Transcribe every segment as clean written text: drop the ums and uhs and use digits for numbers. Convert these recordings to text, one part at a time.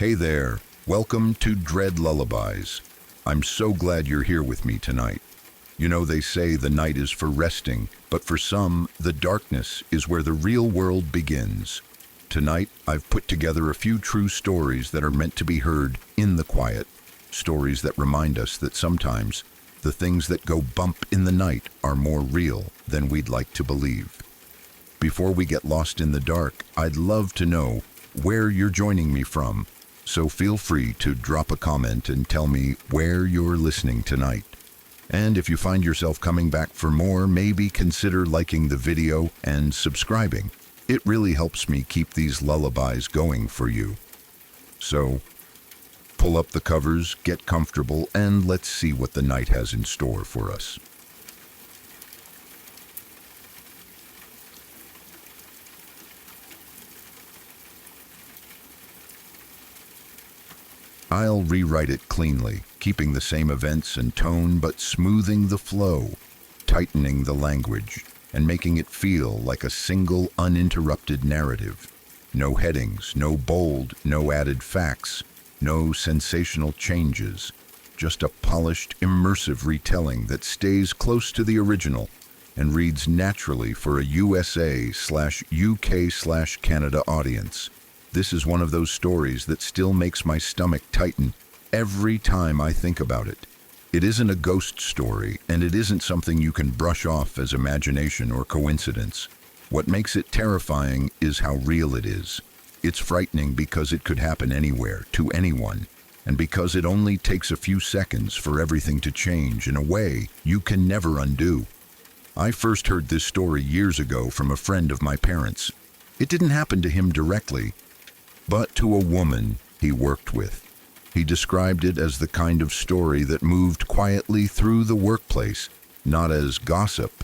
Hey there, welcome to Dread Lullabies. I'm so glad you're here with me tonight. You know, they say the night is for resting, but for some, the darkness is where the real world begins. Tonight, I've put together a few true stories that are meant to be heard in the quiet. Stories that remind us that sometimes the things that go bump in the night are more real than we'd like to believe. Before we get lost in the dark, I'd love to know where you're joining me from. So feel free to drop a comment and tell me where you're listening tonight. And if you find yourself coming back for more, maybe consider liking the video and subscribing. It really helps me keep these lullabies going for you. So, pull up the covers, get comfortable, and let's see what the night has in store for us. I'll rewrite it cleanly, keeping the same events and tone but smoothing the flow, tightening the language, and making it feel like a single uninterrupted narrative. No headings, no bold, no added facts, no sensational changes, just a polished, immersive retelling that stays close to the original and reads naturally for a USA/UK/Canada audience. This is one of those stories that still makes my stomach tighten every time I think about it. It isn't a ghost story, and it isn't something you can brush off as imagination or coincidence. What makes it terrifying is how real it is. It's frightening because it could happen anywhere, to anyone, and because it only takes a few seconds for everything to change in a way you can never undo. I first heard this story years ago from a friend of my parents. It didn't happen to him directly, but to a woman he worked with. He described it as the kind of story that moved quietly through the workplace, not as gossip,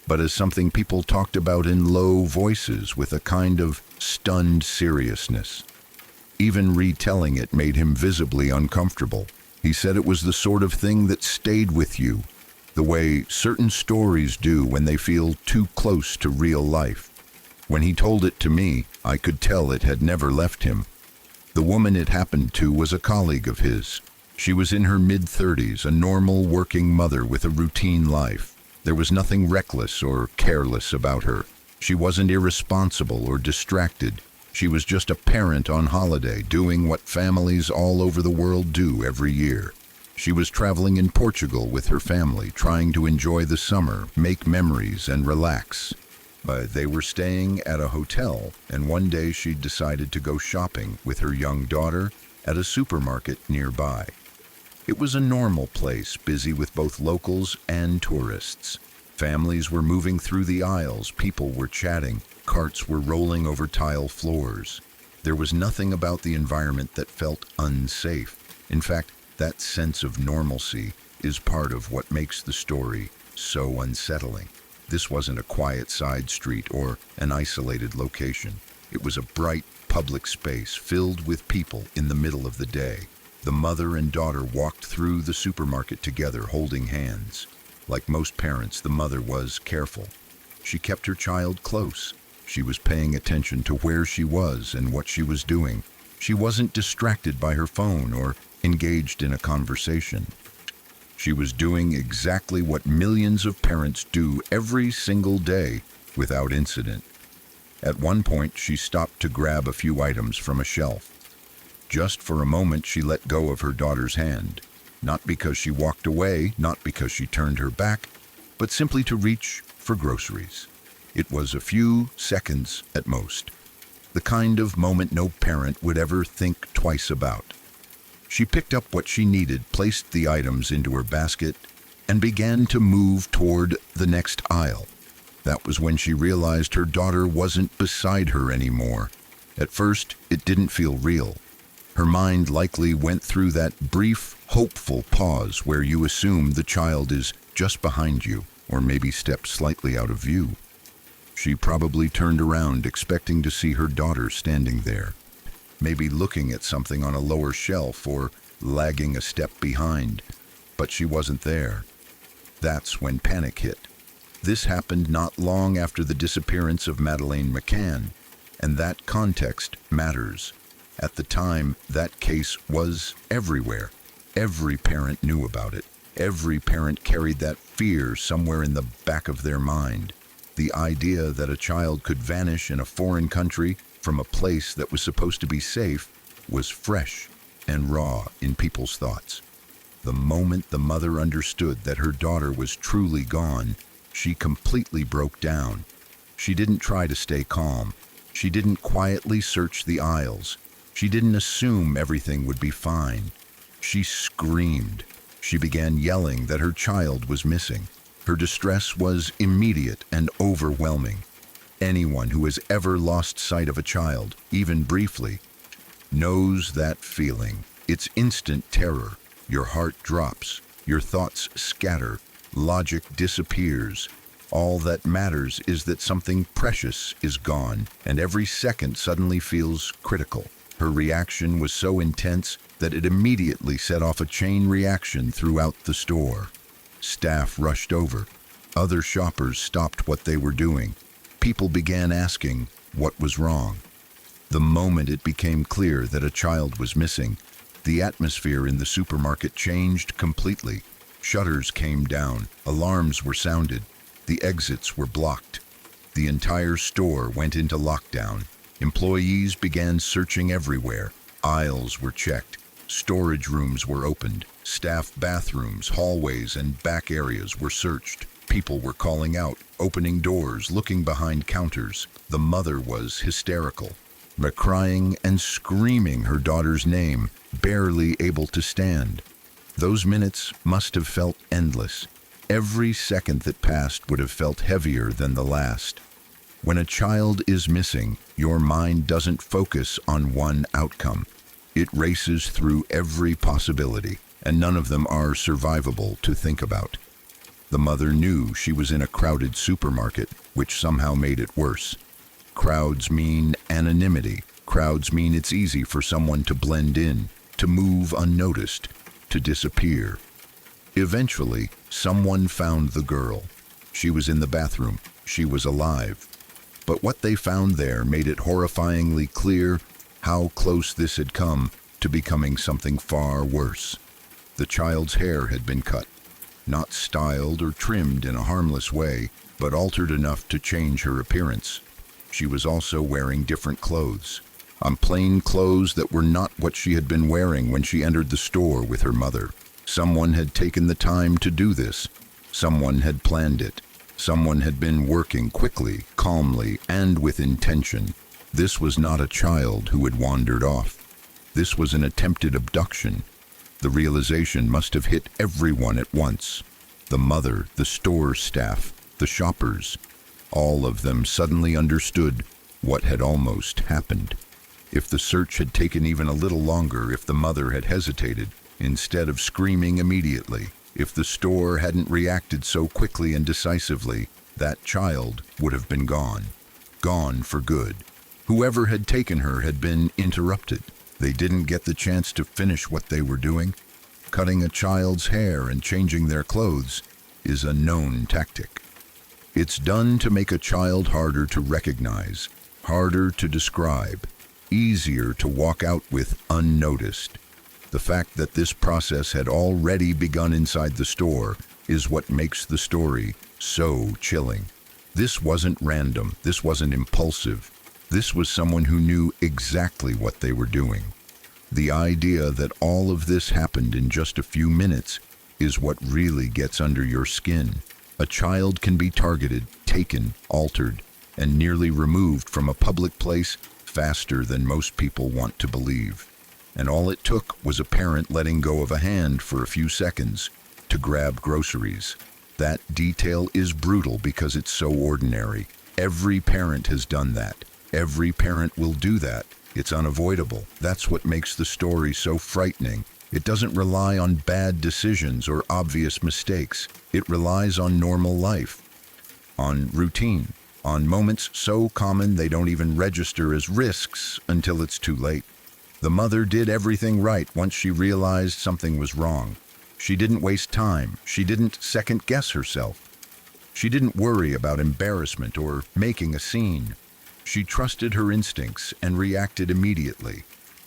but as something people talked about in low voices with a kind of stunned seriousness. Even retelling it made him visibly uncomfortable. He said it was the sort of thing that stayed with you, the way certain stories do when they feel too close to real life. When he told it to me, I could tell it had never left him. The woman it happened to was a colleague of his. She was in her mid-30s, a normal working mother with a routine life. There was nothing reckless or careless about her. She wasn't irresponsible or distracted. She was just a parent on holiday, doing what families all over the world do every year. She was traveling in Portugal with her family, trying to enjoy the summer, make memories, and relax. They were staying at a hotel, and one day she decided to go shopping with her young daughter at a supermarket nearby. It was a normal place, busy with both locals and tourists. Families were moving through the aisles, people were chatting, carts were rolling over tile floors. There was nothing about the environment that felt unsafe. In fact, that sense of normalcy is part of what makes the story so unsettling. This wasn't a quiet side street or an isolated location. It was a bright public space filled with people in the middle of the day. The mother and daughter walked through the supermarket together, holding hands. Like most parents, the mother was careful. She kept her child close. She was paying attention to where she was and what she was doing. She wasn't distracted by her phone or engaged in a conversation. She was doing exactly what millions of parents do every single day without incident. At one point, she stopped to grab a few items from a shelf. Just for a moment, she let go of her daughter's hand, not because she walked away, not because she turned her back, but simply to reach for groceries. It was a few seconds at most, the kind of moment no parent would ever think twice about. She picked up what she needed, placed the items into her basket, and began to move toward the next aisle. That was when she realized her daughter wasn't beside her anymore. At first, it didn't feel real. Her mind likely went through that brief, hopeful pause where you assume the child is just behind you, or maybe stepped slightly out of view. She probably turned around expecting to see her daughter standing there, maybe looking at something on a lower shelf or lagging a step behind, but she wasn't there. That's when panic hit. This happened not long after the disappearance of Madeleine McCann, and that context matters. At the time, that case was everywhere. Every parent knew about it. Every parent carried that fear somewhere in the back of their mind. The idea that a child could vanish in a foreign country from a place that was supposed to be safe was fresh and raw in people's thoughts. The moment the mother understood that her daughter was truly gone, she completely broke down. She didn't try to stay calm. She didn't quietly search the aisles. She didn't assume everything would be fine. She screamed. She began yelling that her child was missing. Her distress was immediate and overwhelming. Anyone who has ever lost sight of a child, even briefly, knows that feeling. It's instant terror. Your heart drops. Your thoughts scatter. Logic disappears. All that matters is that something precious is gone, and every second suddenly feels critical. Her reaction was so intense that it immediately set off a chain reaction throughout the store. Staff rushed over. Other shoppers stopped what they were doing. People began asking what was wrong. The moment it became clear that a child was missing, the atmosphere in the supermarket changed completely. Shutters came down, alarms were sounded, the exits were blocked. The entire store went into lockdown. Employees began searching everywhere. Aisles were checked. Storage rooms were opened. Staff bathrooms, hallways, and back areas were searched. People were calling out, opening doors, looking behind counters. The mother was hysterical, crying and screaming her daughter's name, barely able to stand. Those minutes must have felt endless. Every second that passed would have felt heavier than the last. When a child is missing, your mind doesn't focus on one outcome. It races through every possibility, and none of them are survivable to think about. The mother knew she was in a crowded supermarket, which somehow made it worse. Crowds mean anonymity. Crowds mean it's easy for someone to blend in, to move unnoticed, to disappear. Eventually, someone found the girl. She was in the bathroom. She was alive. But what they found there made it horrifyingly clear how close this had come to becoming something far worse. The child's hair had been cut, not styled or trimmed in a harmless way, but altered enough to change her appearance. She was also wearing different clothes, plain clothes that were not what she had been wearing when she entered the store with her mother. Someone had taken the time to do this. Someone had planned it. Someone had been working quickly, calmly, and with intention. This was not a child who had wandered off. This was an attempted abduction. The realization must have hit everyone at once. The mother, the store staff, the shoppers. All of them suddenly understood what had almost happened. If the search had taken even a little longer, if the mother had hesitated, instead of screaming immediately, if the store hadn't reacted so quickly and decisively, that child would have been gone. Gone for good. Whoever had taken her had been interrupted. They didn't get the chance to finish what they were doing. Cutting a child's hair and changing their clothes is a known tactic. It's done to make a child harder to recognize, harder to describe, easier to walk out with unnoticed. The fact that this process had already begun inside the store is what makes the story so chilling. This wasn't random. This wasn't impulsive. This was someone who knew exactly what they were doing. The idea that all of this happened in just a few minutes is what really gets under your skin. A child can be targeted, taken, altered, and nearly removed from a public place faster than most people want to believe. And all it took was a parent letting go of a hand for a few seconds to grab groceries. That detail is brutal because it's so ordinary. Every parent has done that. Every parent will do that. It's unavoidable. That's what makes the story so frightening. It doesn't rely on bad decisions or obvious mistakes. It relies on normal life, on routine, on moments so common they don't even register as risks until it's too late. The mother did everything right once she realized something was wrong. She didn't waste time. She didn't second-guess herself. She didn't worry about embarrassment or making a scene. She trusted her instincts and reacted immediately.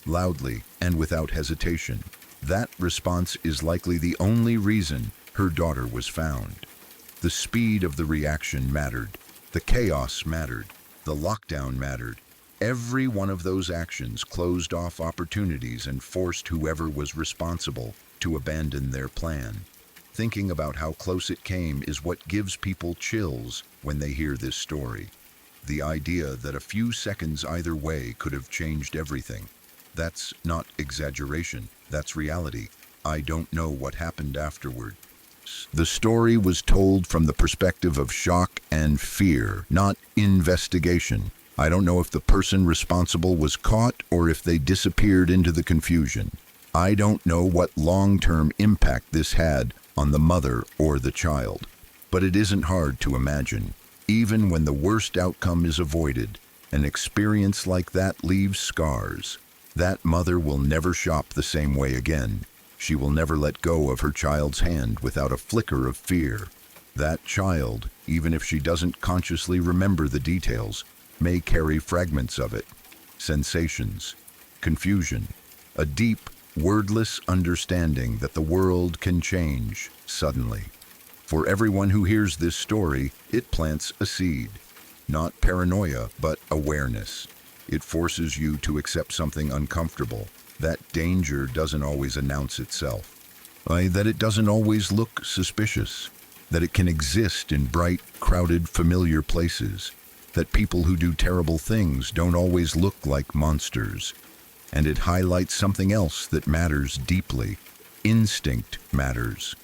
loudly, and without hesitation. That response is likely the only reason her daughter was found. The speed of the reaction mattered. The chaos mattered. The lockdown mattered. Every one of those actions closed off opportunities and forced whoever was responsible to abandon their plan. Thinking about how close it came is what gives people chills when they hear this story. The idea that a few seconds either way could have changed everything. That's not exaggeration, that's reality. I don't know what happened afterward. The story was told from the perspective of shock and fear, not investigation. I don't know if the person responsible was caught or if they disappeared into the confusion. I don't know what long-term impact this had on the mother or the child. But it isn't hard to imagine. Even when the worst outcome is avoided, an experience like that leaves scars. That mother will never shop the same way again. She will never let go of her child's hand without a flicker of fear. That child, even if she doesn't consciously remember the details, may carry fragments of it. Sensations, confusion, a deep, wordless understanding that the world can change suddenly. For everyone who hears this story, it plants a seed. Not paranoia, but awareness. It forces you to accept something uncomfortable. That danger doesn't always announce itself. That it doesn't always look suspicious. That it can exist in bright, crowded, familiar places. That people who do terrible things don't always look like monsters. And it highlights something else that matters deeply. Instinct matters.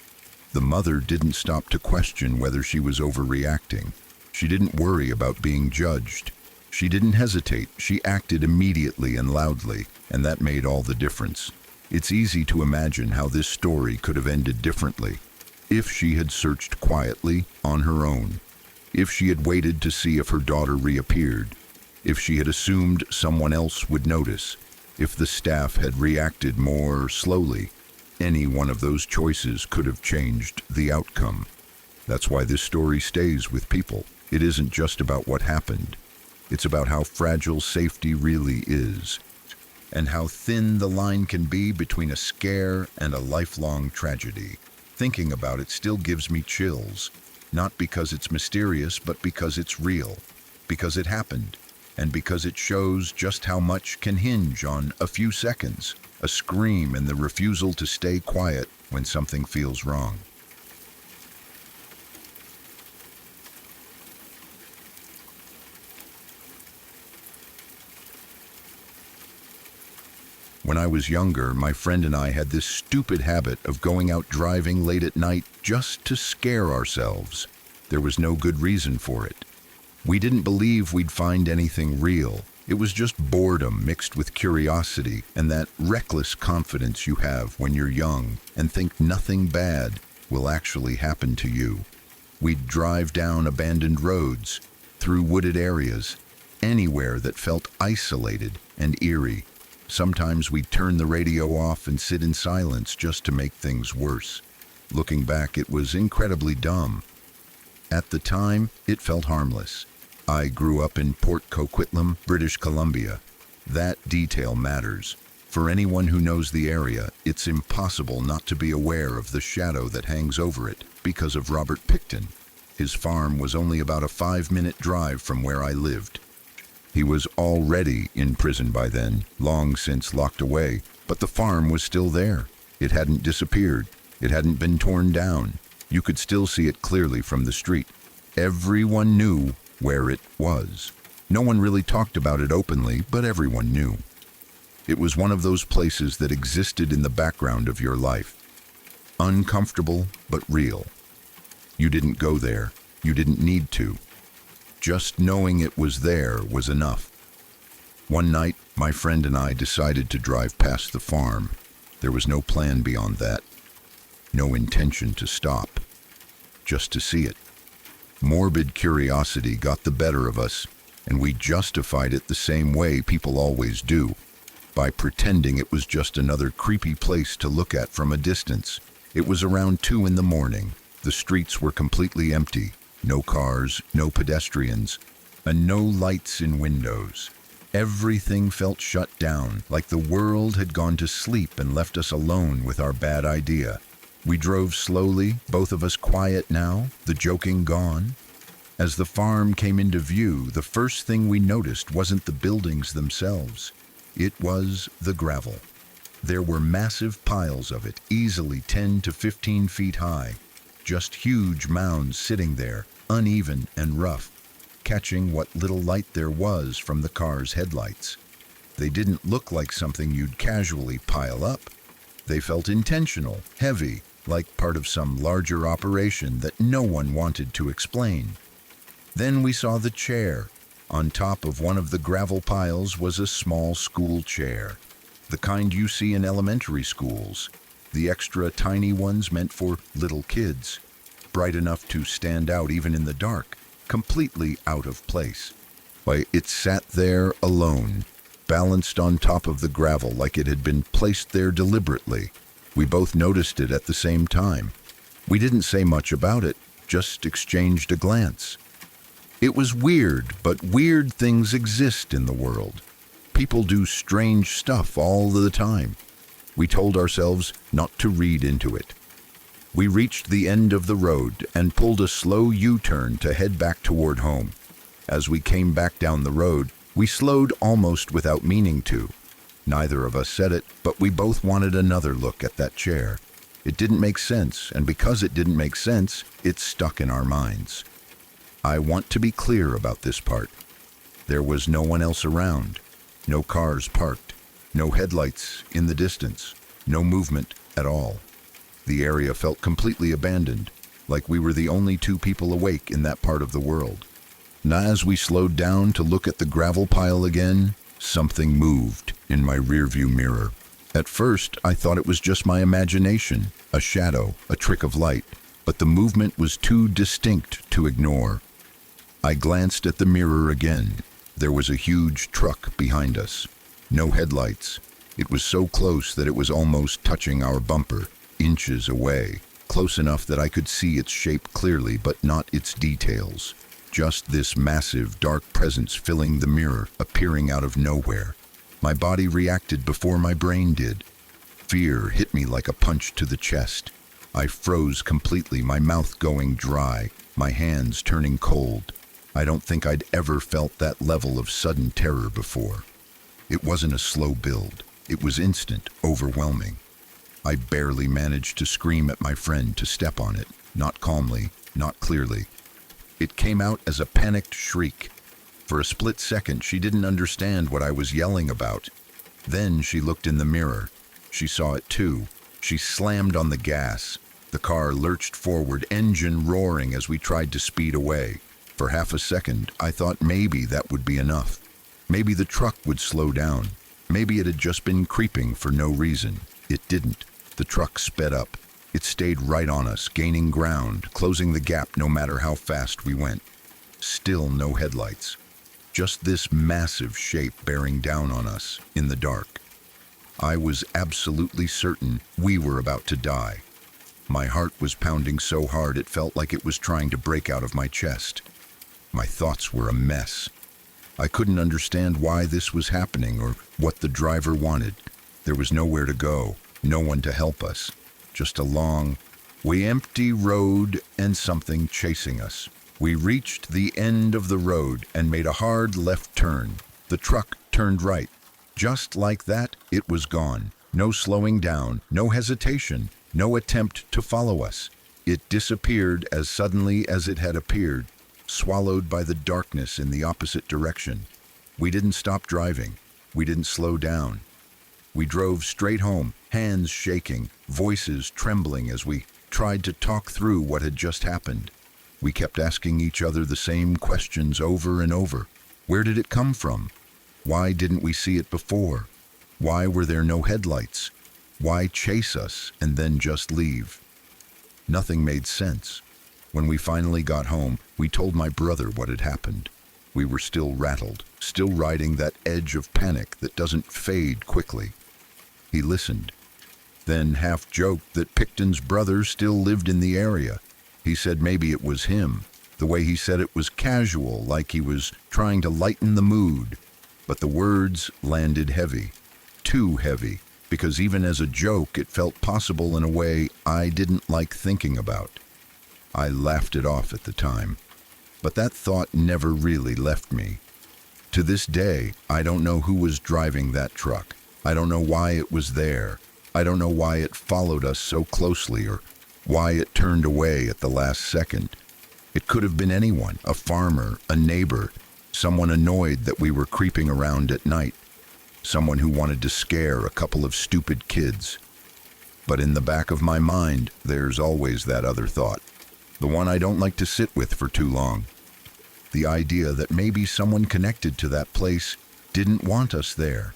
The mother didn't stop to question whether she was overreacting. She didn't worry about being judged. She didn't hesitate. She acted immediately and loudly, and that made all the difference. It's easy to imagine how this story could have ended differently. If she had searched quietly, on her own. If she had waited to see if her daughter reappeared. If she had assumed someone else would notice. If the staff had reacted more slowly. Any one of those choices could have changed the outcome. That's why this story stays with people. It isn't just about what happened. It's about how fragile safety really is, and how thin the line can be between a scare and a lifelong tragedy. Thinking about it still gives me chills, not because it's mysterious, but because it's real, because it happened, and because it shows just how much can hinge on a few seconds, a scream and the refusal to stay quiet when something feels wrong. When I was younger, my friend and I had this stupid habit of going out driving late at night just to scare ourselves. There was no good reason for it. We didn't believe we'd find anything real. It was just boredom mixed with curiosity and that reckless confidence you have when you're young and think nothing bad will actually happen to you. We'd drive down abandoned roads, through wooded areas, anywhere that felt isolated and eerie. Sometimes we'd turn the radio off and sit in silence just to make things worse. Looking back, it was incredibly dumb. At the time, it felt harmless. I grew up in Port Coquitlam, British Columbia. That detail matters. For anyone who knows the area, it's impossible not to be aware of the shadow that hangs over it because of Robert Picton. His farm was only about a 5-minute drive from where I lived. He was already in prison by then, long since locked away, but the farm was still there. It hadn't disappeared. It hadn't been torn down. You could still see it clearly from the street. Everyone knew where it was. No one really talked about it openly, but everyone knew. It was one of those places that existed in the background of your life. Uncomfortable, but real. You didn't go there. You didn't need to. Just knowing it was there was enough. One night, my friend and I decided to drive past the farm. There was no plan beyond that. No intention to stop. Just to see it. Morbid curiosity got the better of us, and we justified it the same way people always do, by pretending it was just another creepy place to look at from a distance. It was around 2 a.m. The streets were completely empty. No cars, no pedestrians, and no lights in windows. Everything felt shut down, like the world had gone to sleep and left us alone with our bad idea. We drove slowly, both of us quiet now, the joking gone. As the farm came into view, the first thing we noticed wasn't the buildings themselves. It was the gravel. There were massive piles of it, easily 10 to 15 feet high. Just huge mounds sitting there, uneven and rough, catching what little light there was from the car's headlights. They didn't look like something you'd casually pile up. They felt intentional, heavy, like part of some larger operation that no one wanted to explain. Then we saw the chair. On top of one of the gravel piles was a small school chair, the kind you see in elementary schools, the extra tiny ones meant for little kids, bright enough to stand out even in the dark, completely out of place. Why, it sat there alone, balanced on top of the gravel like it had been placed there deliberately. We both noticed it at the same time. We didn't say much about it, just exchanged a glance. It was weird, but weird things exist in the world. People do strange stuff all the time. We told ourselves not to read into it. We reached the end of the road and pulled a slow U-turn to head back toward home. As we came back down the road, we slowed almost without meaning to. Neither of us said it, but we both wanted another look at that chair. It didn't make sense, and because it didn't make sense, it stuck in our minds. I want to be clear about this part. There was no one else around, no cars parked, no headlights in the distance, no movement at all. The area felt completely abandoned, like we were the only two people awake in that part of the world. Now, as we slowed down to look at the gravel pile again, something moved in my rearview mirror. At first, I thought it was just my imagination, a shadow, a trick of light, but the movement was too distinct to ignore. I glanced at the mirror again. There was a huge truck behind us. No headlights. It was so close that it was almost touching our bumper, inches away, close enough that I could see its shape clearly, but not its details. Just this massive, dark presence filling the mirror, appearing out of nowhere. My body reacted before my brain did. Fear hit me like a punch to the chest. I froze completely, my mouth going dry, my hands turning cold. I don't think I'd ever felt that level of sudden terror before. It wasn't a slow build. It was instant, overwhelming. I barely managed to scream at my friend to step on it, not calmly, not clearly. It came out as a panicked shriek. For a split second, she didn't understand what I was yelling about. Then she looked in the mirror. She saw it too. She slammed on the gas. The car lurched forward, engine roaring as we tried to speed away. For half a second, I thought maybe that would be enough. Maybe the truck would slow down. Maybe it had just been creeping for no reason. It didn't. The truck sped up. It stayed right on us, gaining ground, closing the gap no matter how fast we went. Still no headlights. Just this massive shape bearing down on us, in the dark. I was absolutely certain we were about to die. My heart was pounding so hard it felt like it was trying to break out of my chest. My thoughts were a mess. I couldn't understand why this was happening or what the driver wanted. There was nowhere to go, no one to help us. Just a long, empty road and something chasing us. We reached the end of the road and made a hard left turn. The truck turned right. Just like that, it was gone. No slowing down, no hesitation, no attempt to follow us. It disappeared as suddenly as it had appeared, swallowed by the darkness in the opposite direction. We didn't stop driving. We didn't slow down. We drove straight home, hands shaking, voices trembling as we tried to talk through what had just happened. We kept asking each other the same questions over and over. Where did it come from? Why didn't we see it before? Why were there no headlights? Why chase us and then just leave? Nothing made sense. When we finally got home, we told my brother what had happened. We were still rattled, still riding that edge of panic that doesn't fade quickly. He listened, then half joked that Picton's brother still lived in the area. He said maybe it was him. The way he said it was casual, like he was trying to lighten the mood. But the words landed heavy, too heavy, because even as a joke it felt possible in a way I didn't like thinking about. I laughed it off at the time, but that thought never really left me. To this day, I don't know who was driving that truck. I don't know why it was there. I don't know why it followed us so closely or why it turned away at the last second. It could have been anyone, a farmer, a neighbor, someone annoyed that we were creeping around at night, someone who wanted to scare a couple of stupid kids. But in the back of my mind, there's always that other thought, the one I don't like to sit with for too long. The idea that maybe someone connected to that place didn't want us there,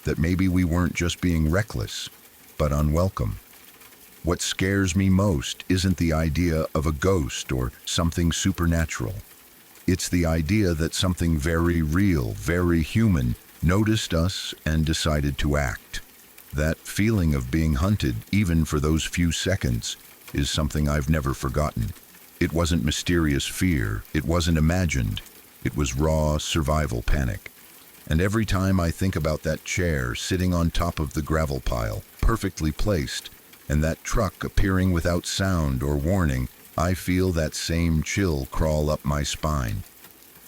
that maybe we weren't just being reckless, but unwelcome. What scares me most isn't the idea of a ghost or something supernatural. It's the idea that something very real, very human, noticed us and decided to act. That feeling of being hunted, even for those few seconds, is something I've never forgotten. It wasn't mysterious fear, it wasn't imagined, it was raw survival panic. And every time I think about that chair sitting on top of the gravel pile, perfectly placed, and that truck appearing without sound or warning, I feel that same chill crawl up my spine.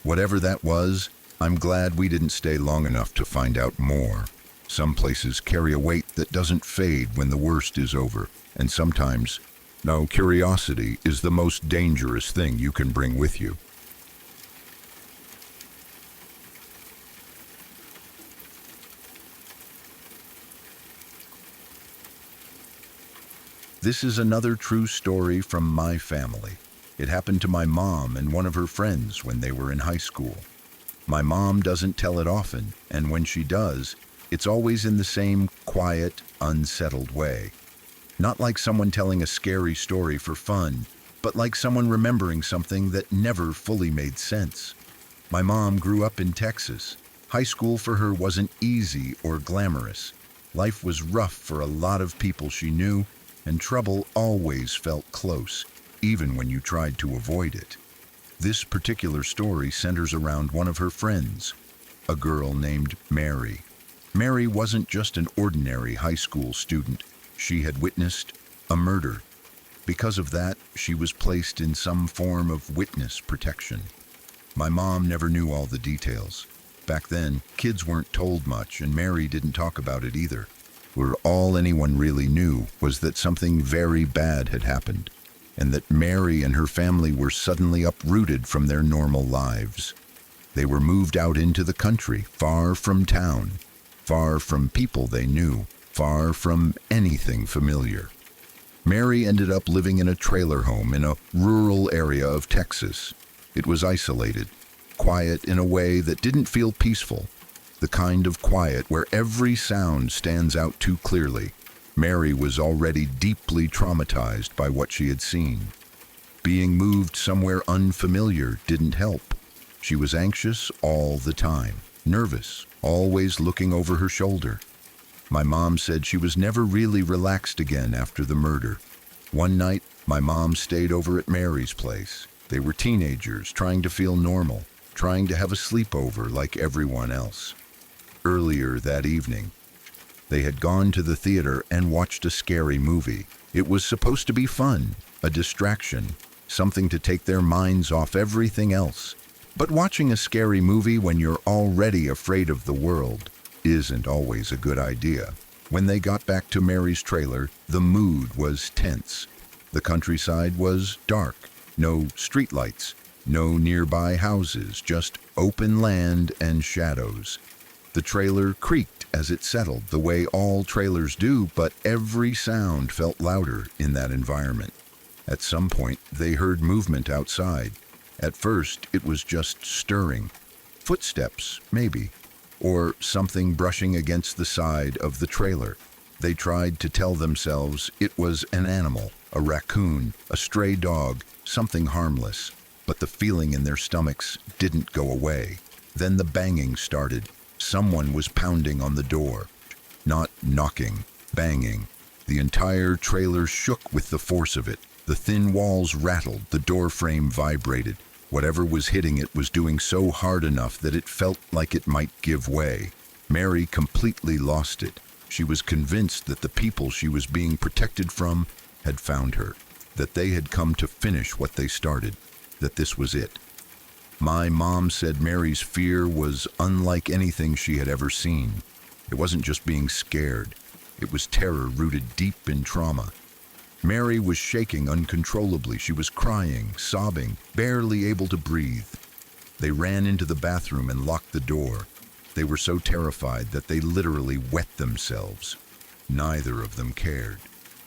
Whatever that was, I'm glad we didn't stay long enough to find out more. Some places carry a weight that doesn't fade when the worst is over, and sometimes, no, curiosity is the most dangerous thing you can bring with you. This is another true story from my family. It happened to my mom and one of her friends when they were in high school. My mom doesn't tell it often, and when she does, it's always in the same quiet, unsettled way. Not like someone telling a scary story for fun, but like someone remembering something that never fully made sense. My mom grew up in Texas. High school for her wasn't easy or glamorous. Life was rough for a lot of people she knew, and trouble always felt close, even when you tried to avoid it. This particular story centers around one of her friends, a girl named Mary. Mary wasn't just an ordinary high school student. She had witnessed a murder. Because of that, she was placed in some form of witness protection. My mom never knew all the details. Back then, kids weren't told much, and Mary didn't talk about it either. Where all anyone really knew was that something very bad had happened, and that Mary and her family were suddenly uprooted from their normal lives. They were moved out into the country, far from town, far from people they knew, far from anything familiar. Mary ended up living in a trailer home in a rural area of Texas. It was isolated, quiet in a way that didn't feel peaceful, the kind of quiet where every sound stands out too clearly. Mary was already deeply traumatized by what she had seen. Being moved somewhere unfamiliar didn't help. She was anxious all the time, nervous, always looking over her shoulder. My mom said she was never really relaxed again after the murder. One night, my mom stayed over at Mary's place. They were teenagers trying to feel normal, trying to have a sleepover like everyone else. Earlier that evening, they had gone to the theater and watched a scary movie. It was supposed to be fun, a distraction, something to take their minds off everything else. But watching a scary movie when you're already afraid of the world isn't always a good idea. When they got back to Mary's trailer, the mood was tense. The countryside was dark, no streetlights, no nearby houses, just open land and shadows. The trailer creaked as it settled, the way all trailers do, but every sound felt louder in that environment. At some point, they heard movement outside. At first, it was just stirring. Footsteps, maybe, or something brushing against the side of the trailer. They tried to tell themselves it was an animal, a raccoon, a stray dog, something harmless. But the feeling in their stomachs didn't go away. Then the banging started. Someone was pounding on the door. Not knocking, banging. The entire trailer shook with the force of it. The thin walls rattled, the door frame vibrated. Whatever was hitting it was doing so hard enough that it felt like it might give way. Mary completely lost it. She was convinced that the people she was being protected from had found her, that they had come to finish what they started, that this was it. My mom said Mary's fear was unlike anything she had ever seen. It wasn't just being scared. It was terror rooted deep in trauma. Mary was shaking uncontrollably. She was crying, sobbing, barely able to breathe. They ran into the bathroom and locked the door. They were so terrified that they literally wet themselves. Neither of them cared.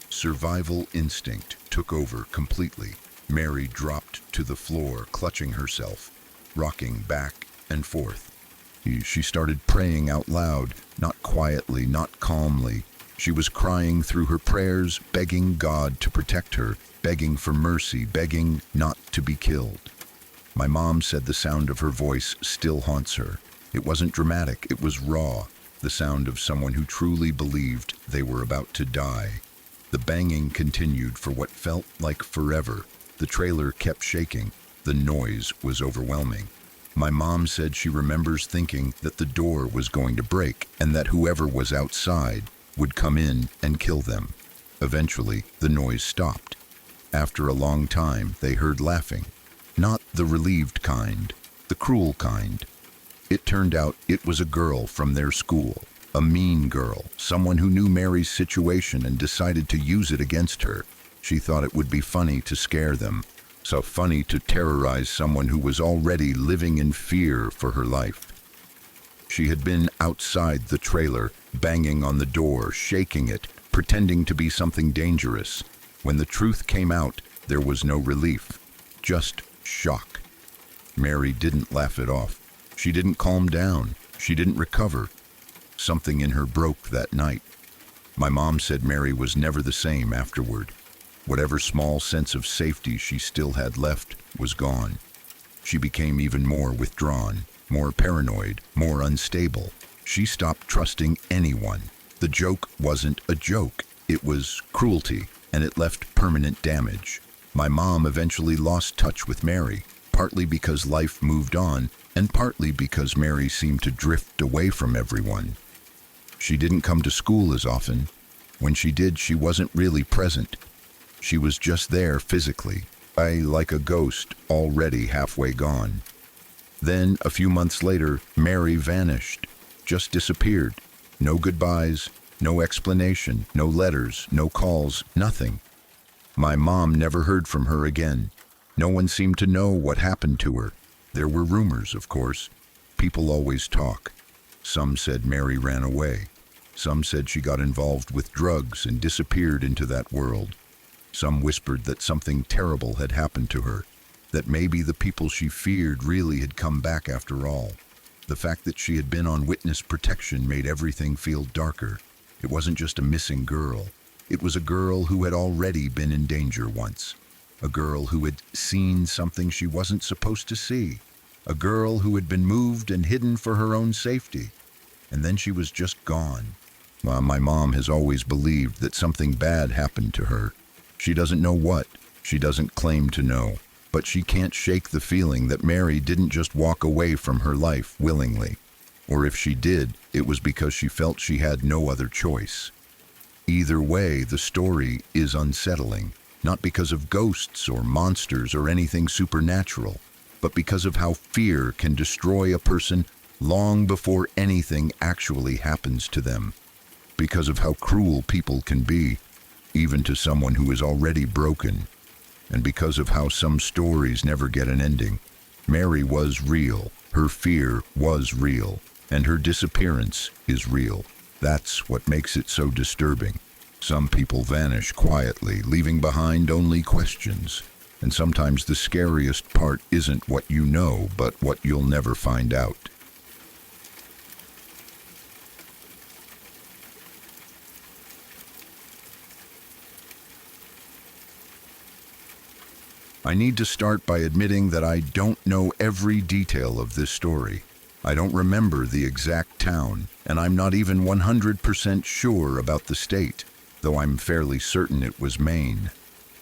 Survival instinct took over completely. Mary dropped to the floor, clutching herself, rocking back and forth. She started praying out loud, not quietly, not calmly. She was crying through her prayers, begging God to protect her, begging for mercy, begging not to be killed. My mom said the sound of her voice still haunts her. It wasn't dramatic, it was raw, the sound of someone who truly believed they were about to die. The banging continued for what felt like forever. The trailer kept shaking. The noise was overwhelming. My mom said she remembers thinking that the door was going to break and that whoever was outside would come in and kill them. Eventually, the noise stopped. After a long time, they heard laughing. Not the relieved kind, the cruel kind. It turned out it was a girl from their school, a mean girl, someone who knew Mary's situation and decided to use it against her. She thought it would be funny to scare them, so funny to terrorize someone who was already living in fear for her life. She had been outside the trailer, banging on the door, shaking it, pretending to be something dangerous. When the truth came out, there was no relief, just shock. Mary didn't laugh it off. She didn't calm down. She didn't recover. Something in her broke that night. My mom said Mary was never the same afterward. Whatever small sense of safety she still had left was gone. She became even more withdrawn, more paranoid, more unstable. She stopped trusting anyone. The joke wasn't a joke. It was cruelty, and it left permanent damage. My mom eventually lost touch with Mary, partly because life moved on, and partly because Mary seemed to drift away from everyone. She didn't come to school as often. When she did, she wasn't really present. She was just there physically, like a ghost already halfway gone. Then, a few months later, Mary vanished, just disappeared. No goodbyes, no explanation, no letters, no calls, nothing. My mom never heard from her again. No one seemed to know what happened to her. There were rumors, of course. People always talk. Some said Mary ran away. Some said she got involved with drugs and disappeared into that world. Some whispered that something terrible had happened to her, that maybe the people she feared really had come back after all. The fact that she had been on witness protection made everything feel darker. It wasn't just a missing girl. It was a girl who had already been in danger once. A girl who had seen something she wasn't supposed to see. A girl who had been moved and hidden for her own safety. And then she was just gone. Well, my mom has always believed that something bad happened to her. She doesn't know what. She doesn't claim to know. But she can't shake the feeling that Mary didn't just walk away from her life willingly. Or if she did, it was because she felt she had no other choice. Either way, the story is unsettling, not because of ghosts or monsters or anything supernatural, but because of how fear can destroy a person long before anything actually happens to them. Because of how cruel people can be, even to someone who is already broken. And because of how some stories never get an ending. Mary was real, her fear was real, and her disappearance is real. That's what makes it so disturbing. Some people vanish quietly, leaving behind only questions. And sometimes the scariest part isn't what you know, but what you'll never find out. I need to start by admitting that I don't know every detail of this story. I don't remember the exact town, and I'm not even 100% sure about the state, though I'm fairly certain it was Maine.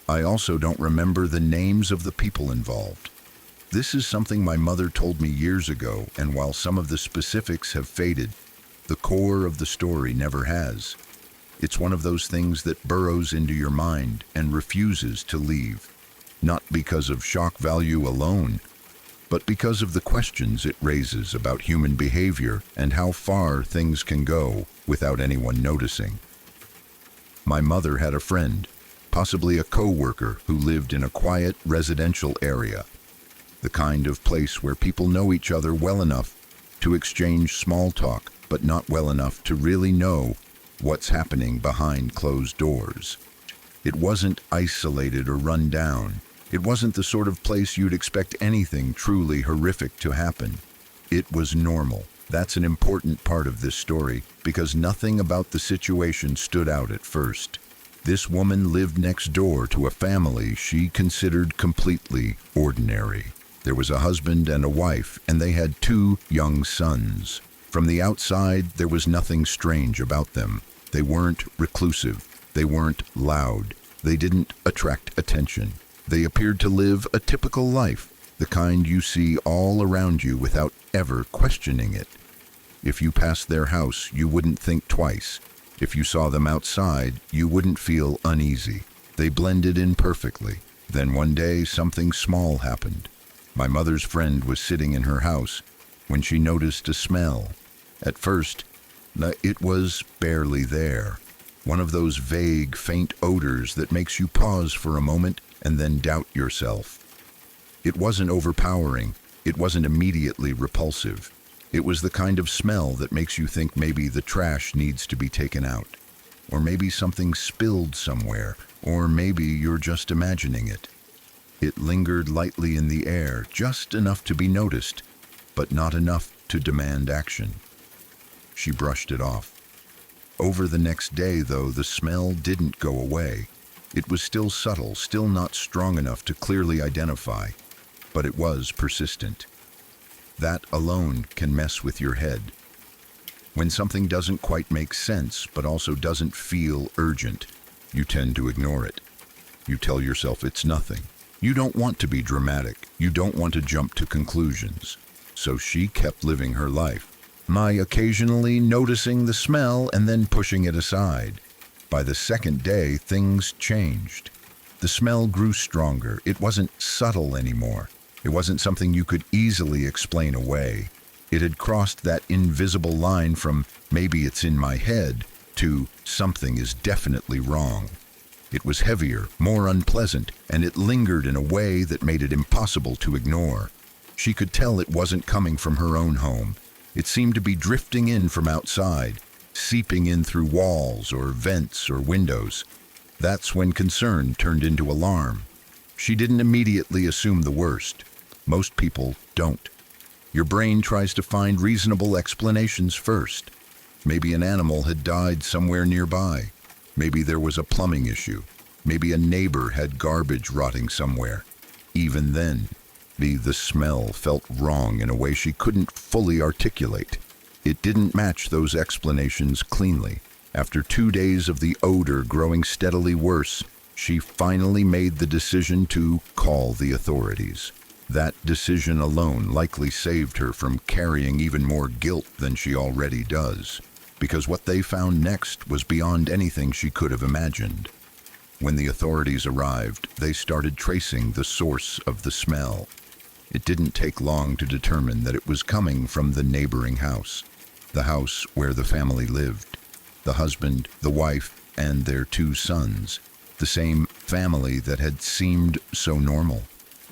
I also don't remember the names of the people involved. This is something my mother told me years ago, and while some of the specifics have faded, the core of the story never has. It's one of those things that burrows into your mind and refuses to leave, not because of shock value alone, but because of the questions it raises about human behavior and how far things can go without anyone noticing. My mother had a friend, possibly a co-worker, who lived in a quiet residential area, the kind of place where people know each other well enough to exchange small talk, but not well enough to really know what's happening behind closed doors. It wasn't isolated or run down. It wasn't the sort of place you'd expect anything truly horrific to happen. It was normal. That's an important part of this story, because nothing about the situation stood out at first. This woman lived next door to a family she considered completely ordinary. There was a husband and a wife, and they had 2 young sons. From the outside, there was nothing strange about them. They weren't reclusive. They weren't loud. They didn't attract attention. They appeared to live a typical life, the kind you see all around you without ever questioning it. If you passed their house, you wouldn't think twice. If you saw them outside, you wouldn't feel uneasy. They blended in perfectly. Then one day, something small happened. My mother's friend was sitting in her house when she noticed a smell. At first, it was barely there. One of those vague, faint odors that makes you pause for a moment and then doubt yourself. It wasn't overpowering. It wasn't immediately repulsive. It was the kind of smell that makes you think maybe the trash needs to be taken out, or maybe something spilled somewhere, or maybe you're just imagining it. It lingered lightly in the air, just enough to be noticed, but not enough to demand action. She brushed it off. Over the next day, though, the smell didn't go away. It was still subtle, still not strong enough to clearly identify, but it was persistent. That alone can mess with your head. When something doesn't quite make sense, but also doesn't feel urgent, you tend to ignore it. You tell yourself it's nothing. You don't want to be dramatic. You don't want to jump to conclusions. So she kept living her life, occasionally noticing the smell and then pushing it aside. By the second day, things changed. The smell grew stronger. It wasn't subtle anymore. It wasn't something you could easily explain away. It had crossed that invisible line from maybe it's in my head to something is definitely wrong. It was heavier, more unpleasant, and it lingered in a way that made it impossible to ignore. She could tell it wasn't coming from her own home. It seemed to be drifting in from outside, seeping in through walls or vents or windows. That's when concern turned into alarm. She didn't immediately assume the worst. Most people don't. Your brain tries to find reasonable explanations first. Maybe an animal had died somewhere nearby. Maybe there was a plumbing issue. Maybe a neighbor had garbage rotting somewhere. Even then, the smell felt wrong in a way she couldn't fully articulate. It didn't match those explanations cleanly. After 2 days of the odor growing steadily worse, she finally made the decision to call the authorities. That decision alone likely saved her from carrying even more guilt than she already does, because what they found next was beyond anything she could have imagined. When the authorities arrived, they started tracing the source of the smell. It didn't take long to determine that it was coming from the neighboring house, the house where the family lived. The husband, the wife, and their 2 sons, the same family that had seemed so normal.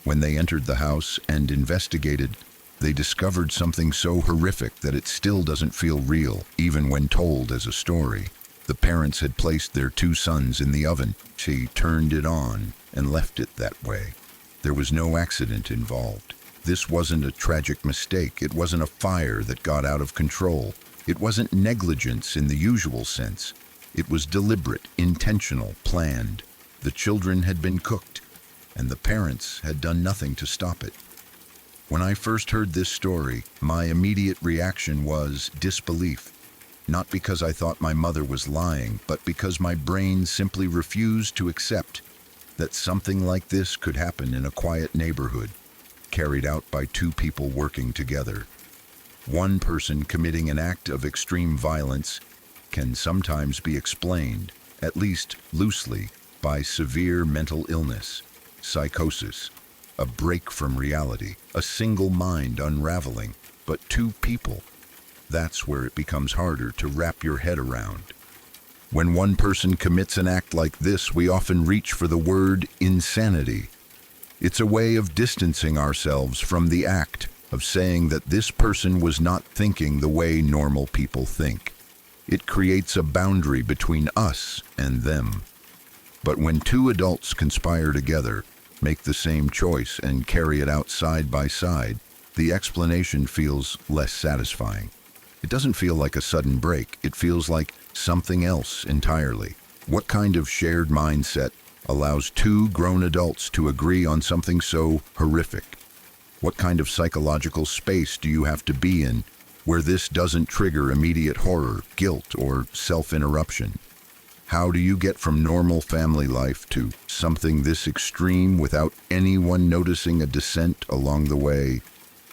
When they entered the house and investigated, they discovered something so horrific that it still doesn't feel real, even when told as a story. The parents had placed their 2 sons in the oven. She turned it on and left it that way. There was no accident involved. This wasn't a tragic mistake. It wasn't a fire that got out of control. It wasn't negligence in the usual sense. It was deliberate, intentional, planned. The children had been cooked, and the parents had done nothing to stop it. When I first heard this story, my immediate reaction was disbelief. Not because I thought my mother was lying, but because my brain simply refused to accept that something like this could happen in a quiet neighborhood. carried out by two people working together. One person committing an act of extreme violence can sometimes be explained, at least loosely, by severe mental illness, psychosis, a break from reality, a single mind unraveling, but two people. That's where it becomes harder to wrap your head around. When one person commits an act like this, we often reach for the word insanity. It's a way of distancing ourselves from the act, of saying that this person was not thinking the way normal people think. It creates a boundary between us and them. But when two adults conspire together, make the same choice, and carry it out side by side, the explanation feels less satisfying. It doesn't feel like a sudden break. It feels like something else entirely. What kind of shared mindset allows two grown adults to agree on something so horrific? What kind of psychological space do you have to be in where this doesn't trigger immediate horror, guilt, or self-interruption? How do you get from normal family life to something this extreme without anyone noticing a descent along the way?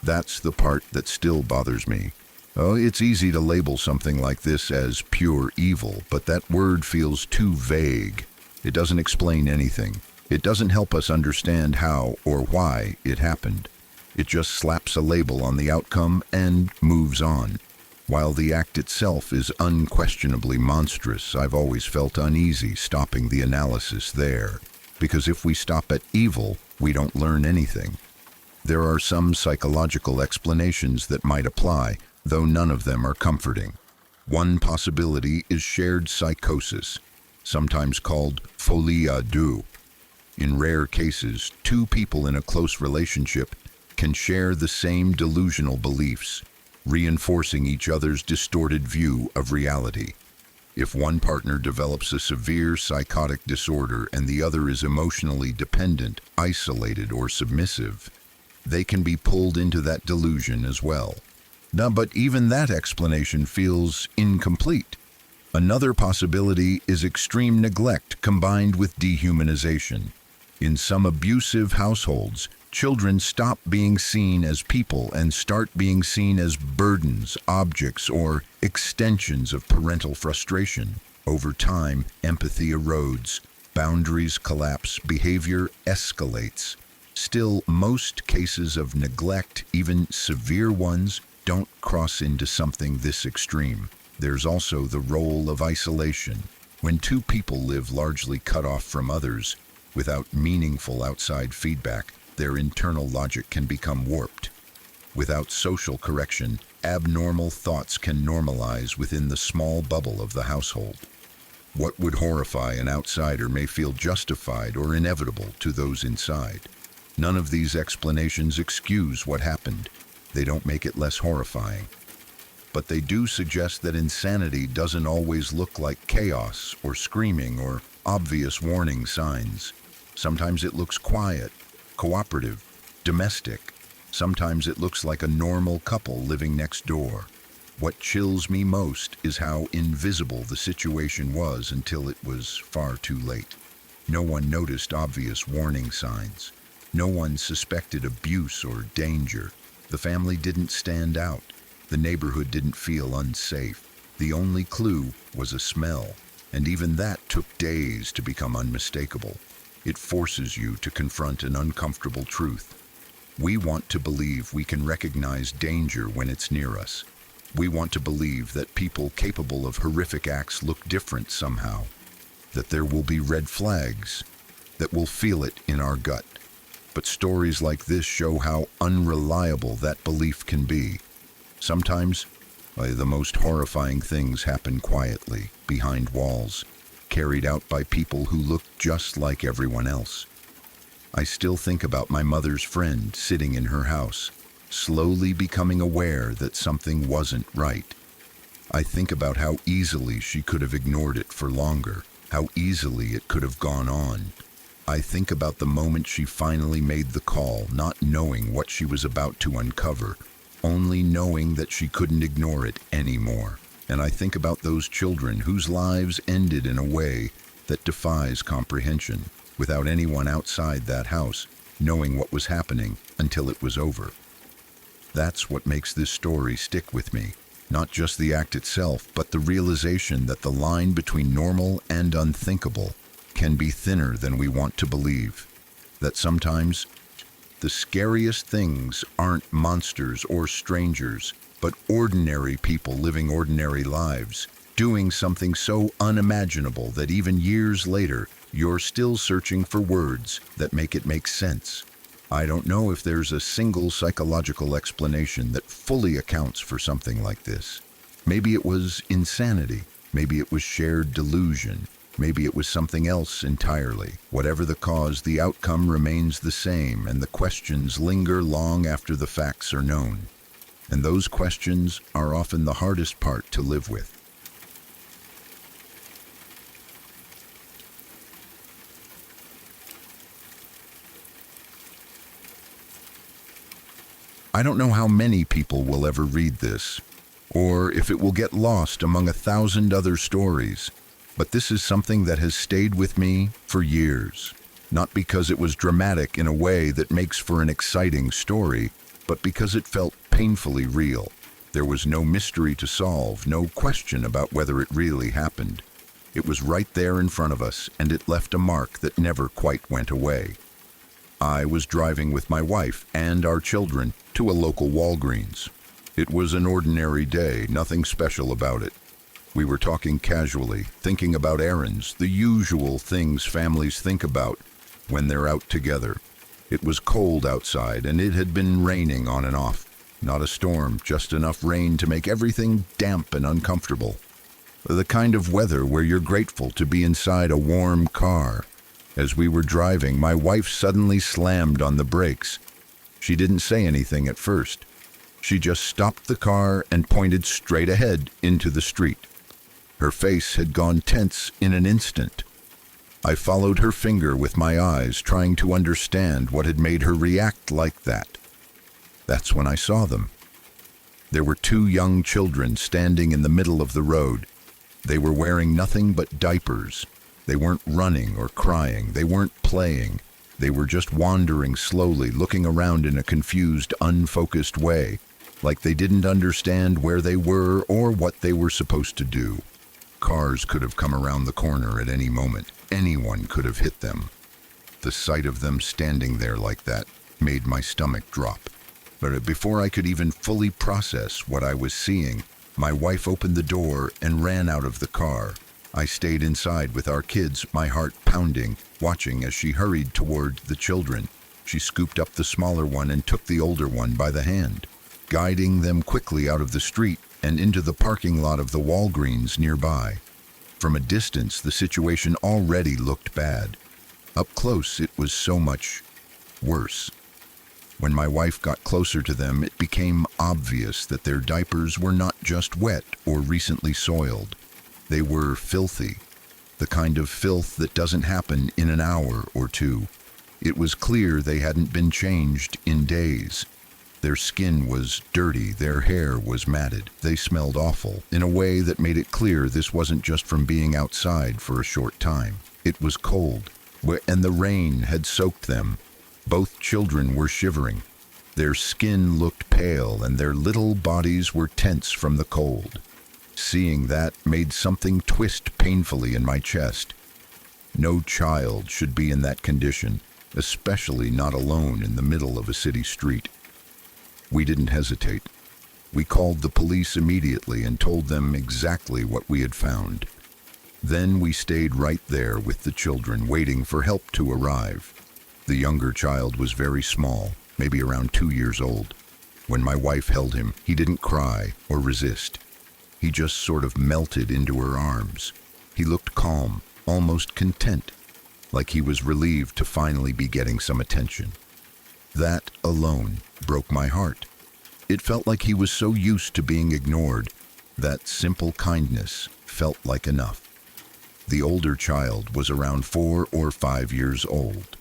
That's the part that still bothers me. Oh, it's easy to label something like this as pure evil, but that word feels too vague. It doesn't explain anything. It doesn't help us understand how or why it happened. It just slaps a label on the outcome and moves on. While the act itself is unquestionably monstrous, I've always felt uneasy stopping the analysis there, because if we stop at evil, we don't learn anything. There are some psychological explanations that might apply, though none of them are comforting. One possibility is shared psychosis, sometimes called folie à deux. In rare cases, two people in a close relationship can share the same delusional beliefs, reinforcing each other's distorted view of reality. If one partner develops a severe psychotic disorder and the other is emotionally dependent, isolated, or submissive, they can be pulled into that delusion as well. Now, but even that explanation feels incomplete. Another possibility is extreme neglect combined with dehumanization. In some abusive households, children stop being seen as people and start being seen as burdens, objects, or extensions of parental frustration. Over time, empathy erodes, boundaries collapse, behavior escalates. Still, most cases of neglect, even severe ones, don't cross into something this extreme. There's also the role of isolation. When two people live largely cut off from others, without meaningful outside feedback, their internal logic can become warped. Without social correction, abnormal thoughts can normalize within the small bubble of the household. What would horrify an outsider may feel justified or inevitable to those inside. None of these explanations excuse what happened. They don't make it less horrifying. But they do suggest that insanity doesn't always look like chaos or screaming or obvious warning signs. Sometimes it looks quiet, cooperative, domestic. Sometimes it looks like a normal couple living next door. What chills me most is how invisible the situation was until it was far too late. No one noticed obvious warning signs. No one suspected abuse or danger. The family didn't stand out. The neighborhood didn't feel unsafe. The only clue was a smell, and even that took days to become unmistakable. It forces you to confront an uncomfortable truth. We want to believe we can recognize danger when it's near us. We want to believe that people capable of horrific acts look different somehow, that there will be red flags, that we'll feel it in our gut. But stories like this show how unreliable that belief can be. Sometimes, the most horrifying things happen quietly, behind walls, carried out by people who look just like everyone else. I still think about my mother's friend sitting in her house, slowly becoming aware that something wasn't right. I think about how easily she could have ignored it for longer, how easily it could have gone on. I think about the moment she finally made the call, not knowing what she was about to uncover, only knowing that she couldn't ignore it anymore. And I think about those children whose lives ended in a way that defies comprehension. Without anyone outside that house, knowing what was happening until it was over. That's what makes this story stick with me. Not just the act itself, but the realization that the line between normal and unthinkable can be thinner than we want to believe. That sometimes the scariest things aren't monsters or strangers, but ordinary people living ordinary lives, doing something so unimaginable that even years later, you're still searching for words that make it make sense. I don't know if there's a single psychological explanation that fully accounts for something like this. Maybe it was insanity. Maybe it was shared delusion. Maybe it was something else entirely. Whatever the cause, the outcome remains the same, and the questions linger long after the facts are known. And those questions are often the hardest part to live with. I don't know how many people will ever read this, or if it will get lost among 1,000 other stories, but this is something that has stayed with me for years. Not because it was dramatic in a way that makes for an exciting story, but because it felt painfully real. There was no mystery to solve, no question about whether it really happened. It was right there in front of us, and it left a mark that never quite went away. I was driving with my wife and our children to a local Walgreens. It was an ordinary day, nothing special about it. We were talking casually, thinking about errands, the usual things families think about when they're out together. It was cold outside, and it had been raining on and off. Not a storm, just enough rain to make everything damp and uncomfortable. The kind of weather where you're grateful to be inside a warm car. As we were driving, my wife suddenly slammed on the brakes. She didn't say anything at first. She just stopped the car and pointed straight ahead into the street. Her face had gone tense in an instant. I followed her finger with my eyes, trying to understand what had made her react like that. That's when I saw them. There were 2 young children standing in the middle of the road. They were wearing nothing but diapers. They weren't running or crying. They weren't playing. They were just wandering slowly, looking around in a confused, unfocused way, like they didn't understand where they were or what they were supposed to do. Cars could have come around the corner at any moment. Anyone could have hit them. The sight of them standing there like that made my stomach drop. But before I could even fully process what I was seeing, my wife opened the door and ran out of the car. I stayed inside with our kids, my heart pounding, watching as she hurried toward the children. She scooped up the smaller one and took the older one by the hand, guiding them quickly out of the street and into the parking lot of the Walgreens nearby. From a distance, the situation already looked bad. Up close, it was so much worse. When my wife got closer to them, it became obvious that their diapers were not just wet or recently soiled. They were filthy, the kind of filth that doesn't happen in an hour or two. It was clear they hadn't been changed in days. Their skin was dirty, their hair was matted. They smelled awful, in a way that made it clear this wasn't just from being outside for a short time. It was cold, and the rain had soaked them. Both children were shivering. Their skin looked pale, and their little bodies were tense from the cold. Seeing that made something twist painfully in my chest. No child should be in that condition, especially not alone in the middle of a city street. We didn't hesitate. We called the police immediately and told them exactly what we had found. Then we stayed right there with the children, waiting for help to arrive. The younger child was very small, maybe around 2 years old. When my wife held him, he didn't cry or resist. He just sort of melted into her arms. He looked calm, almost content, like he was relieved to finally be getting some attention. That alone broke my heart. It felt like he was so used to being ignored. That simple kindness felt like enough. The older child was around 4 or 5 years old.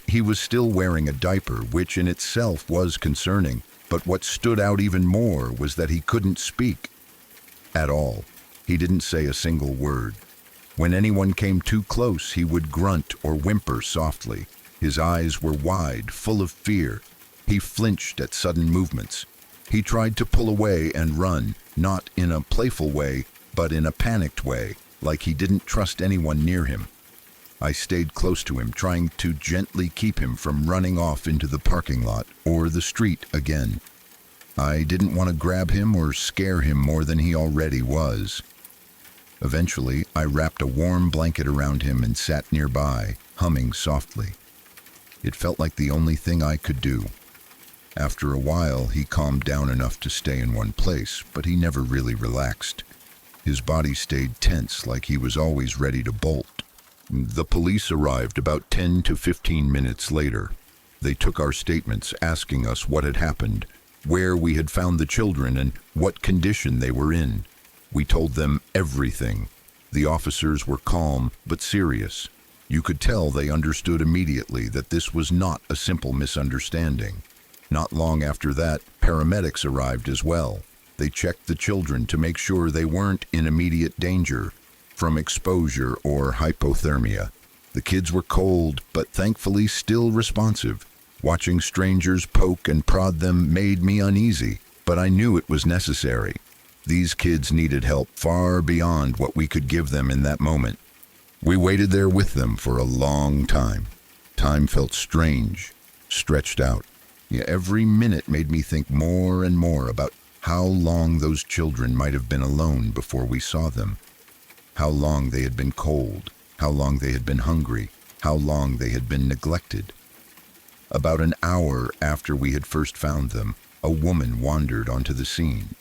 He was still wearing a diaper, which in itself was concerning, but what stood out even more was that he couldn't speak at all. He didn't say a single word. When anyone came too close, he would grunt or whimper softly. His eyes were wide, full of fear. He flinched at sudden movements. He tried to pull away and run, not in a playful way, but in a panicked way, like he didn't trust anyone near him. I stayed close to him, trying to gently keep him from running off into the parking lot or the street again. I didn't want to grab him or scare him more than he already was. Eventually, I wrapped a warm blanket around him and sat nearby, humming softly. It felt like the only thing I could do. After a while, he calmed down enough to stay in one place, but he never really relaxed. His body stayed tense, like he was always ready to bolt. The police arrived about 10 to 15 minutes later. They took our statements, asking us what had happened, where we had found the children, and what condition they were in. We told them everything. The officers were calm but serious. You could tell they understood immediately that this was not a simple misunderstanding. Not long after that, paramedics arrived as well. They checked the children to make sure they weren't in immediate danger from exposure or hypothermia. The kids were cold, but thankfully still responsive. Watching strangers poke and prod them made me uneasy, but I knew it was necessary. These kids needed help far beyond what we could give them in that moment. We waited there with them for a long time. Time felt strange, stretched out. Yeah, every minute made me think more and more about how long those children might have been alone before we saw them. How long they had been cold, how long they had been hungry, how long they had been neglected. About an hour after we had first found them, a woman wandered onto the scene.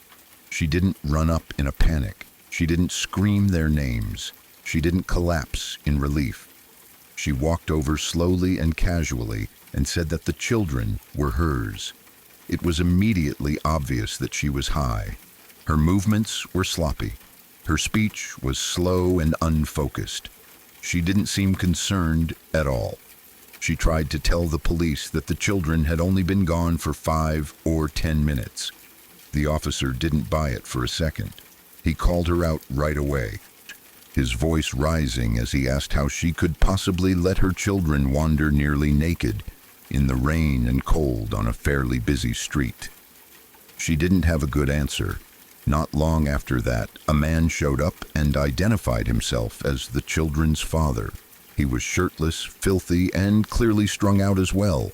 She didn't run up in a panic. She didn't scream their names. She didn't collapse in relief. She walked over slowly and casually and said that the children were hers. It was immediately obvious that she was high. Her movements were sloppy. Her speech was slow and unfocused. She didn't seem concerned at all. She tried to tell the police that the children had only been gone for 5 or 10 minutes. The officer didn't buy it for a second. He called her out right away, his voice rising as he asked how she could possibly let her children wander nearly naked in the rain and cold on a fairly busy street. She didn't have a good answer. Not long after that, a man showed up and identified himself as the children's father. He was shirtless, filthy, and clearly strung out as well.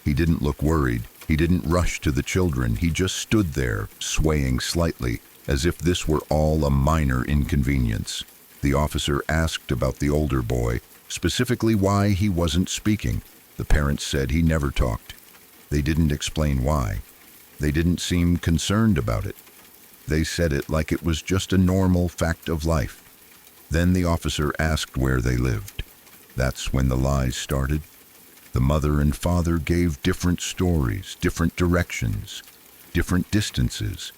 He didn't look worried. He didn't rush to the children. He just stood there, swaying slightly, as if this were all a minor inconvenience. The officer asked about the older boy, specifically why he wasn't speaking. The parents said he never talked. They didn't explain why. They didn't seem concerned about it. They said it like it was just a normal fact of life. Then the officer asked where they lived. That's when the lies started. The mother and father gave different stories, different directions, different distances.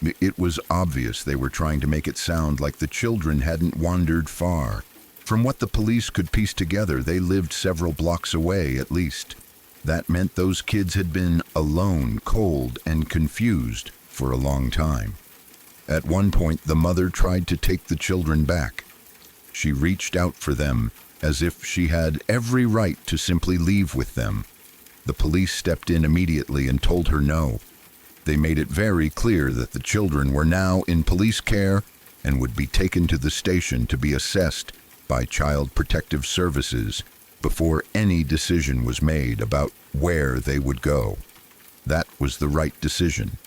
It was obvious they were trying to make it sound like the children hadn't wandered far. From what the police could piece together, they lived several blocks away at least. That meant those kids had been alone, cold, and confused for a long time. At one point, the mother tried to take the children back. She reached out for them as if she had every right to simply leave with them. The police stepped in immediately and told her no. They made it very clear that the children were now in police care and would be taken to the station to be assessed by Child Protective Services before any decision was made about where they would go. That was the right decision.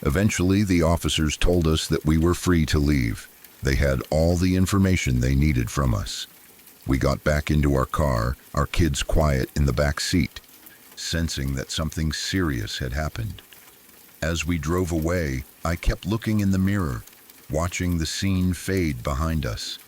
Eventually, the officers told us that we were free to leave. They had all the information they needed from us. We got back into our car, our kids quiet in the back seat, sensing that something serious had happened. As we drove away, I kept looking in the mirror, watching the scene fade behind us.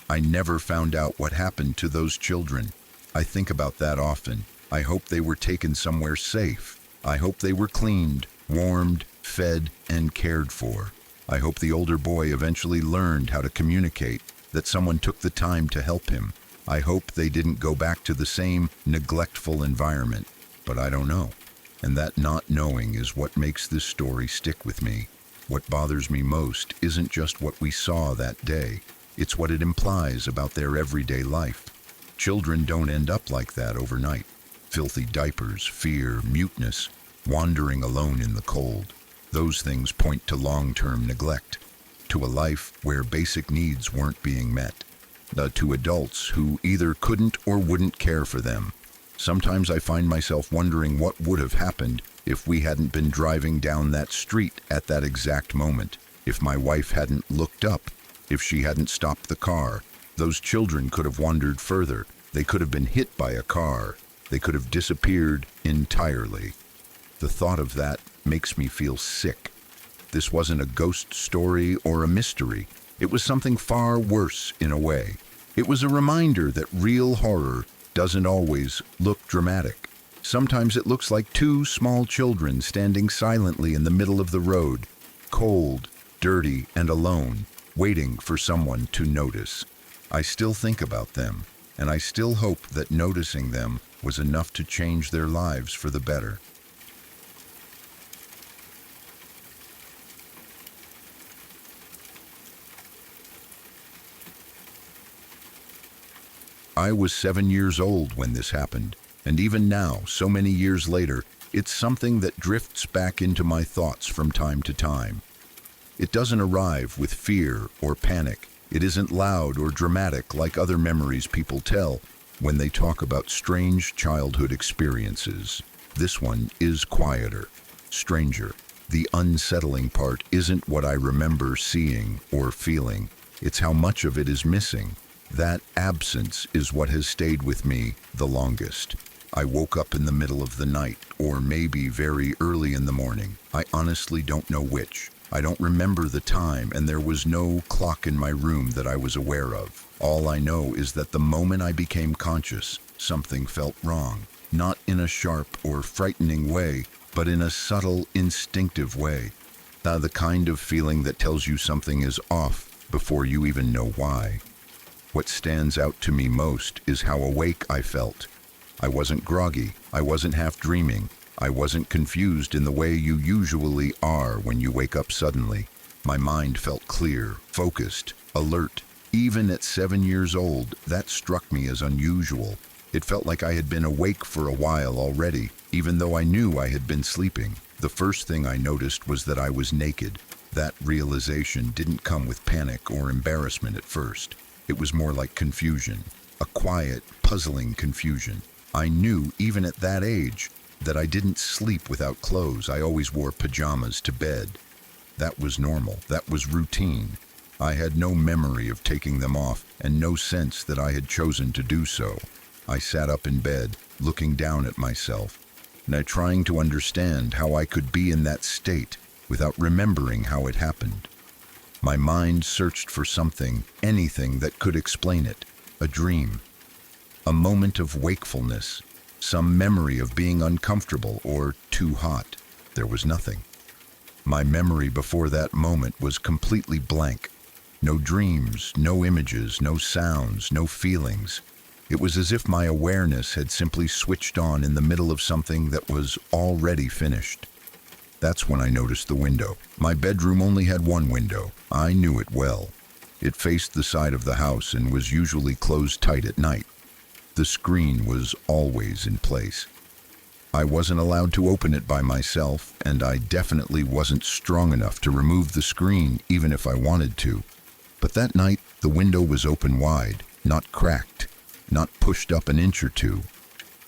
I never found out what happened to those children. I think about that often. I hope they were taken somewhere safe. I hope they were cleaned, warmed, fed, and cared for. I hope the older boy eventually learned how to communicate, that someone took the time to help him. I hope they didn't go back to the same neglectful environment, but I don't know. And that not knowing is what makes this story stick with me. What bothers me most isn't just what we saw that day. It's what it implies about their everyday life. Children don't end up like that overnight. Filthy diapers, fear, muteness, wandering alone in the cold. Those things point to long-term neglect, to a life where basic needs weren't being met, to adults who either couldn't or wouldn't care for them. Sometimes I find myself wondering what would have happened if we hadn't been driving down that street at that exact moment, if my wife hadn't looked up, if she hadn't stopped the car. Those children could have wandered further. They could have been hit by a car. They could have disappeared entirely. The thought of that makes me feel sick. This wasn't a ghost story or a mystery. It was something far worse in a way. It was a reminder that real horror doesn't always look dramatic. Sometimes it looks like two small children standing silently in the middle of the road, cold, dirty, and alone, waiting for someone to notice. I still think about them, and I still hope that noticing them was enough to change their lives for the better. I was 7 years old when this happened, and even now, so many years later, it's something that drifts back into my thoughts from time to time. It doesn't arrive with fear or panic. It isn't loud or dramatic like other memories people tell when they talk about strange childhood experiences. This one is quieter, stranger. The unsettling part isn't what I remember seeing or feeling. It's how much of it is missing. That absence is what has stayed with me the longest. I woke up in the middle of the night, or maybe very early in the morning. I honestly don't know which. I don't remember the time, and there was no clock in my room that I was aware of. All I know is that the moment I became conscious, something felt wrong. Not in a sharp or frightening way, but in a subtle, instinctive way. The kind of feeling that tells you something is off before you even know why. What stands out to me most is how awake I felt. I wasn't groggy, I wasn't half dreaming, I wasn't confused in the way you usually are when you wake up suddenly. My mind felt clear, focused, alert. Even at 7 years old, that struck me as unusual. It felt like I had been awake for a while already, even though I knew I had been sleeping. The first thing I noticed was that I was naked. That realization didn't come with panic or embarrassment at first. It was more like confusion, a quiet, puzzling confusion. I knew, even at that age, that I didn't sleep without clothes. I always wore pajamas to bed. That was normal. That was routine. I had no memory of taking them off and no sense that I had chosen to do so. I sat up in bed, looking down at myself, and trying to understand how I could be in that state without remembering how it happened. My mind searched for something, anything that could explain it. A dream, a moment of wakefulness, some memory of being uncomfortable or too hot. There was nothing. My memory before that moment was completely blank. No dreams, no images, no sounds, no feelings. It was as if my awareness had simply switched on in the middle of something that was already finished. That's when I noticed the window. My bedroom only had one window. I knew it well. It faced the side of the house and was usually closed tight at night. The screen was always in place. I wasn't allowed to open it by myself, and I definitely wasn't strong enough to remove the screen even if I wanted to. But that night, the window was open wide, not cracked, not pushed up an inch or two.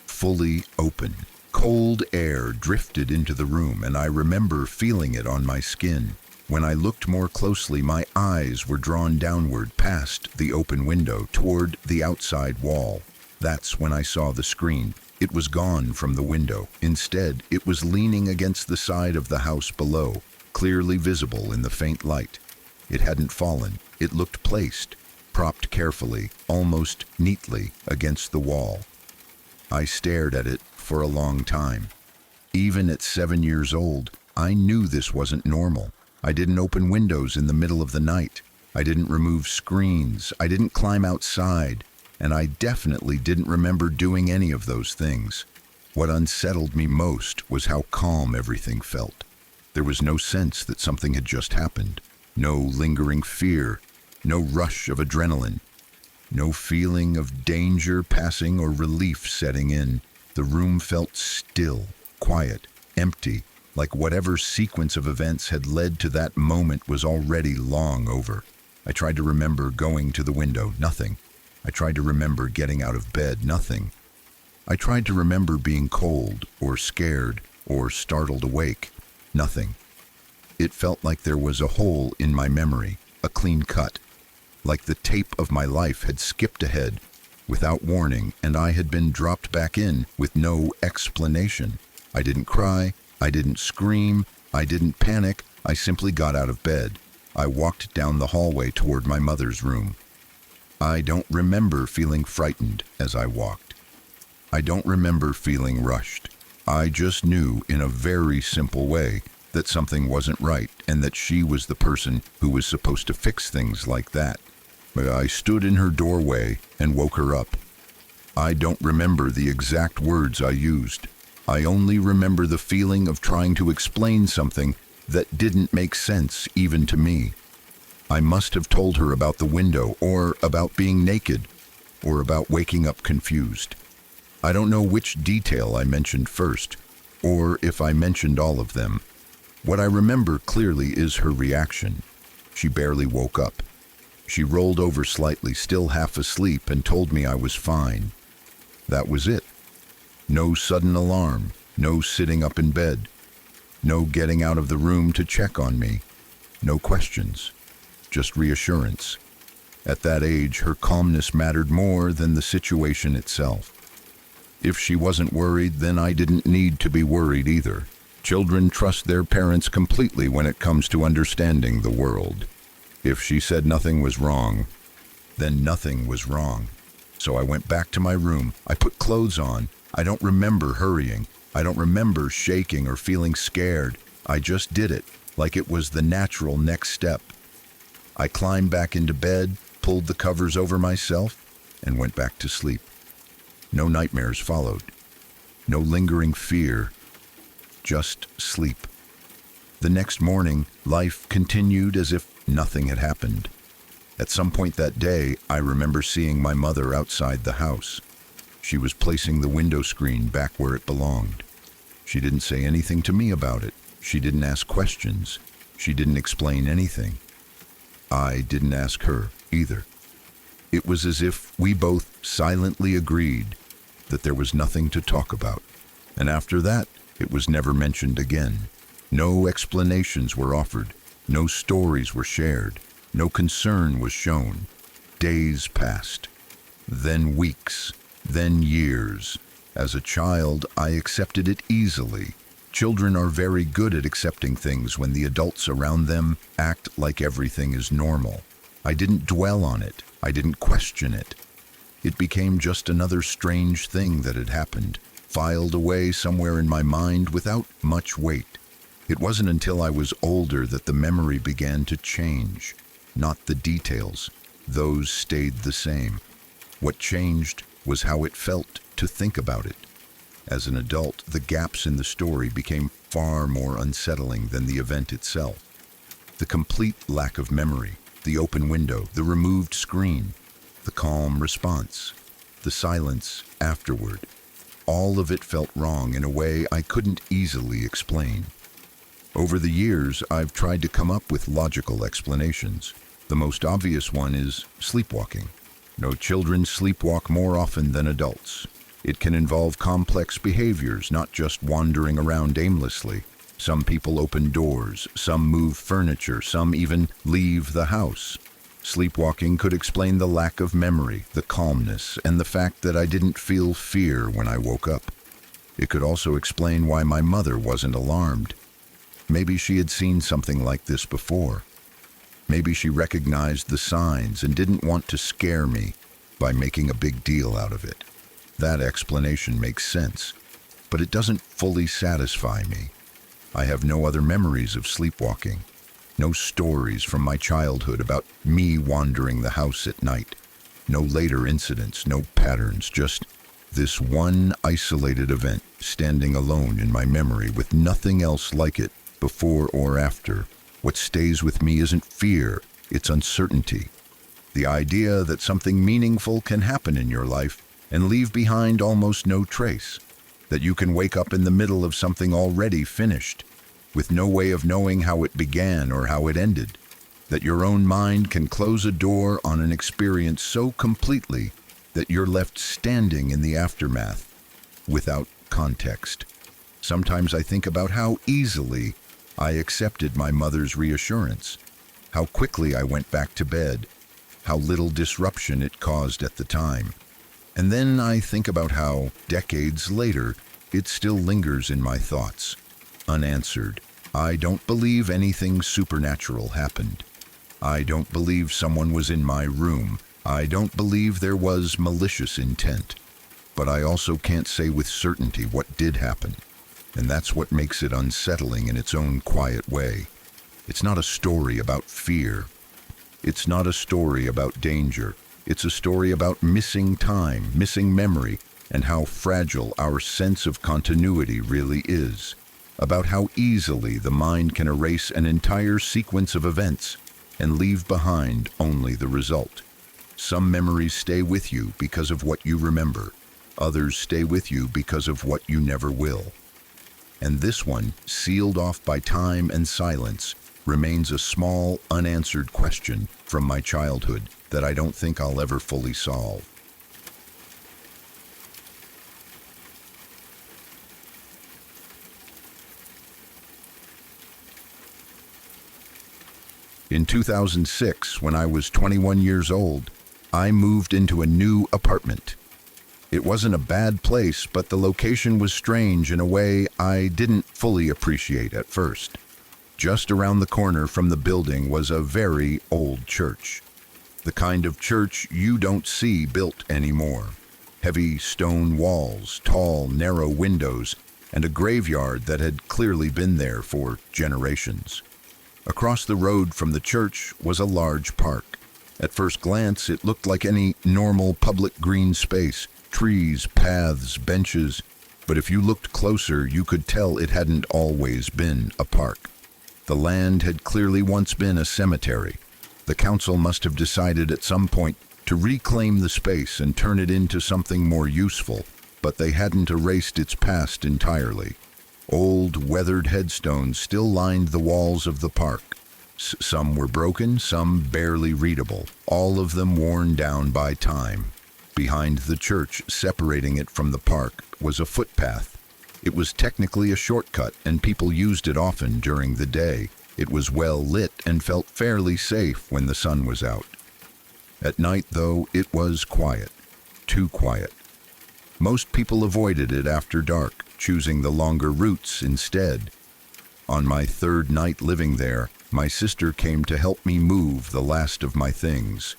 Fully open. Cold air drifted into the room, and I remember feeling it on my skin. When I looked more closely, my eyes were drawn downward past the open window toward the outside wall. That's when I saw the screen. It was gone from the window. Instead, it was leaning against the side of the house below, clearly visible in the faint light. It hadn't fallen. It looked placed, propped carefully, almost neatly against the wall. I stared at it for a long time. Even at 7 years old, I knew this wasn't normal. I didn't open windows in the middle of the night. I didn't remove screens. I didn't climb outside. And I definitely didn't remember doing any of those things. What unsettled me most was how calm everything felt. There was no sense that something had just happened. No lingering fear. No rush of adrenaline. No feeling of danger passing or relief setting in. The room felt still, quiet, empty, like whatever sequence of events had led to that moment was already long over. I tried to remember going to the window, nothing. I tried to remember getting out of bed, nothing. I tried to remember being cold, or scared, or startled awake, nothing. It felt like there was a hole in my memory, a clean cut, like the tape of my life had skipped ahead without warning, and I had been dropped back in with no explanation. I didn't cry, I didn't scream, I didn't panic, I simply got out of bed. I walked down the hallway toward my mother's room. I don't remember feeling frightened as I walked. I don't remember feeling rushed. I just knew in a very simple way that something wasn't right and that she was the person who was supposed to fix things like that. I stood in her doorway and woke her up. I don't remember the exact words I used. I only remember the feeling of trying to explain something that didn't make sense even to me. I must have told her about the window, or about being naked, or about waking up confused. I don't know which detail I mentioned first, or if I mentioned all of them. What I remember clearly is her reaction. She barely woke up. She rolled over slightly, still half asleep, and told me I was fine. That was it. No sudden alarm, no sitting up in bed, no getting out of the room to check on me, no questions, just reassurance. At that age, her calmness mattered more than the situation itself. If she wasn't worried, then I didn't need to be worried either. Children trust their parents completely when it comes to understanding the world. If she said nothing was wrong, then nothing was wrong. So I went back to my room. I put clothes on. I don't remember hurrying. I don't remember shaking or feeling scared. I just did it, like it was the natural next step. I climbed back into bed, pulled the covers over myself, and went back to sleep. No nightmares followed. No lingering fear. Just sleep. The next morning, life continued as if nothing had happened. At some point that day, I remember seeing my mother outside the house. She was placing the window screen back where it belonged. She didn't say anything to me about it. She didn't ask questions. She didn't explain anything. I didn't ask her either. It was as if we both silently agreed that there was nothing to talk about. And after that, it was never mentioned again. No explanations were offered. No stories were shared. No concern was shown. Days passed. Then weeks. Then years. As a child, I accepted it easily. Children are very good at accepting things when the adults around them act like everything is normal. I didn't dwell on it. I didn't question it. It became just another strange thing that had happened, filed away somewhere in my mind without much weight. It wasn't until I was older that the memory began to change. Not the details. Those stayed the same. What changed was how it felt to think about it. As an adult, the gaps in the story became far more unsettling than the event itself. The complete lack of memory, the open window, the removed screen, the calm response, the silence afterward. All of it felt wrong in a way I couldn't easily explain. Over the years, I've tried to come up with logical explanations. The most obvious one is sleepwalking. No children sleepwalk more often than adults. It can involve complex behaviors, not just wandering around aimlessly. Some people open doors, some move furniture, some even leave the house. Sleepwalking could explain the lack of memory, the calmness, and the fact that I didn't feel fear when I woke up. It could also explain why my mother wasn't alarmed. Maybe she had seen something like this before. Maybe she recognized the signs and didn't want to scare me by making a big deal out of it. That explanation makes sense, but it doesn't fully satisfy me. I have no other memories of sleepwalking. No stories from my childhood about me wandering the house at night. No later incidents, no patterns, just this one isolated event standing alone in my memory with nothing else like it before or after. What stays with me isn't fear, it's uncertainty. The idea that something meaningful can happen in your life and leave behind almost no trace. that you can wake up in the middle of something already finished, with no way of knowing how it began or how it ended, that your own mind can close a door on an experience so completely that you're left standing in the aftermath without context. Sometimes I think about how easily I accepted my mother's reassurance, how quickly I went back to bed, how little disruption it caused at the time. And then I think about how, decades later, it still lingers in my thoughts, unanswered. I don't believe anything supernatural happened. I don't believe someone was in my room. I don't believe there was malicious intent. But I also can't say with certainty what did happen. And that's what makes it unsettling in its own quiet way. It's not a story about fear. It's not a story about danger. It's a story about missing time, missing memory, and how fragile our sense of continuity really is. About how easily the mind can erase an entire sequence of events and leave behind only the result. Some memories stay with you because of what you remember. Others stay with you because of what you never will. And this one, sealed off by time and silence, remains a small, unanswered question from my childhood that I don't think I'll ever fully solve. In 2006, when I was 21 years old, I moved into a new apartment. It wasn't a bad place, but the location was strange in a way I didn't fully appreciate at first. Just around the corner from the building was a very old church. The kind of church you don't see built anymore. Heavy stone walls, tall, narrow windows, and a graveyard that had clearly been there for generations. Across the road from the church was a large park. At first glance, it looked like any normal public green space, trees, paths, benches, but if you looked closer, you could tell it hadn't always been a park. The land had clearly once been a cemetery. The council must have decided at some point to reclaim the space and turn it into something more useful, but they hadn't erased its past entirely. Old, weathered headstones still lined the walls of the park. Some were broken, some barely readable, all of them worn down by time. Behind the church, separating it from the park, was a footpath. It was technically a shortcut, and people used it often during the day. It was well lit and felt fairly safe when the sun was out. At night, though, it was quiet. Too quiet. Most people avoided it after dark, choosing the longer routes instead. On my third night living there, my sister came to help me move the last of my things.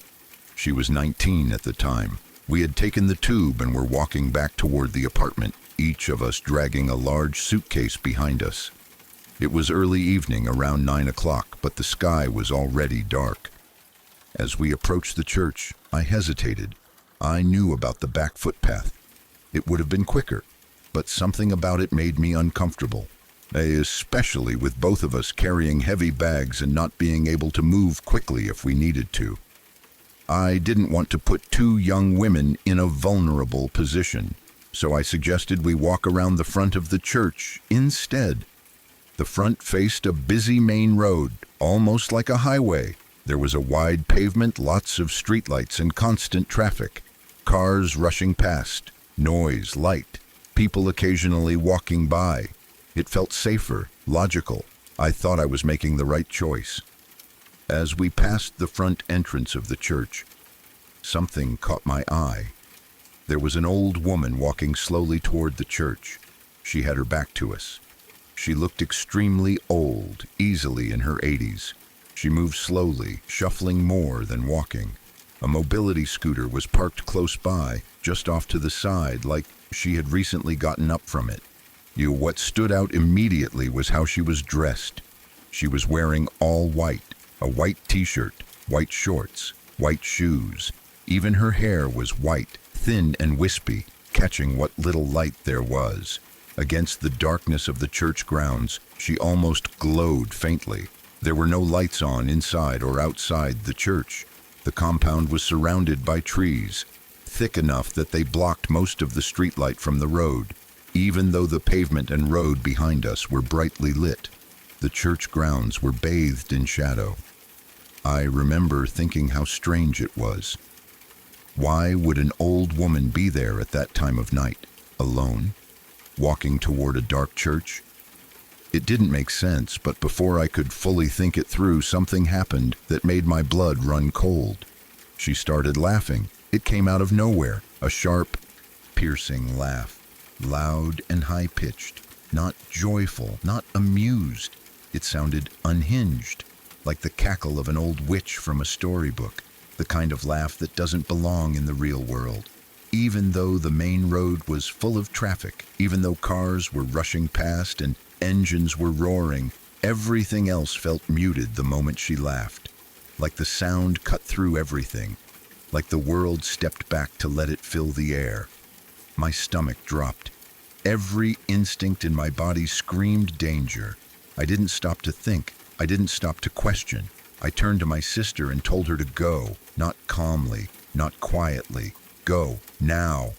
She was 19 at the time. We had taken the tube and were walking back toward the apartment, each of us dragging a large suitcase behind us. It was early evening, around 9 o'clock, but the sky was already dark. As we approached the church, I hesitated. I knew about the back footpath. It would have been quicker, but something about it made me uncomfortable, especially with both of us carrying heavy bags and not being able to move quickly if we needed to. I didn't want to put two young women in a vulnerable position, so I suggested we walk around the front of the church instead. The front faced a busy main road, almost like a highway. There was a wide pavement, lots of streetlights, and constant traffic. Cars rushing past, noise, light, people occasionally walking by. It felt safer, logical. I thought I was making the right choice. As we passed the front entrance of the church, something caught my eye. There was an old woman walking slowly toward the church. She had her back to us. She looked extremely old, easily in her 80s. She moved slowly, shuffling more than walking. A mobility scooter was parked close by, just off to the side, like she had recently gotten up from it. What stood out immediately was how she was dressed. She was wearing all white, a white t-shirt, white shorts, white shoes. Even her hair was white, thin and wispy, catching what little light there was. Against the darkness of the church grounds, she almost glowed faintly. There were no lights on inside or outside the church. The compound was surrounded by trees, thick enough that they blocked most of the streetlight from the road. even though the pavement and road behind us were brightly lit. The church grounds were bathed in shadow. I remember thinking how strange it was. Why would an old woman be there at that time of night, alone, walking toward a dark church? It didn't make sense, but before I could fully think it through, something happened that made my blood run cold. She started laughing. It came out of nowhere, a sharp, piercing laugh, loud and high-pitched, not joyful, not amused. It sounded unhinged, like the cackle of an old witch from a storybook, the kind of laugh that doesn't belong in the real world. Even though the main road was full of traffic, even though cars were rushing past and engines were roaring, everything else felt muted the moment she laughed, like the sound cut through everything, like the world stepped back to let it fill the air. My stomach dropped. Every instinct in my body screamed danger. I didn't stop to think. I didn't stop to question. I turned to my sister and told her to go, not calmly, not quietly. Go, now.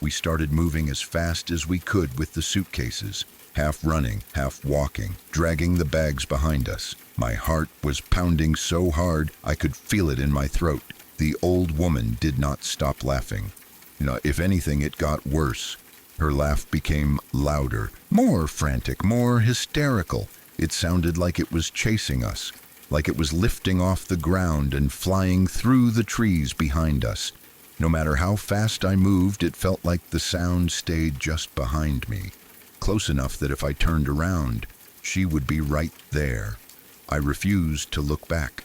We started moving as fast as we could with the suitcases, half running, half walking, dragging the bags behind us. My heart was pounding so hard I could feel it in my throat. The old woman did not stop laughing. If anything, it got worse. Her laugh became louder, more frantic, more hysterical. It sounded like it was chasing us, like it was lifting off the ground and flying through the trees behind us. No matter how fast I moved, it felt like the sound stayed just behind me, close enough that if I turned around, she would be right there. I refused to look back.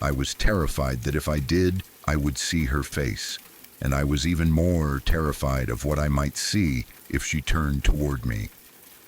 I was terrified that if I did, I would see her face, and I was even more terrified of what I might see if she turned toward me.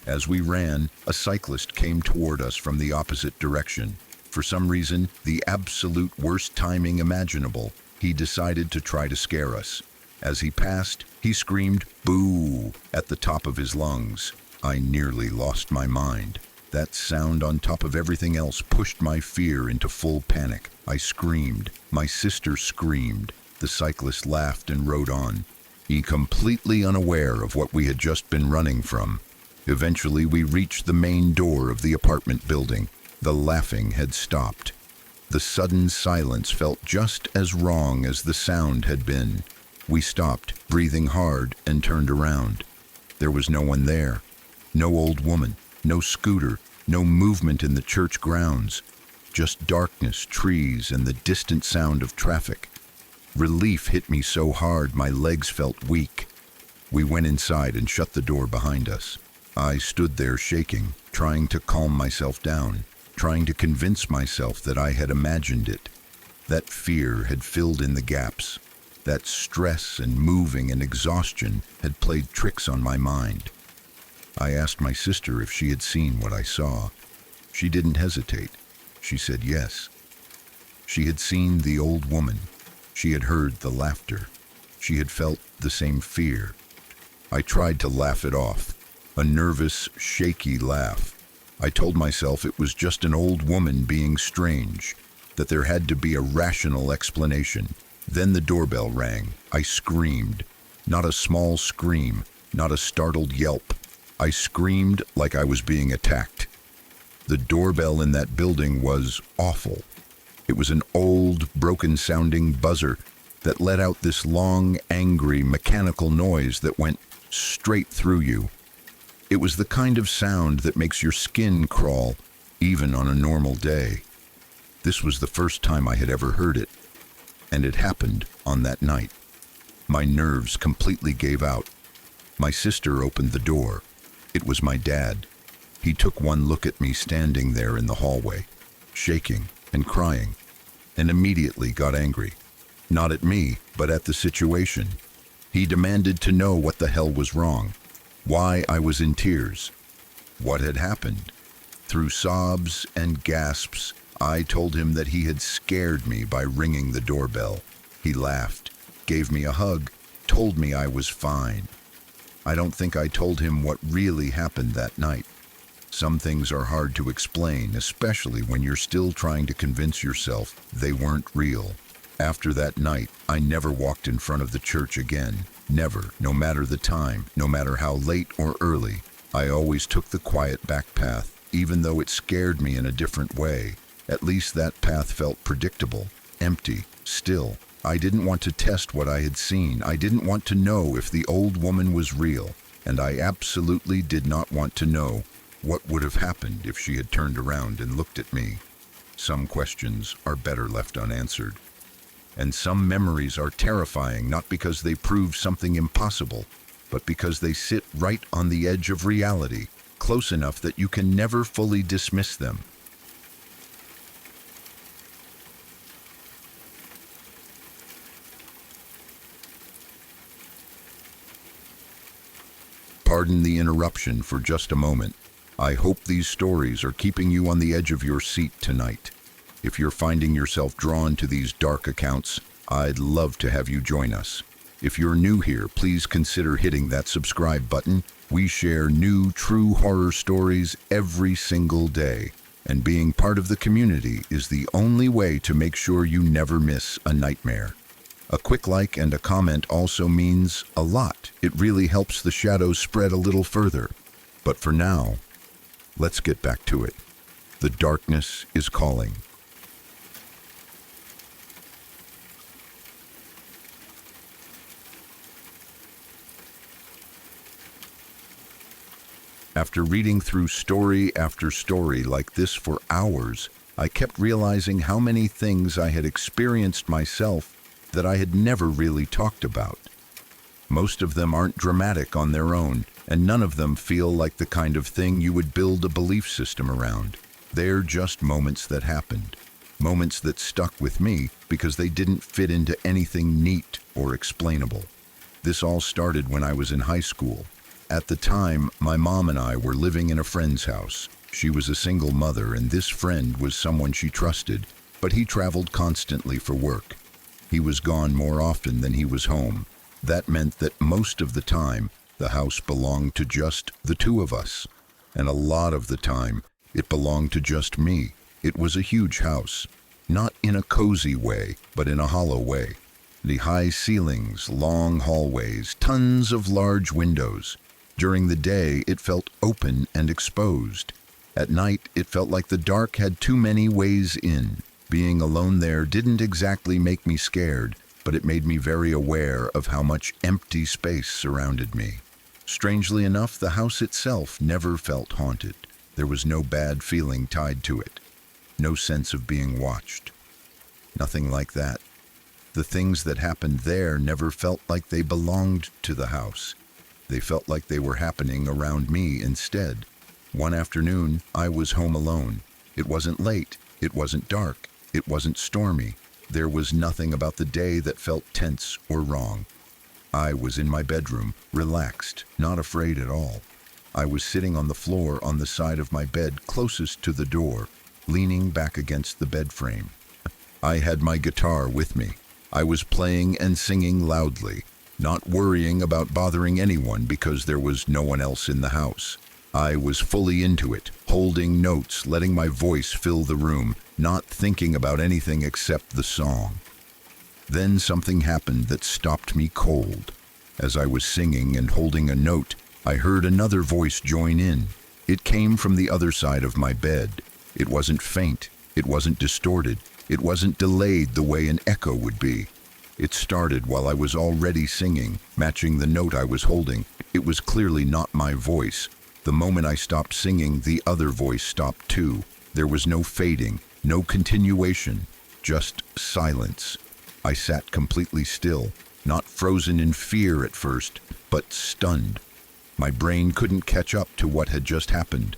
As we ran, a cyclist came toward us from the opposite direction. For some reason, the absolute worst timing imaginable, he decided to try to scare us. As he passed, he screamed, "Boo!" at the top of his lungs. I nearly lost my mind. That sound on top of everything else pushed my fear into full panic. I screamed. My sister screamed. The cyclist laughed and rode on, he completely unaware of what we had just been running from. Eventually, we reached the main door of the apartment building. The laughing had stopped. The sudden silence felt just as wrong as the sound had been. We stopped, breathing hard, and turned around. There was no one there. No old woman, no scooter, no movement in the church grounds. Just darkness, trees, and the distant sound of traffic. Relief hit me so hard my legs felt weak. We went inside and shut the door behind us. I stood there shaking, trying to calm myself down, trying to convince myself that I had imagined it. That fear had filled in the gaps. That stress and moving and exhaustion had played tricks on my mind. I asked my sister if she had seen what I saw. She didn't hesitate. She said yes. She had seen the old woman. She had heard the laughter. She had felt the same fear. I tried to laugh it off, a nervous, shaky laugh. I told myself it was just an old woman being strange, that there had to be a rational explanation. Then the doorbell rang. I screamed. Not a small scream, not a startled yelp. I screamed like I was being attacked. The doorbell in that building was awful. It was an old, broken-sounding buzzer that let out this long, angry, mechanical noise that went straight through you. It was the kind of sound that makes your skin crawl, even on a normal day. This was the first time I had ever heard it, and it happened on that night. My nerves completely gave out. My sister opened the door. It was my dad. He took one look at me standing there in the hallway, shaking and crying, and immediately got angry. Not at me, but at the situation. He demanded to know what the hell was wrong, why I was in tears, what had happened. Through sobs and gasps, I told him that he had scared me by ringing the doorbell. He laughed, gave me a hug, told me I was fine. I don't think I told him what really happened that night. Some things are hard to explain, especially when you're still trying to convince yourself they weren't real. After that night, I never walked in front of the church again. Never, no matter the time, no matter how late or early, I always took the quiet back path, even though it scared me in a different way. At least that path felt predictable, empty, still. I didn't want to test what I had seen. I didn't want to know if the old woman was real, and I absolutely did not want to know what would have happened if she had turned around and looked at me. Some questions are better left unanswered. And some memories are terrifying not because they prove something impossible, but because they sit right on the edge of reality, close enough that you can never fully dismiss them. Pardon the interruption for just a moment. I hope these stories are keeping you on the edge of your seat tonight. If you're finding yourself drawn to these dark accounts, I'd love to have you join us. If you're new here, please consider hitting that subscribe button. We share new, true horror stories every single day, and being part of the community is the only way to make sure you never miss a nightmare. A quick like and a comment also means a lot. It really helps the shadows spread a little further. But for now, let's get back to it. The darkness is calling. After reading through story after story like this for hours, I kept realizing how many things I had experienced myself that I had never really talked about. Most of them aren't dramatic on their own, and none of them feel like the kind of thing you would build a belief system around. They're just moments that happened. Moments that stuck with me because they didn't fit into anything neat or explainable. This all started when I was in high school. At the time, my mom and I were living in a friend's house. She was a single mother, and this friend was someone she trusted, but he traveled constantly for work. He was gone more often than he was home. That meant that most of the time, the house belonged to just the two of us. And a lot of the time, it belonged to just me. It was a huge house. Not in a cozy way, but in a hollow way. The high ceilings, long hallways, tons of large windows. During the day, it felt open and exposed. At night, it felt like the dark had too many ways in. Being alone there didn't exactly make me scared, but it made me very aware of how much empty space surrounded me. Strangely enough, the house itself never felt haunted. There was no bad feeling tied to it. No sense of being watched. Nothing like that. The things that happened there never felt like they belonged to the house. They felt like they were happening around me instead. One afternoon, I was home alone. It wasn't late. It wasn't dark. It wasn't stormy. There was nothing about the day that felt tense or wrong. I was in my bedroom, relaxed, not afraid at all. I was sitting on the floor on the side of my bed closest to the door, leaning back against the bed frame. I had my guitar with me. I was playing and singing loudly, not worrying about bothering anyone because there was no one else in the house. I was fully into it, holding notes, letting my voice fill the room, not thinking about anything except the song. Then something happened that stopped me cold. As I was singing and holding a note, I heard another voice join in. It came from the other side of my bed. It wasn't faint. It wasn't distorted. It wasn't delayed the way an echo would be. It started while I was already singing, matching the note I was holding. It was clearly not my voice. The moment I stopped singing, the other voice stopped too. There was no fading, no continuation, just silence. I sat completely still, not frozen in fear at first, but stunned. My brain couldn't catch up to what had just happened.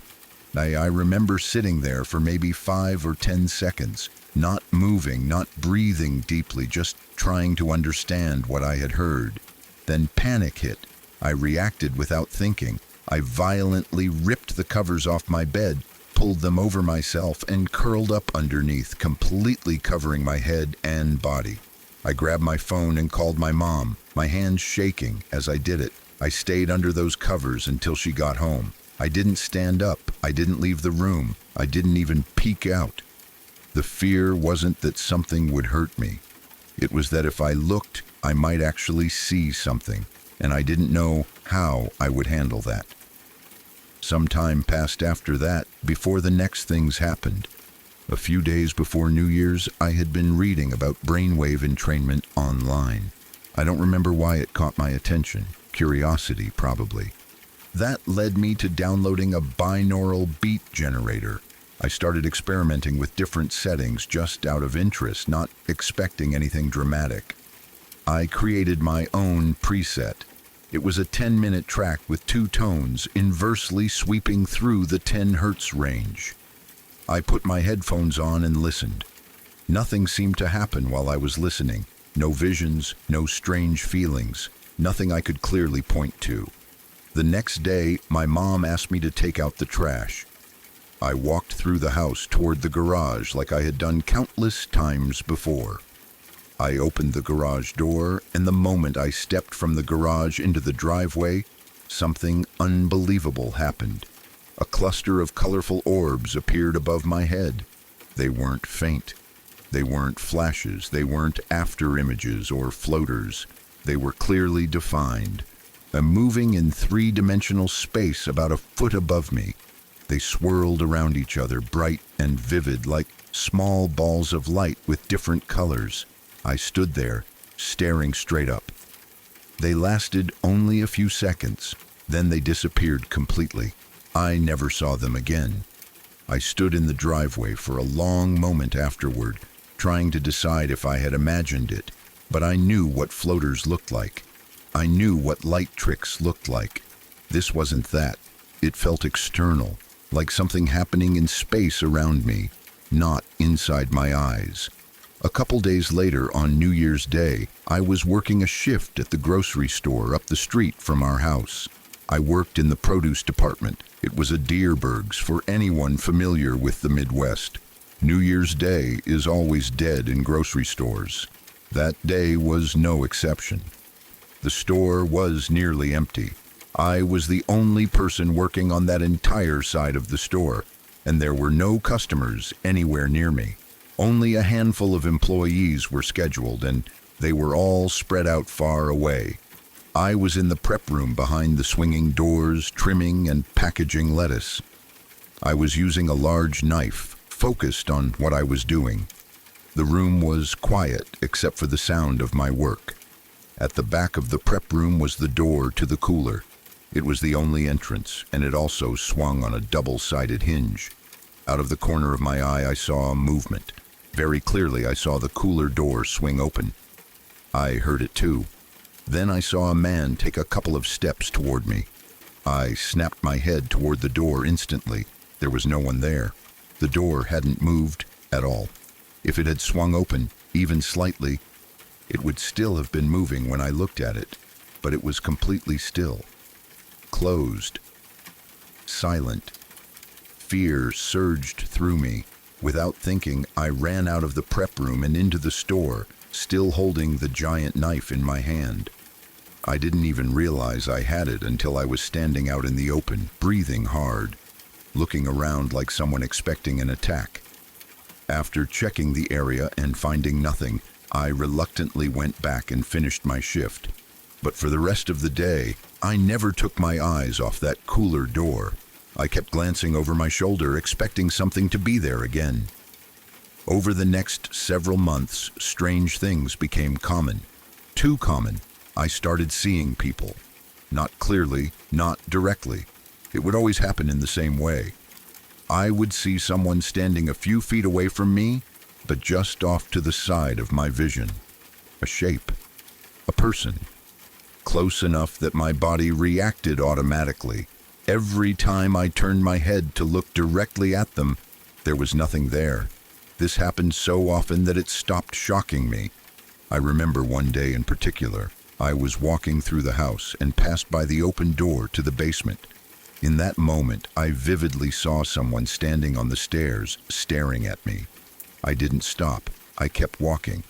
I remember sitting there for maybe 5 or 10 seconds, not moving, not breathing deeply, just trying to understand what I had heard. Then panic hit. I reacted without thinking. I violently ripped the covers off my bed, pulled them over myself, and curled up underneath, completely covering my head and body. I grabbed my phone and called my mom, my hands shaking as I did it. I stayed under those covers until she got home. I didn't stand up. I didn't leave the room. I didn't even peek out. The fear wasn't that something would hurt me. It was that if I looked, I might actually see something. and I didn't know how I would handle that. Some time passed after that before the next things happened. A few days before New Year's, I had been reading about brainwave entrainment online. I don't remember why it caught my attention. Curiosity, probably. That led me to downloading a binaural beat generator. I started experimenting with different settings just out of interest, not expecting anything dramatic. I created my own preset. It was a 10-minute track with 2 tones inversely sweeping through the 10 hertz range. I put my headphones on and listened. Nothing seemed to happen while I was listening. No visions, no strange feelings, nothing I could clearly point to. The next day, my mom asked me to take out the trash. I walked through the house toward the garage like I had done countless times before. I opened the garage door, and the moment I stepped from the garage into the driveway, something unbelievable happened. A cluster of colorful orbs appeared above my head. They weren't faint. They weren't flashes. They weren't after images or floaters. They were clearly defined, moving in 3-dimensional space about a foot above me. They swirled around each other, bright and vivid, like small balls of light with different colors. I stood there, staring straight up. They lasted only a few seconds, then they disappeared completely. I never saw them again. I stood in the driveway for a long moment afterward, trying to decide if I had imagined it, but I knew what floaters looked like. I knew what light tricks looked like. This wasn't that. It felt external, like something happening in space around me, not inside my eyes. A couple days later, on New Year's Day, I was working a shift at the grocery store up the street from our house. I worked in the produce department. It was a Deerberg's for anyone familiar with the Midwest. New Year's Day is always dead in grocery stores. That day was no exception. The store was nearly empty. I was the only person working on that entire side of the store, and there were no customers anywhere near me. Only a handful of employees were scheduled, and they were all spread out far away. I was in the prep room behind the swinging doors, trimming and packaging lettuce. I was using a large knife, focused on what I was doing. The room was quiet except for the sound of my work. At the back of the prep room was the door to the cooler. It was the only entrance, and it also swung on a double-sided hinge. Out of the corner of my eye, I saw a movement. Very clearly, I saw the cooler door swing open. I heard it too. Then I saw a man take a couple of steps toward me. I snapped my head toward the door instantly. There was no one there. The door hadn't moved at all. If it had swung open, even slightly, it would still have been moving when I looked at it, but it was completely still. Closed. Silent. Fear surged through me. Without thinking, I ran out of the prep room and into the store, still holding the giant knife in my hand. I didn't even realize I had it until I was standing out in the open, breathing hard, looking around like someone expecting an attack. After checking the area and finding nothing, I reluctantly went back and finished my shift. But for the rest of the day, I never took my eyes off that cooler door. I kept glancing over my shoulder, expecting something to be there again. Over the next several months, strange things became common. Too common. I started seeing people. Not clearly, not directly. It would always happen in the same way. I would see someone standing a few feet away from me, but just off to the side of my vision. A shape. A person. Close enough that my body reacted automatically. Every time I turned my head to look directly at them, there was nothing there. This happened so often that it stopped shocking me. I remember one day in particular. I was walking through the house and passed by the open door to the basement. In that moment, I vividly saw someone standing on the stairs, staring at me. I didn't stop. I kept walking.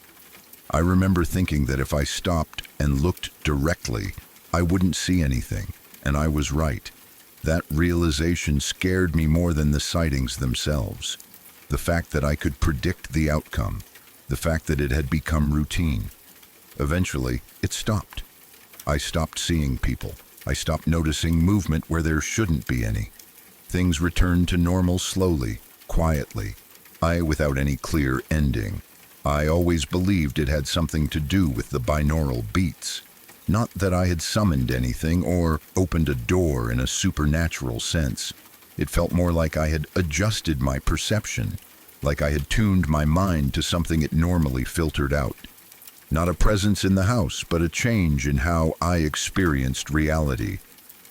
I remember thinking that if I stopped and looked directly, I wouldn't see anything, and I was right. That realization scared me more than the sightings themselves. The fact that I could predict the outcome, the fact that it had become routine. Eventually, it stopped. I stopped seeing people. I stopped noticing movement where there shouldn't be any. Things returned to normal slowly, quietly. Without any clear ending. I always believed it had something to do with the binaural beats. Not that I had summoned anything or opened a door in a supernatural sense. It felt more like I had adjusted my perception, like I had tuned my mind to something it normally filtered out. Not a presence in the house, but a change in how I experienced reality.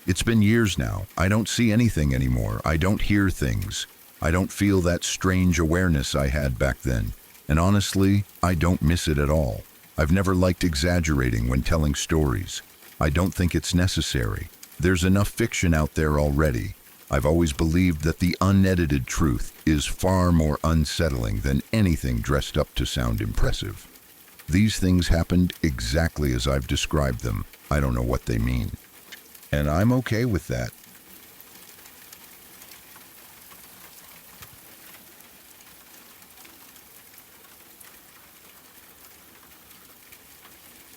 It's been years now. I don't see anything anymore. I don't hear things. I don't feel that strange awareness I had back then. And honestly, I don't miss it at all. I've never liked exaggerating when telling stories. I don't think it's necessary. There's enough fiction out there already. I've always believed that the unedited truth is far more unsettling than anything dressed up to sound impressive. These things happened exactly as I've described them. I don't know what they mean. And I'm okay with that.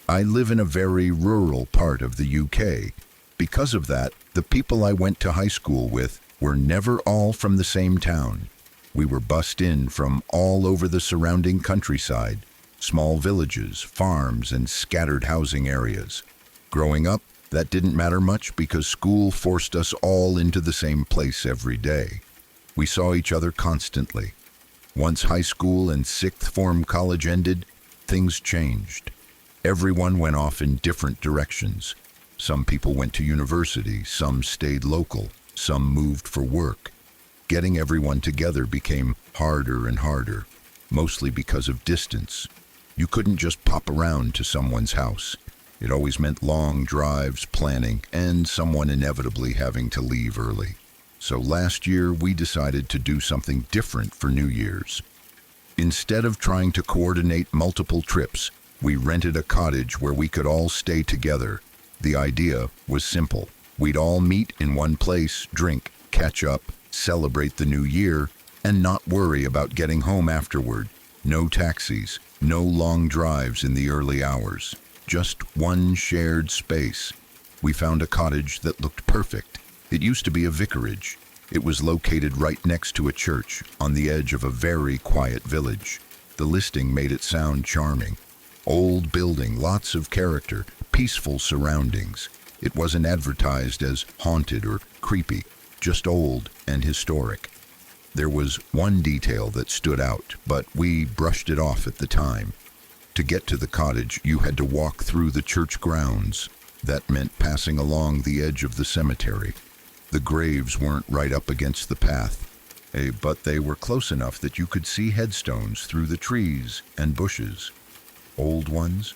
I live in a very rural part of the UK. Because of that, the people I went to high school with were never all from the same town. We were bussed in from all over the surrounding countryside, small villages, farms, and scattered housing areas. Growing up, that didn't matter much because school forced us all into the same place every day. We saw each other constantly. Once high school and sixth form college ended, things changed. Everyone went off in different directions. Some people went to university, some stayed local, some moved for work. Getting everyone together became harder and harder, mostly because of distance. You couldn't just pop around to someone's house. It always meant long drives, planning, and someone inevitably having to leave early. So last year, we decided to do something different for New Year's. Instead of trying to coordinate multiple trips, we rented a cottage where we could all stay together. The idea was simple. We'd all meet in one place, drink, catch up, celebrate the new year, and not worry about getting home afterward. No taxis, no long drives in the early hours. Just one shared space. We found a cottage that looked perfect. It used to be a vicarage. It was located right next to a church, on the edge of a very quiet village. The listing made it sound charming. Old building, lots of character, peaceful surroundings. It wasn't advertised as haunted or creepy, just old and historic. There was one detail that stood out, but we brushed it off at the time. To get to the cottage, you had to walk through the church grounds. That meant passing along the edge of the cemetery. The graves weren't right up against the path, but they were close enough that you could see headstones through the trees and bushes. Old ones,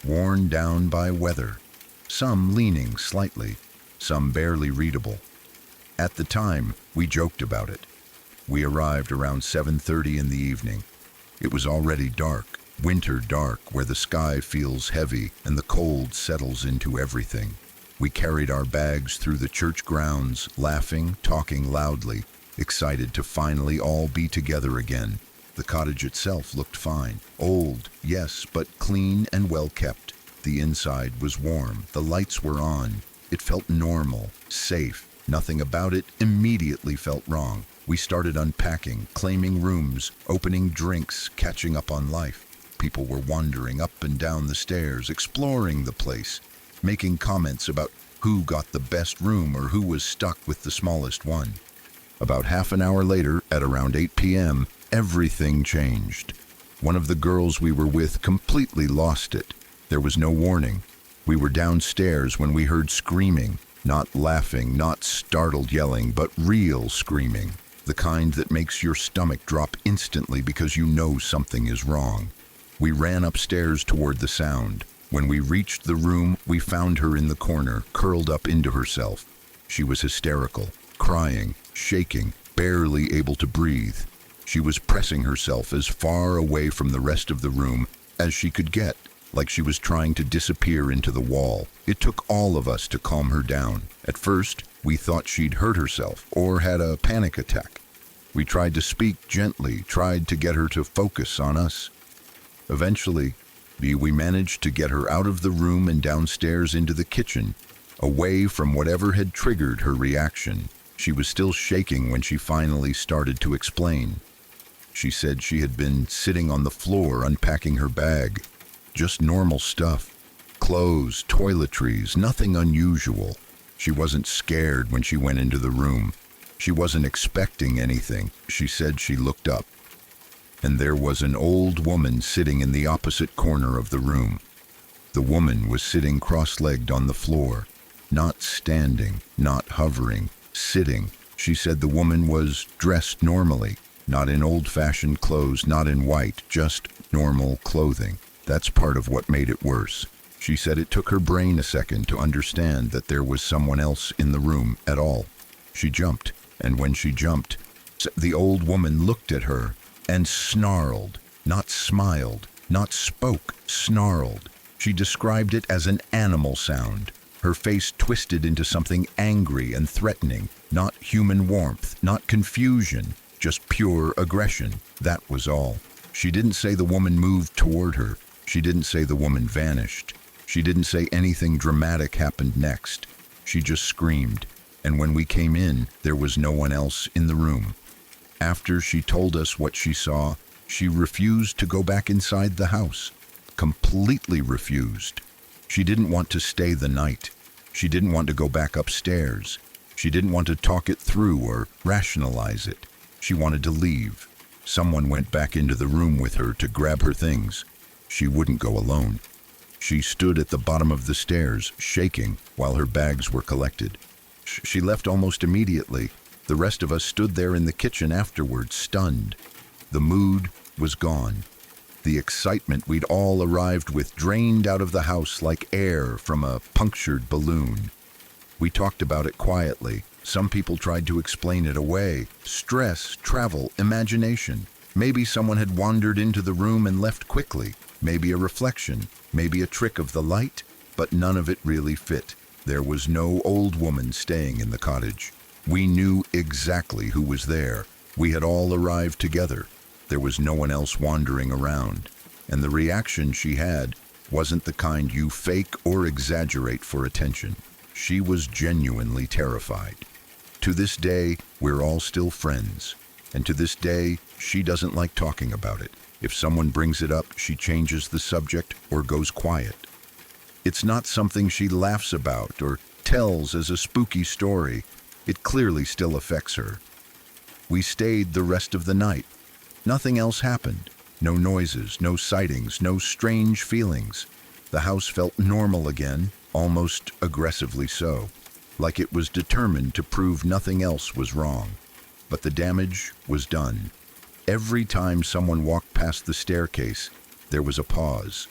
worn down by weather, some leaning slightly, some barely readable. At the time, we joked about it. We arrived around 7:30 in the evening. It was already dark, winter dark, where the sky feels heavy and the cold settles into everything. We carried our bags through the church grounds, laughing, talking loudly, excited to finally all be together again. The cottage itself looked fine. Old, yes, but clean and well kept. The inside was warm. The lights were on. It felt normal, safe. Nothing about it immediately felt wrong. We started unpacking, claiming rooms, opening drinks, catching up on life. People were wandering up and down the stairs, exploring the place, making comments about who got the best room or who was stuck with the smallest one. About half an hour later, at around 8 p.m., everything changed. One of the girls we were with completely lost it. There was no warning. We were downstairs when we heard screaming, not laughing, not startled yelling, but real screaming. The kind that makes your stomach drop instantly because you know something is wrong. We ran upstairs toward the sound. When we reached the room, we found her in the corner, curled up into herself. She was hysterical, crying, shaking, barely able to breathe. She was pressing herself as far away from the rest of the room as she could get, like she was trying to disappear into the wall. It took all of us to calm her down. At first, we thought she'd hurt herself or had a panic attack. We tried to speak gently, tried to get her to focus on us. Eventually, We managed to get her out of the room and downstairs into the kitchen, away from whatever had triggered her reaction. She was still shaking when she finally started to explain. She said she had been sitting on the floor unpacking her bag. Just normal stuff. Clothes, toiletries, nothing unusual. She wasn't scared when she went into the room. She wasn't expecting anything. She said she looked up, and there was an old woman sitting in the opposite corner of the room. The woman was sitting cross-legged on the floor, not standing, not hovering, sitting. She said the woman was dressed normally, not in old-fashioned clothes, not in white, just normal clothing. That's part of what made it worse. She said it took her brain a second to understand that there was someone else in the room at all. She jumped, and when she jumped, the old woman looked at her and snarled, not smiled, not spoke, snarled. She described it as an animal sound. Her face twisted into something angry and threatening, not human warmth, not confusion, just pure aggression. That was all. She didn't say the woman moved toward her. She didn't say the woman vanished. She didn't say anything dramatic happened next. She just screamed, and when we came in, there was no one else in the room. After she told us what she saw, she refused to go back inside the house. Completely refused. She didn't want to stay the night. She didn't want to go back upstairs. She didn't want to talk it through or rationalize it. She wanted to leave. Someone went back into the room with her to grab her things. She wouldn't go alone. She stood at the bottom of the stairs, shaking, while her bags were collected. She left almost immediately. The rest of us stood there in the kitchen afterwards, stunned. The mood was gone. The excitement we'd all arrived with drained out of the house like air from a punctured balloon. We talked about it quietly. Some people tried to explain it away. Stress, travel, imagination. Maybe someone had wandered into the room and left quickly. Maybe a reflection, maybe a trick of the light, but none of it really fit. There was no old woman staying in the cottage. We knew exactly who was there. We had all arrived together. There was no one else wandering around. And the reaction she had wasn't the kind you fake or exaggerate for attention. She was genuinely terrified. To this day, we're all still friends. And to this day, she doesn't like talking about it. If someone brings it up, she changes the subject or goes quiet. It's not something she laughs about or tells as a spooky story. It clearly still affects her. We stayed the rest of the night. Nothing else happened. No noises, no sightings, no strange feelings. The house felt normal again, almost aggressively so, like it was determined to prove nothing else was wrong. But the damage was done. Every time someone walked past the staircase, there was a pause.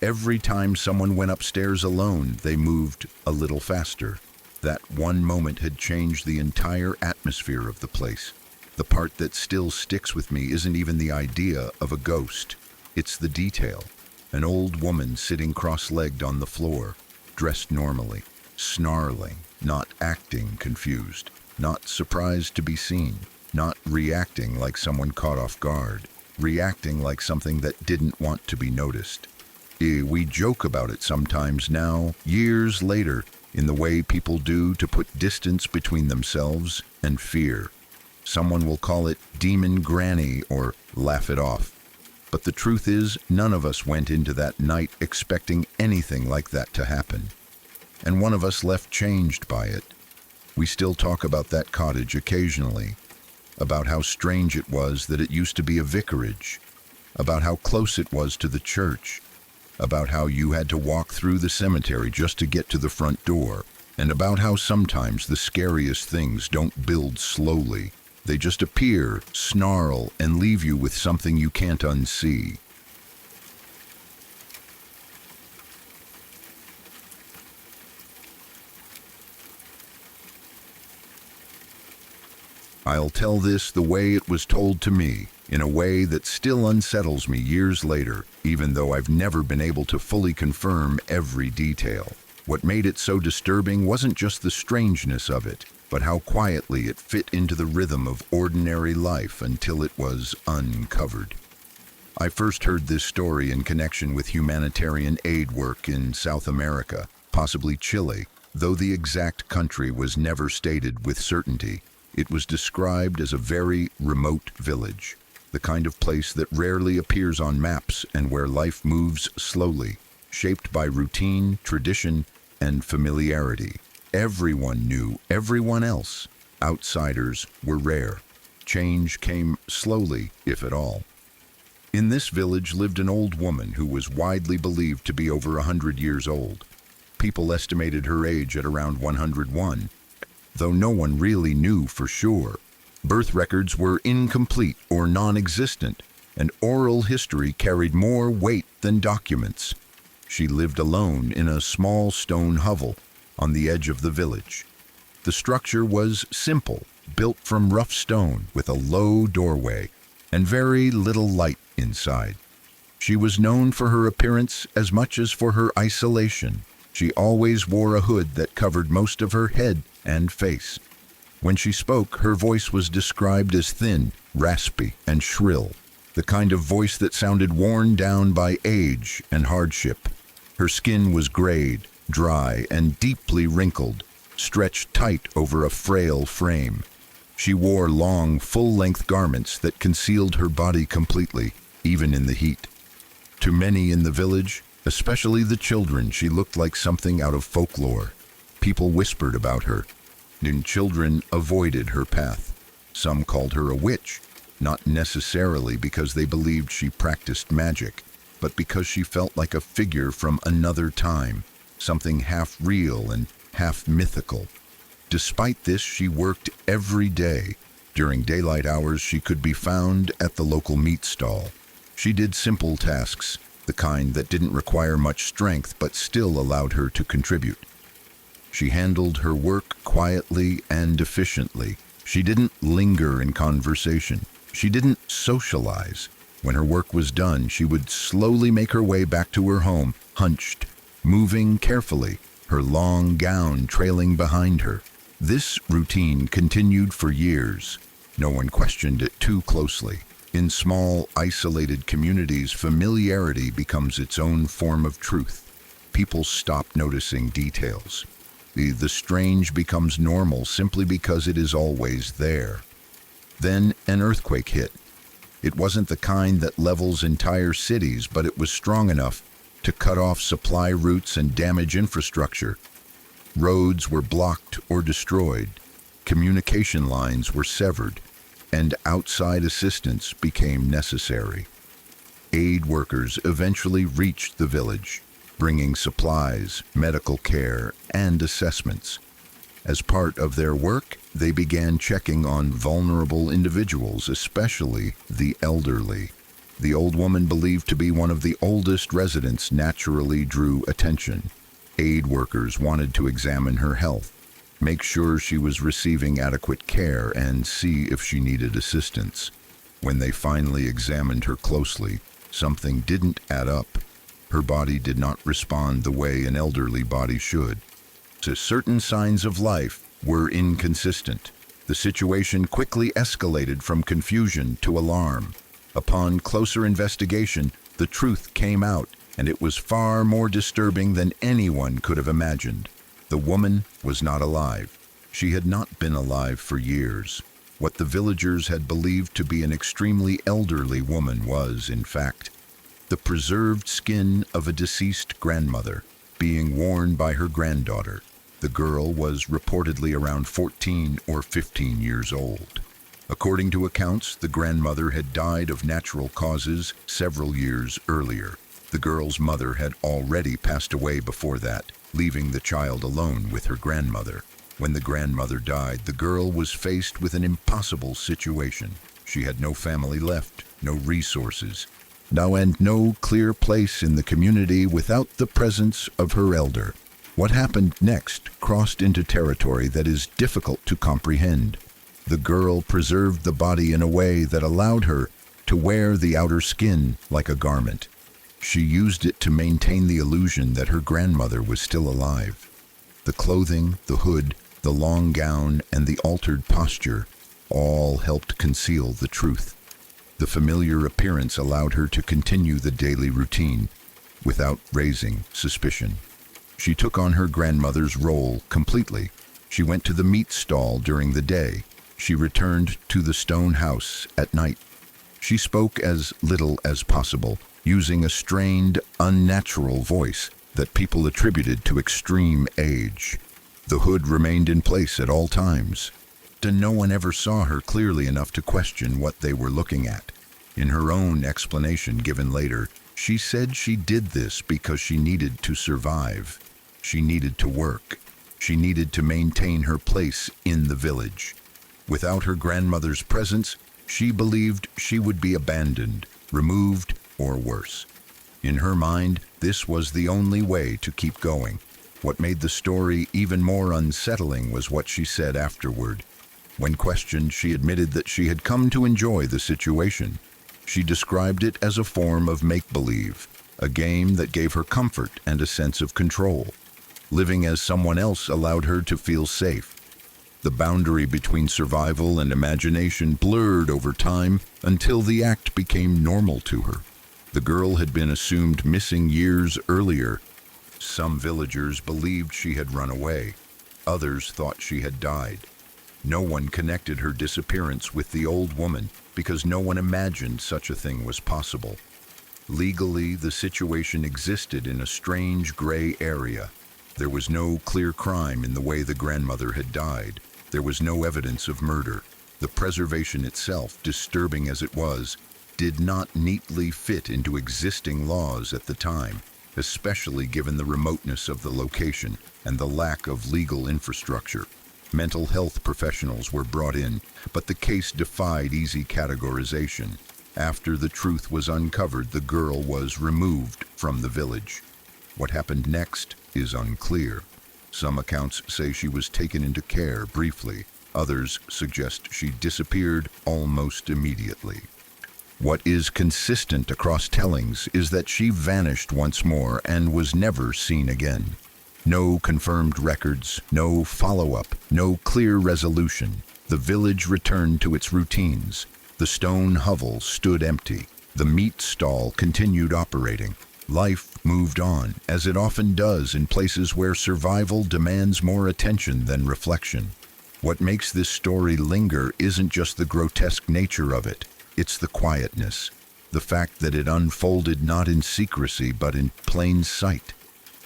Every time someone went upstairs alone, they moved a little faster. That one moment had changed the entire atmosphere of the place. The part that still sticks with me isn't even the idea of a ghost. It's the detail. An old woman sitting cross-legged on the floor, dressed normally, snarling, not acting confused, not surprised to be seen, not reacting like someone caught off guard, reacting like something that didn't want to be noticed. We joke about it sometimes now, years later, in the way people do to put distance between themselves and fear. Someone will call it demon granny or laugh it off. But the truth is, none of us went into that night expecting anything like that to happen. And one of us left changed by it. We still talk about that cottage occasionally, about how strange it was that it used to be a vicarage, about how close it was to the church, about how you had to walk through the cemetery just to get to the front door, and about how sometimes the scariest things don't build slowly. They just appear, snarl, and leave you with something you can't unsee. I'll tell this the way it was told to me, in a way that still unsettles me years later, even though I've never been able to fully confirm every detail. What made it so disturbing wasn't just the strangeness of it, but how quietly it fit into the rhythm of ordinary life until it was uncovered. I first heard this story in connection with humanitarian aid work in South America, possibly Chile, though the exact country was never stated with certainty. It was described as a very remote village, the kind of place that rarely appears on maps and where life moves slowly, shaped by routine, tradition, and familiarity. Everyone knew everyone else. Outsiders were rare. Change came slowly, if at all. In this village lived an old woman who was widely believed to be over 100 years old. People estimated her age at around 101, though no one really knew for sure. Birth records were incomplete or non-existent, and oral history carried more weight than documents. She lived alone in a small stone hovel on the edge of the village. The structure was simple, built from rough stone with a low doorway and very little light inside. She was known for her appearance as much as for her isolation. She always wore a hood that covered most of her head and face. When she spoke, her voice was described as thin, raspy, and shrill, the kind of voice that sounded worn down by age and hardship. Her skin was grayed, dry, and deeply wrinkled, stretched tight over a frail frame. She wore long, full-length garments that concealed her body completely, even in the heat. To many in the village, especially the children, she looked like something out of folklore. People whispered about her, and children avoided her path. Some called her a witch, not necessarily because they believed she practiced magic, but because she felt like a figure from another time, something half real and half mythical. Despite this, she worked every day. During daylight hours, she could be found at the local meat stall. She did simple tasks, the kind that didn't require much strength but still allowed her to contribute. She handled her work quietly and efficiently. She didn't linger in conversation. She didn't socialize. When her work was done, she would slowly make her way back to her home, hunched, moving carefully, her long gown trailing behind her. This routine continued for years. No one questioned it too closely. In small, isolated communities, familiarity becomes its own form of truth. People stop noticing details. The strange becomes normal simply because it is always there. Then an earthquake hit. It wasn't the kind that levels entire cities, but it was strong enough to cut off supply routes and damage infrastructure. Roads were blocked or destroyed, communication lines were severed, and outside assistance became necessary. Aid workers eventually reached the village, bringing supplies, medical care, and assessments. As part of their work, they began checking on vulnerable individuals, especially the elderly. The old woman, believed to be one of the oldest residents, naturally drew attention. Aid workers wanted to examine her health, make sure she was receiving adequate care, and see if she needed assistance. When they finally examined her closely, something didn't add up. Her body did not respond the way an elderly body should. So certain signs of life were inconsistent. The situation quickly escalated from confusion to alarm. Upon closer investigation, the truth came out, and it was far more disturbing than anyone could have imagined. The woman was not alive. She had not been alive for years. What the villagers had believed to be an extremely elderly woman was, in fact, the preserved skin of a deceased grandmother, being worn by her granddaughter. The girl was reportedly around 14 or 15 years old. According to accounts, the grandmother had died of natural causes several years earlier. The girl's mother had already passed away before that, leaving the child alone with her grandmother. When the grandmother died, the girl was faced with an impossible situation. She had no family left, no resources, and no clear place in the community without the presence of her elder. What happened next crossed into territory that is difficult to comprehend. The girl preserved the body in a way that allowed her to wear the outer skin like a garment. She used it to maintain the illusion that her grandmother was still alive. The clothing, the hood, the long gown, and the altered posture all helped conceal the truth. The familiar appearance allowed her to continue the daily routine without raising suspicion. She took on her grandmother's role completely. She went to the meat stall during the day. She returned to the stone house at night. She spoke as little as possible, using a strained, unnatural voice that people attributed to extreme age. The hood remained in place at all times, and no one ever saw her clearly enough to question what they were looking at. In her own explanation given later, she said she did this because she needed to survive. She needed to work. She needed to maintain her place in the village. Without her grandmother's presence, she believed she would be abandoned, removed, or worse. In her mind, this was the only way to keep going. What made the story even more unsettling was what she said afterward. When questioned, she admitted that she had come to enjoy the situation. She described it as a form of make-believe, a game that gave her comfort and a sense of control. Living as someone else allowed her to feel safe. The boundary between survival and imagination blurred over time until the act became normal to her. The girl had been assumed missing years earlier. Some villagers believed she had run away. Others thought she had died. No one connected her disappearance with the old woman because no one imagined such a thing was possible. Legally, the situation existed in a strange gray area. There was no clear crime in the way the grandmother had died. There was no evidence of murder. The preservation itself, disturbing as it was, did not neatly fit into existing laws at the time, especially given the remoteness of the location and the lack of legal infrastructure. Mental health professionals were brought in, but the case defied easy categorization. After the truth was uncovered, the girl was removed from the village. What happened next is unclear. Some accounts say she was taken into care briefly. Others suggest she disappeared almost immediately. What is consistent across tellings is that she vanished once more and was never seen again. No confirmed records, no follow-up, no clear resolution. The village returned to its routines. The stone hovel stood empty. The meat stall continued operating. Life moved on, as it often does in places where survival demands more attention than reflection. What makes this story linger isn't just the grotesque nature of it. It's the quietness, the fact that it unfolded not in secrecy but in plain sight.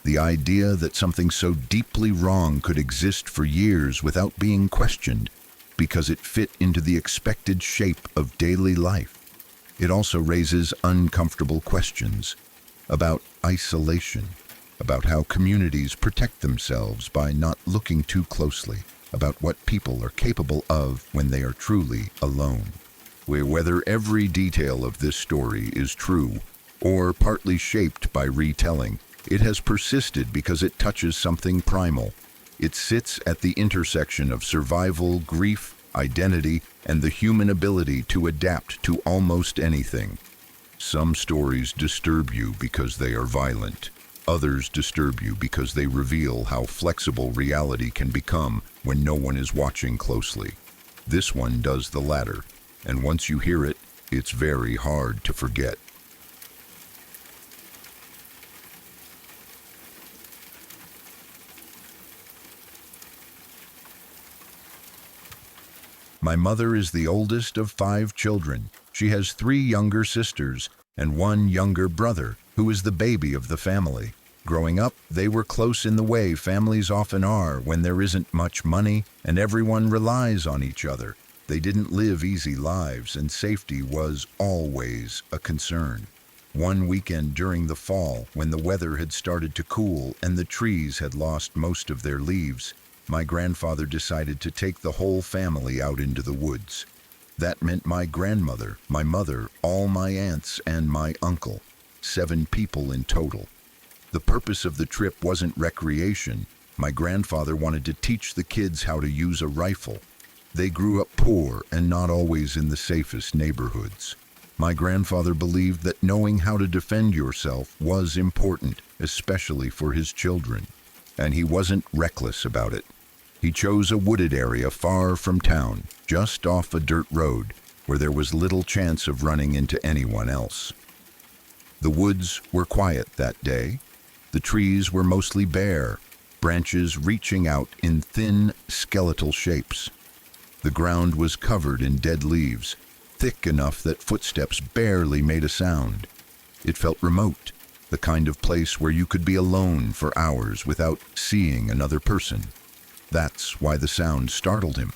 The idea that something so deeply wrong could exist for years without being questioned because it fit into the expected shape of daily life. It also raises uncomfortable questions about isolation, about how communities protect themselves by not looking too closely, about what people are capable of when they are truly alone. Whether every detail of this story is true or partly shaped by retelling, it has persisted because it touches something primal. It sits at the intersection of survival, grief, identity, and the human ability to adapt to almost anything. Some stories disturb you because they are violent. Others disturb you because they reveal how flexible reality can become when no one is watching closely. This one does the latter, and once you hear it, it's very hard to forget. My mother is the oldest of 5 children. She has 3 younger sisters and 1 younger brother, who is the baby of the family. Growing up, they were close in the way families often are when there isn't much money and everyone relies on each other. They didn't live easy lives, and safety was always a concern. One weekend during the fall, when the weather had started to cool and the trees had lost most of their leaves, my grandfather decided to take the whole family out into the woods. That meant my grandmother, my mother, all my aunts, and my uncle. 7 people in total. The purpose of the trip wasn't recreation. My grandfather wanted to teach the kids how to use a rifle. They grew up poor and not always in the safest neighborhoods. My grandfather believed that knowing how to defend yourself was important, especially for his children. And he wasn't reckless about it. He chose a wooded area far from town, just off a dirt road. where there was little chance of running into anyone else. The woods were quiet that day. The trees were mostly bare, branches reaching out in thin, skeletal shapes. The ground was covered in dead leaves, thick enough that footsteps barely made a sound. It felt remote, the kind of place where you could be alone for hours without seeing another person. That's why the sound startled him.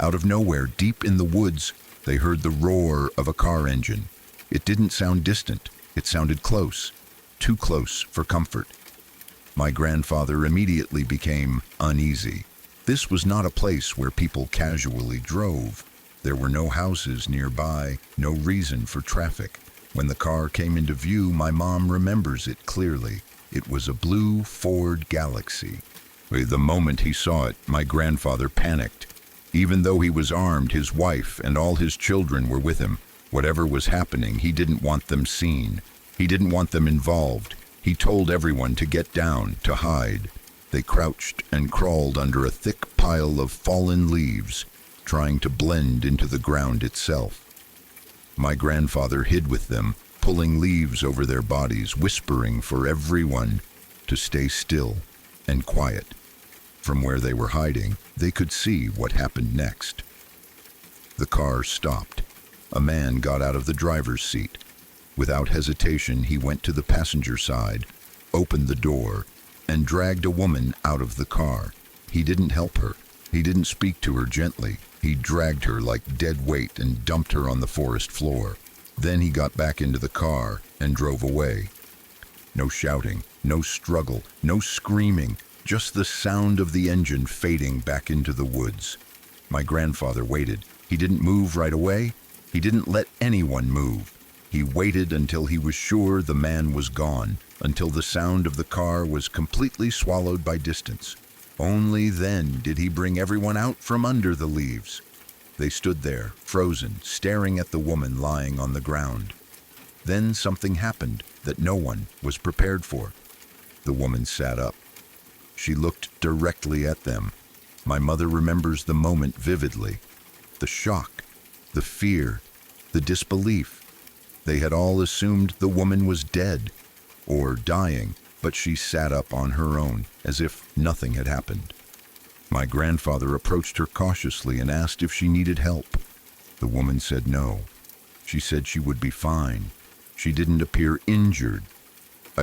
Out of nowhere, deep in the woods, they heard the roar of a car engine. It didn't sound distant. It sounded close, too close for comfort. My grandfather immediately became uneasy. This was not a place where people casually drove. There were no houses nearby, no reason for traffic. When the car came into view, my mom remembers it clearly. It was a blue Ford Galaxy. The moment he saw it, my grandfather panicked. Even though he was armed, his wife and all his children were with him. Whatever was happening, he didn't want them seen. He didn't want them involved. He told everyone to get down, to hide. They crouched and crawled under a thick pile of fallen leaves, trying to blend into the ground itself. My grandfather hid with them, pulling leaves over their bodies, whispering for everyone to stay still and quiet. From where they were hiding, they could see what happened next. The car stopped. A man got out of the driver's seat. Without hesitation, he went to the passenger side, opened the door, and dragged a woman out of the car. He didn't help her. He didn't speak to her gently. He dragged her like dead weight and dumped her on the forest floor. Then he got back into the car and drove away. No shouting, no struggle, no screaming, just the sound of the engine fading back into the woods. My grandfather waited. He didn't move right away. He didn't let anyone move. He waited until he was sure the man was gone, until the sound of the car was completely swallowed by distance. Only then did he bring everyone out from under the leaves. They stood there, frozen, staring at the woman lying on the ground. Then something happened that no one was prepared for. The woman sat up. She looked directly at them. My mother remembers the moment vividly. The shock, the fear, the disbelief. They had all assumed the woman was dead or dying, but she sat up on her own as if nothing had happened. My grandfather approached her cautiously and asked if she needed help. The woman said no. She said she would be fine. She didn't appear injured.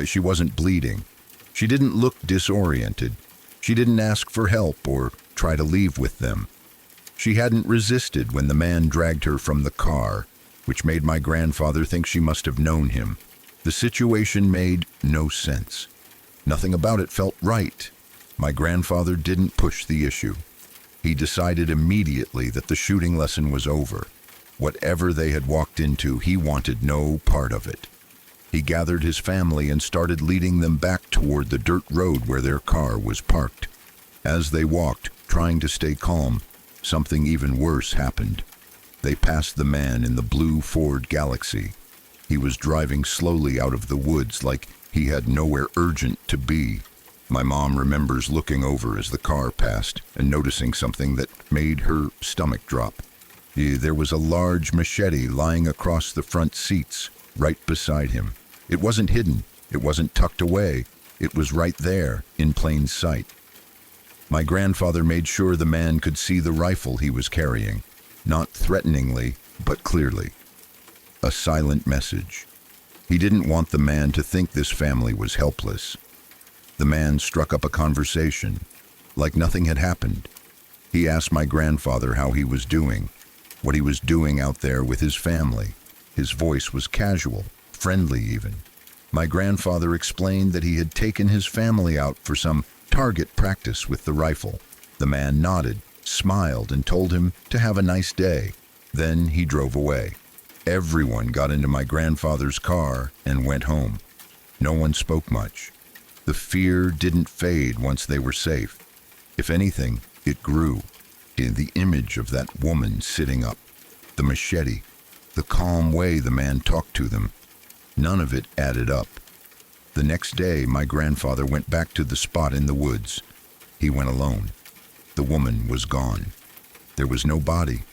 She wasn't bleeding. She didn't look disoriented. She didn't ask for help or try to leave with them. She hadn't resisted when the man dragged her from the car, which made my grandfather think she must have known him. The situation made no sense. Nothing about it felt right. My grandfather didn't push the issue. He decided immediately that the shooting lesson was over. Whatever they had walked into, he wanted no part of it. He gathered his family and started leading them back toward the dirt road where their car was parked. As they walked, trying to stay calm, something even worse happened. They passed the man in the blue Ford Galaxy. He was driving slowly out of the woods like he had nowhere urgent to be. My mom remembers looking over as the car passed and noticing something that made her stomach drop. There was a large machete lying across the front seats, right beside him. It wasn't hidden. It wasn't tucked away. It was right there, in plain sight. My grandfather made sure the man could see the rifle he was carrying, not threateningly, but clearly. A silent message. He didn't want the man to think this family was helpless. The man struck up a conversation, like nothing had happened. He asked my grandfather how he was doing, what he was doing out there with his family. His voice was casual, friendly even. My grandfather explained that he had taken his family out for some target practice with the rifle. The man nodded, smiled, and told him to have a nice day. Then he drove away. Everyone got into my grandfather's car and went home. No one spoke much. The fear didn't fade once they were safe. If anything, it grew. In the image of that woman sitting up, the machete, the calm way the man talked to them, none of it added up. The next day, my grandfather went back to the spot in the woods. He went alone. The woman was gone. There was no body,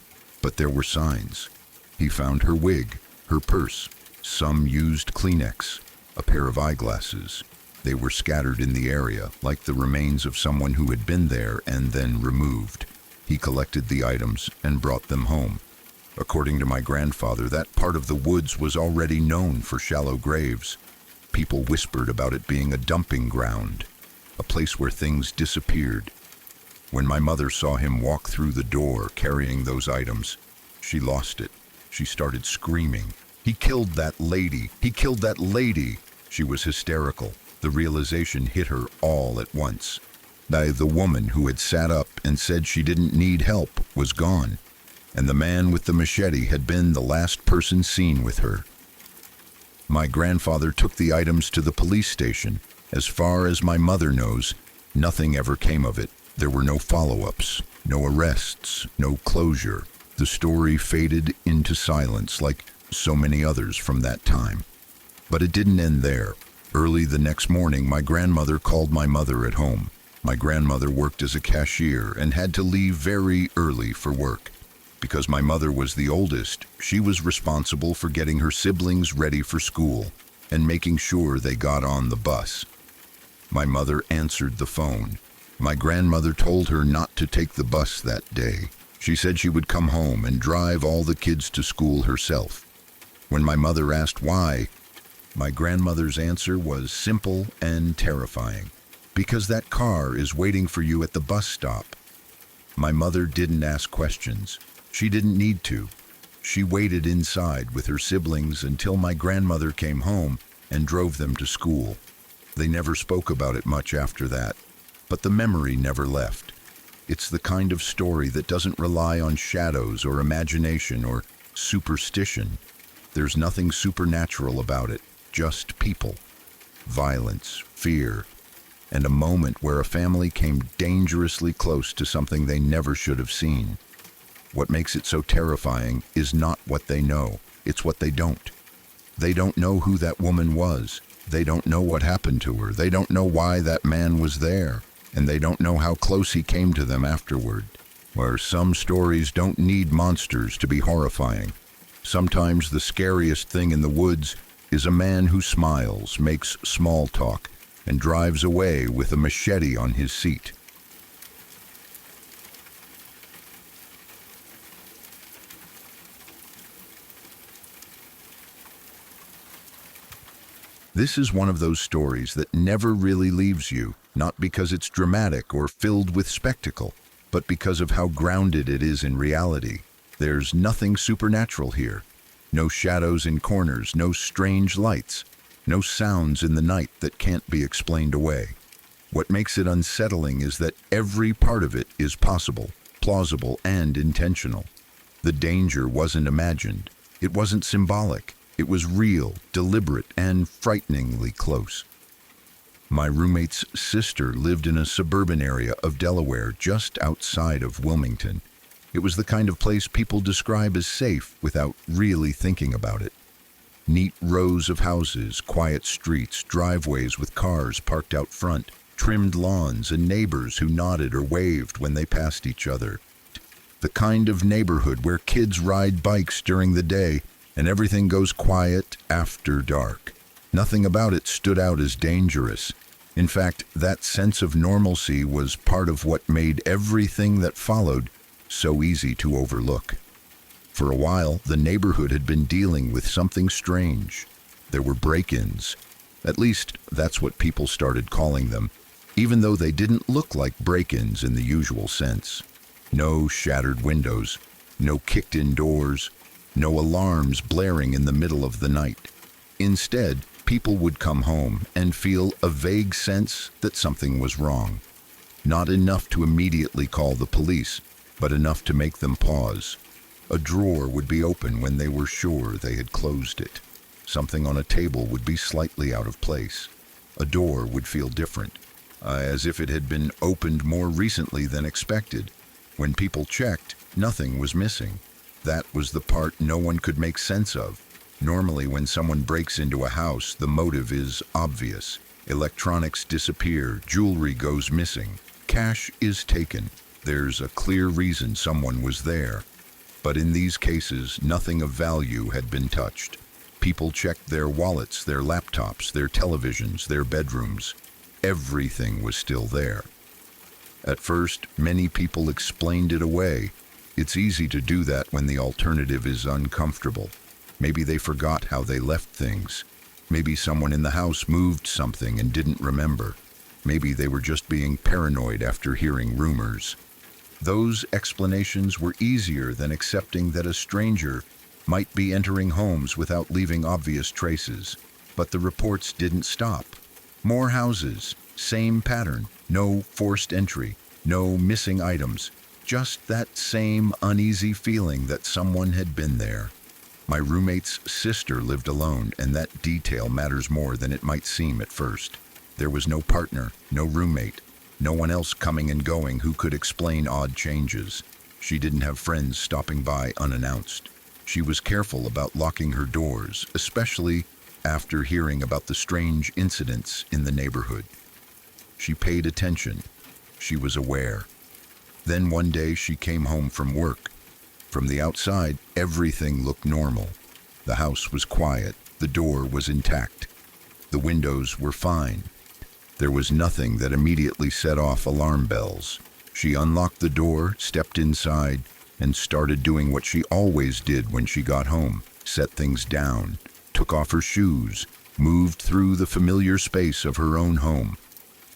but there were signs. He found her wig, her purse, some used Kleenex, a pair of eyeglasses. They were scattered in the area, like the remains of someone who had been there and then removed. He collected the items and brought them home. According to my grandfather, that part of the woods was already known for shallow graves. People whispered about it being a dumping ground, a place where things disappeared. When my mother saw him walk through the door carrying those items, she lost it. She started screaming, "He killed that lady! He killed that lady!" She was hysterical. The realization hit her all at once. The woman who had sat up and said she didn't need help was gone, and the man with the machete had been the last person seen with her. My grandfather took the items to the police station. As far as my mother knows, nothing ever came of it. There were no follow-ups, no arrests, no closure. The story faded into silence like so many others from that time. But it didn't end there. Early the next morning, my grandmother called my mother at home. My grandmother worked as a cashier and had to leave very early for work. Because my mother was the oldest, she was responsible for getting her siblings ready for school and making sure they got on the bus. My mother answered the phone. My grandmother told her not to take the bus that day. She said she would come home and drive all the kids to school herself. When my mother asked why, my grandmother's answer was simple and terrifying. Because that car is waiting for you at the bus stop. My mother didn't ask questions. She didn't need to. She waited inside with her siblings until my grandmother came home and drove them to school. They never spoke about it much after that, but the memory never left. It's the kind of story that doesn't rely on shadows or imagination or superstition. There's nothing supernatural about it, just people, violence, fear, and a moment where a family came dangerously close to something they never should have seen. What makes it so terrifying is not what they know, it's what they don't. They don't know who that woman was. They don't know what happened to her. They don't know why that man was there. And they don't know how close he came to them afterward. Where some stories don't need monsters to be horrifying. Sometimes the scariest thing in the woods is a man who smiles, makes small talk, and drives away with a machete on his seat. This is one of those stories that never really leaves you, not because it's dramatic or filled with spectacle, but because of how grounded it is in reality. There's nothing supernatural here. No shadows in corners, no strange lights, no sounds in the night that can't be explained away. What makes it unsettling is that every part of it is possible, plausible, and intentional. The danger wasn't imagined. It wasn't symbolic. It was real, deliberate, and frighteningly close. My roommate's sister lived in a suburban area of Delaware just outside of Wilmington. It was the kind of place people describe as safe without really thinking about it. Neat rows of houses, quiet streets, driveways with cars parked out front, trimmed lawns, and neighbors who nodded or waved when they passed each other. The kind of neighborhood where kids ride bikes during the day and everything goes quiet after dark. Nothing about it stood out as dangerous. In fact, that sense of normalcy was part of what made everything that followed so easy to overlook. For a while, the neighborhood had been dealing with something strange. There were break-ins. At least, that's what people started calling them, even though they didn't look like break-ins in the usual sense. No shattered windows, no kicked-in doors, no alarms blaring in the middle of the night. Instead, people would come home and feel a vague sense that something was wrong. Not enough to immediately call the police, but enough to make them pause. A drawer would be open when they were sure they had closed it. Something on a table would be slightly out of place. A door would feel different, as if it had been opened more recently than expected. When people checked, nothing was missing. That was the part no one could make sense of. Normally, when someone breaks into a house, the motive is obvious. Electronics disappear, jewelry goes missing, cash is taken. There's a clear reason someone was there. But in these cases, nothing of value had been touched. People checked their wallets, their laptops, their televisions, their bedrooms. Everything was still there. At first, many people explained it away. It's easy to do that when the alternative is uncomfortable. Maybe they forgot how they left things. Maybe someone in the house moved something and didn't remember. Maybe they were just being paranoid after hearing rumors. Those explanations were easier than accepting that a stranger might be entering homes without leaving obvious traces. But the reports didn't stop. More houses, same pattern, no forced entry, no missing items, just that same uneasy feeling that someone had been there. My roommate's sister lived alone, and that detail matters more than it might seem at first. There was no partner, no roommate, no one else coming and going who could explain odd changes. She didn't have friends stopping by unannounced. She was careful about locking her doors, especially after hearing about the strange incidents in the neighborhood. She paid attention. She was aware. Then one day she came home from work. From the outside, everything looked normal. The house was quiet. The door was intact. The windows were fine. There was nothing that immediately set off alarm bells. She unlocked the door, stepped inside, and started doing what she always did when she got home: set things down, took off her shoes, moved through the familiar space of her own home.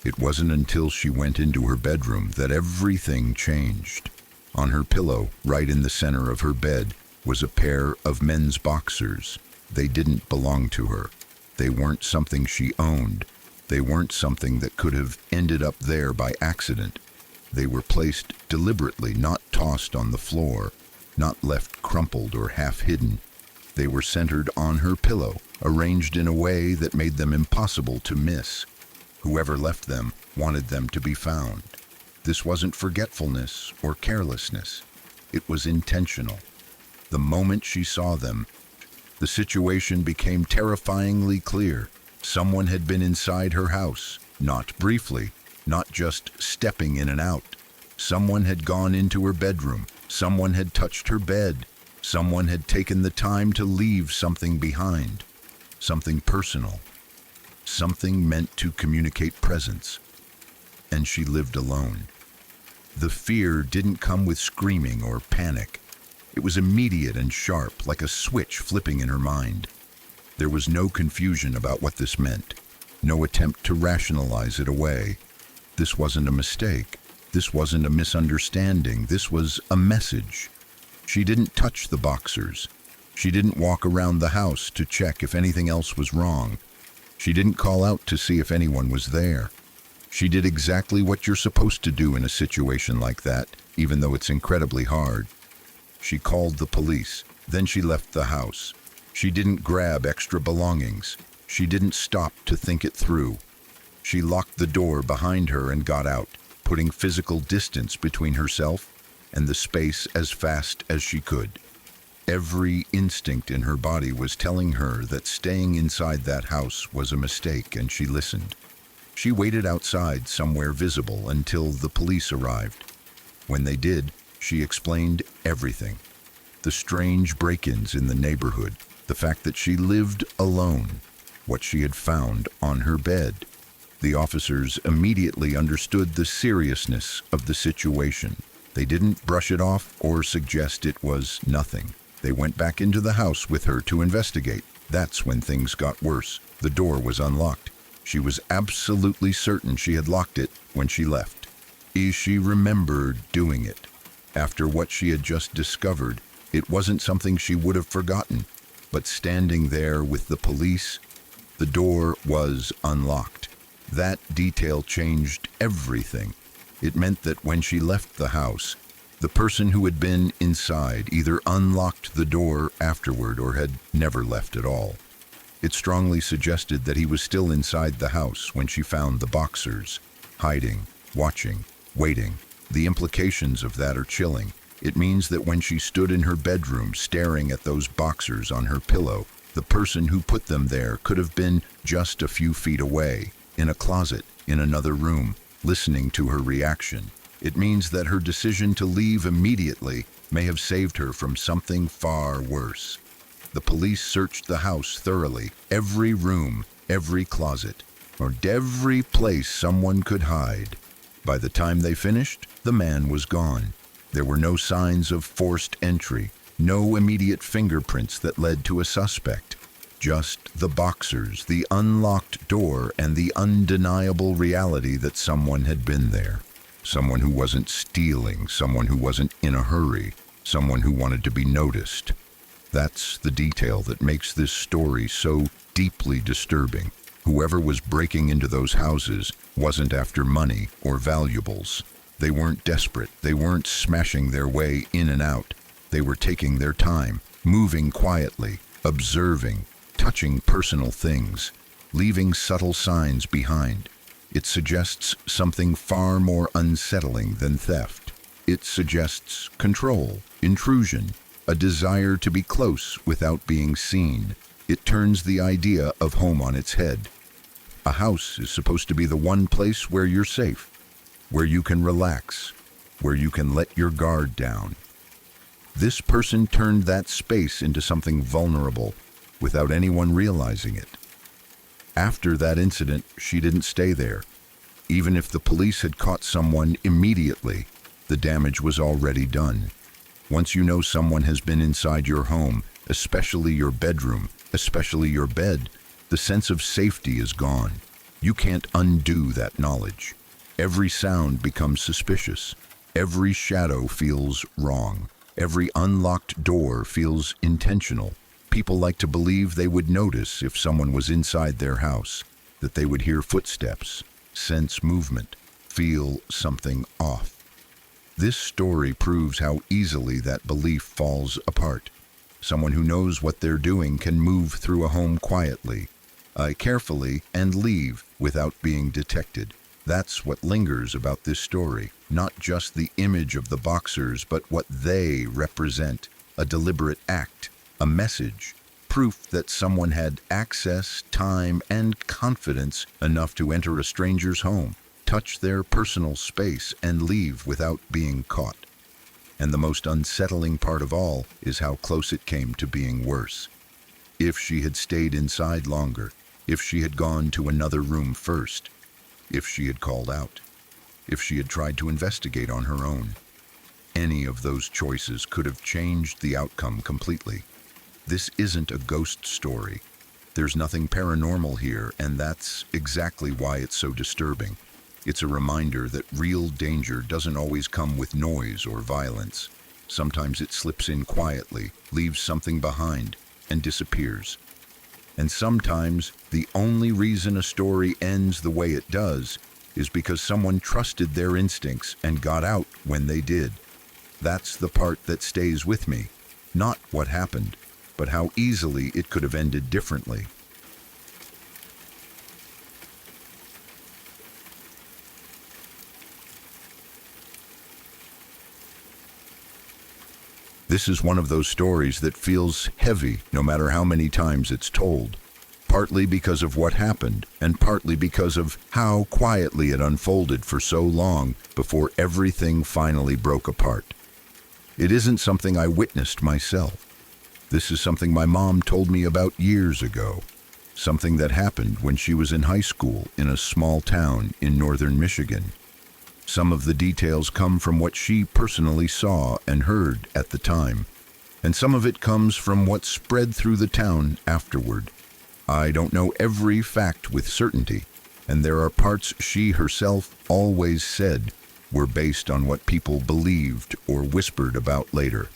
It wasn't until she went into her bedroom that everything changed. On her pillow, right in the center of her bed, was a pair of men's boxers. They didn't belong to her. They weren't something she owned. They weren't something that could have ended up there by accident. They were placed deliberately, not tossed on the floor, not left crumpled or half hidden. They were centered on her pillow, arranged in a way that made them impossible to miss. Whoever left them wanted them to be found. This wasn't forgetfulness or carelessness. It was intentional. The moment she saw them, the situation became terrifyingly clear. Someone had been inside her house, not briefly, not just stepping in and out. Someone had gone into her bedroom. Someone had touched her bed. Someone had taken the time to leave something behind. Something personal. Something meant to communicate presence. And she lived alone. The fear didn't come with screaming or panic. It was immediate and sharp, like a switch flipping in her mind. There was no confusion about what this meant, no attempt to rationalize it away. This wasn't a mistake. This wasn't a misunderstanding. This was a message. She didn't touch the boxers. She didn't walk around the house to check if anything else was wrong. She didn't call out to see if anyone was there. She did exactly what you're supposed to do in a situation like that, even though it's incredibly hard. She called the police. Then she left the house. She didn't grab extra belongings. She didn't stop to think it through. She locked the door behind her and got out, putting physical distance between herself and the space as fast as she could. Every instinct in her body was telling her that staying inside that house was a mistake, and she listened. She waited outside somewhere visible until the police arrived. When they did, she explained everything. The strange break-ins in the neighborhood, the fact that she lived alone, what she had found on her bed. The officers immediately understood the seriousness of the situation. They didn't brush it off or suggest it was nothing. They went back into the house with her to investigate. That's when things got worse. The door was unlocked. She was absolutely certain she had locked it when she left. She remembered doing it. After what she had just discovered, it wasn't something she would have forgotten. But standing there with the police, the door was unlocked. That detail changed everything. It meant that when she left the house, the person who had been inside either unlocked the door afterward or had never left at all. It strongly suggested that he was still inside the house when she found the boxers, hiding, watching, waiting. The implications of that are chilling. It means that when she stood in her bedroom staring at those boxers on her pillow, the person who put them there could have been just a few feet away, in a closet, in another room, listening to her reaction. It means that her decision to leave immediately may have saved her from something far worse. The police searched the house thoroughly, every room, every closet, or every place someone could hide. By the time they finished, the man was gone. There were no signs of forced entry, no immediate fingerprints that led to a suspect. Just the boxers, the unlocked door, and the undeniable reality that someone had been there. Someone who wasn't stealing, someone who wasn't in a hurry, someone who wanted to be noticed. That's the detail that makes this story so deeply disturbing. Whoever was breaking into those houses wasn't after money or valuables. They weren't desperate. They weren't smashing their way in and out. They were taking their time, moving quietly, observing, touching personal things, leaving subtle signs behind. It suggests something far more unsettling than theft. It suggests control, intrusion, a desire to be close without being seen. It turns the idea of home on its head. A house is supposed to be the one place where you're safe, where you can relax, where you can let your guard down. This person turned that space into something vulnerable without anyone realizing it. After that incident, she didn't stay there. Even if the police had caught someone immediately, the damage was already done. Once you know someone has been inside your home, especially your bedroom, especially your bed, the sense of safety is gone. You can't undo that knowledge. Every sound becomes suspicious. Every shadow feels wrong. Every unlocked door feels intentional. People like to believe they would notice if someone was inside their house, that they would hear footsteps, sense movement, feel something off. This story proves how easily that belief falls apart. Someone who knows what they're doing can move through a home quietly, carefully, and leave without being detected. That's what lingers about this story, not just the image of the boxers, but what they represent, a deliberate act, a message, proof that someone had access, time, and confidence enough to enter a stranger's home, touch their personal space, and leave without being caught. And the most unsettling part of all is how close it came to being worse. If she had stayed inside longer, if she had gone to another room first, if she had called out, if she had tried to investigate on her own, any of those choices could have changed the outcome completely. This isn't a ghost story. There's nothing paranormal here, and that's exactly why it's so disturbing. It's a reminder that real danger doesn't always come with noise or violence. Sometimes it slips in quietly, leaves something behind, and disappears. And sometimes the only reason a story ends the way it does is because someone trusted their instincts and got out when they did. That's the part that stays with me. Not what happened, but how easily it could have ended differently. This is one of those stories that feels heavy no matter how many times it's told, partly because of what happened and partly because of how quietly it unfolded for so long before everything finally broke apart. It isn't something I witnessed myself. This is something my mom told me about years ago, something that happened when she was in high school in a small town in northern Michigan. Some of the details come from what she personally saw and heard at the time, and some of it comes from what spread through the town afterward. I don't know every fact with certainty, and there are parts she herself always said were based on what people believed or whispered about later.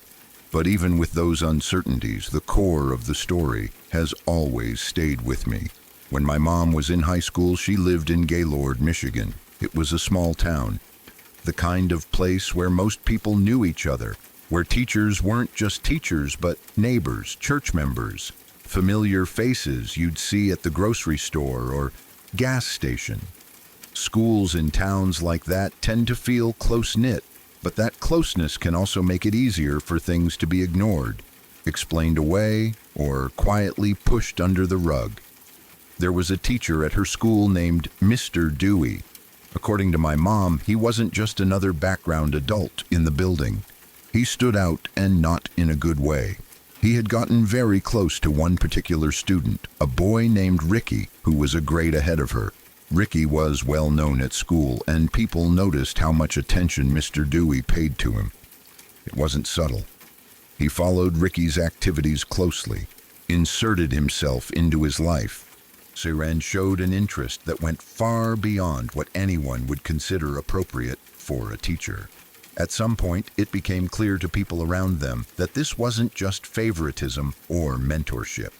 But even with those uncertainties, the core of the story has always stayed with me. When my mom was in high school, she lived in Gaylord, Michigan. It was a small town, the kind of place where most people knew each other, where teachers weren't just teachers, but neighbors, church members, familiar faces you'd see at the grocery store or gas station. Schools in towns like that tend to feel close-knit, but that closeness can also make it easier for things to be ignored, explained away, or quietly pushed under the rug. There was a teacher at her school named Mr. Dewey. According to my mom, he wasn't just another background adult in the building. He stood out, and not in a good way. He had gotten very close to one particular student, a boy named Ricky, who was a grade ahead of her. Ricky was well known at school, and people noticed how much attention Mr. Dewey paid to him. It wasn't subtle. He followed Ricky's activities closely, inserted himself into his life, and showed an interest that went far beyond what anyone would consider appropriate for a teacher. At some point, it became clear to people around them that this wasn't just favoritism or mentorship.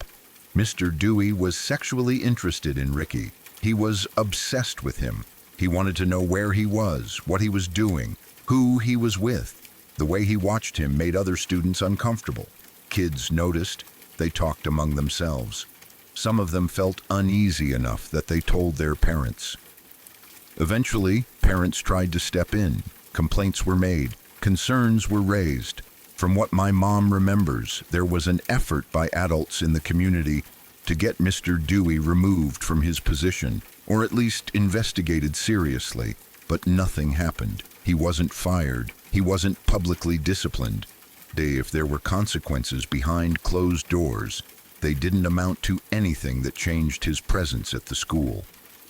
Mr. Dewey was sexually interested in Ricky. He was obsessed with him. He wanted to know where he was, what he was doing, who he was with. The way he watched him made other students uncomfortable. Kids noticed. They talked among themselves. Some of them felt uneasy enough that they told their parents. Eventually, parents tried to step in. Complaints were made. Concerns were raised. From what my mom remembers, there was an effort by adults in the community to get Mr. Dewey removed from his position, or at least investigated seriously, but nothing happened. He wasn't fired. He wasn't publicly disciplined. If there were consequences behind closed doors, they didn't amount to anything that changed his presence at the school.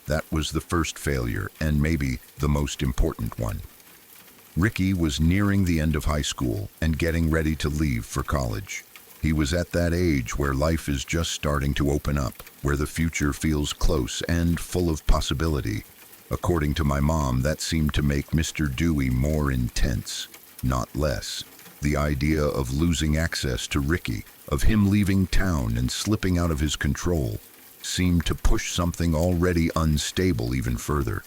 That was the first failure, and maybe the most important one. Ricky was nearing the end of high school and getting ready to leave for college. He was at that age where life is just starting to open up, where the future feels close and full of possibility. According to my mom, that seemed to make Mr. Dewey more intense, not less. The idea of losing access to Ricky, of him leaving town and slipping out of his control, seemed to push something already unstable even further.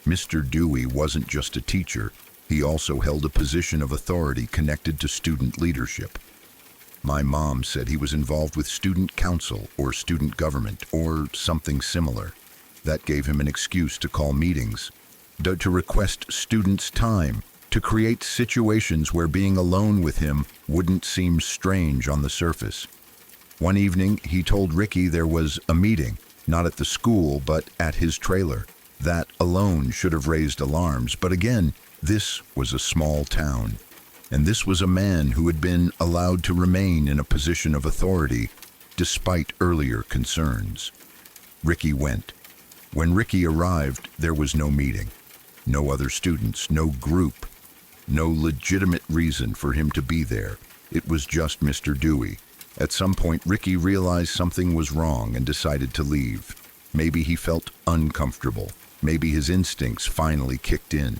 Mr. Dewey wasn't just a teacher. He also held a position of authority connected to student leadership. My mom said he was involved with student council or student government or something similar. That gave him an excuse to call meetings, to request students' time, to create situations where being alone with him wouldn't seem strange on the surface. One evening, he told Ricky there was a meeting, not at the school, but at his trailer. That alone should have raised alarms, but again, this was a small town, and this was a man who had been allowed to remain in a position of authority despite earlier concerns. Ricky went. When Ricky arrived, there was no meeting, no other students, no group, no legitimate reason for him to be there. It was just Mr. Dewey. At some point, Ricky realized something was wrong and decided to leave. Maybe he felt uncomfortable. Maybe his instincts finally kicked in.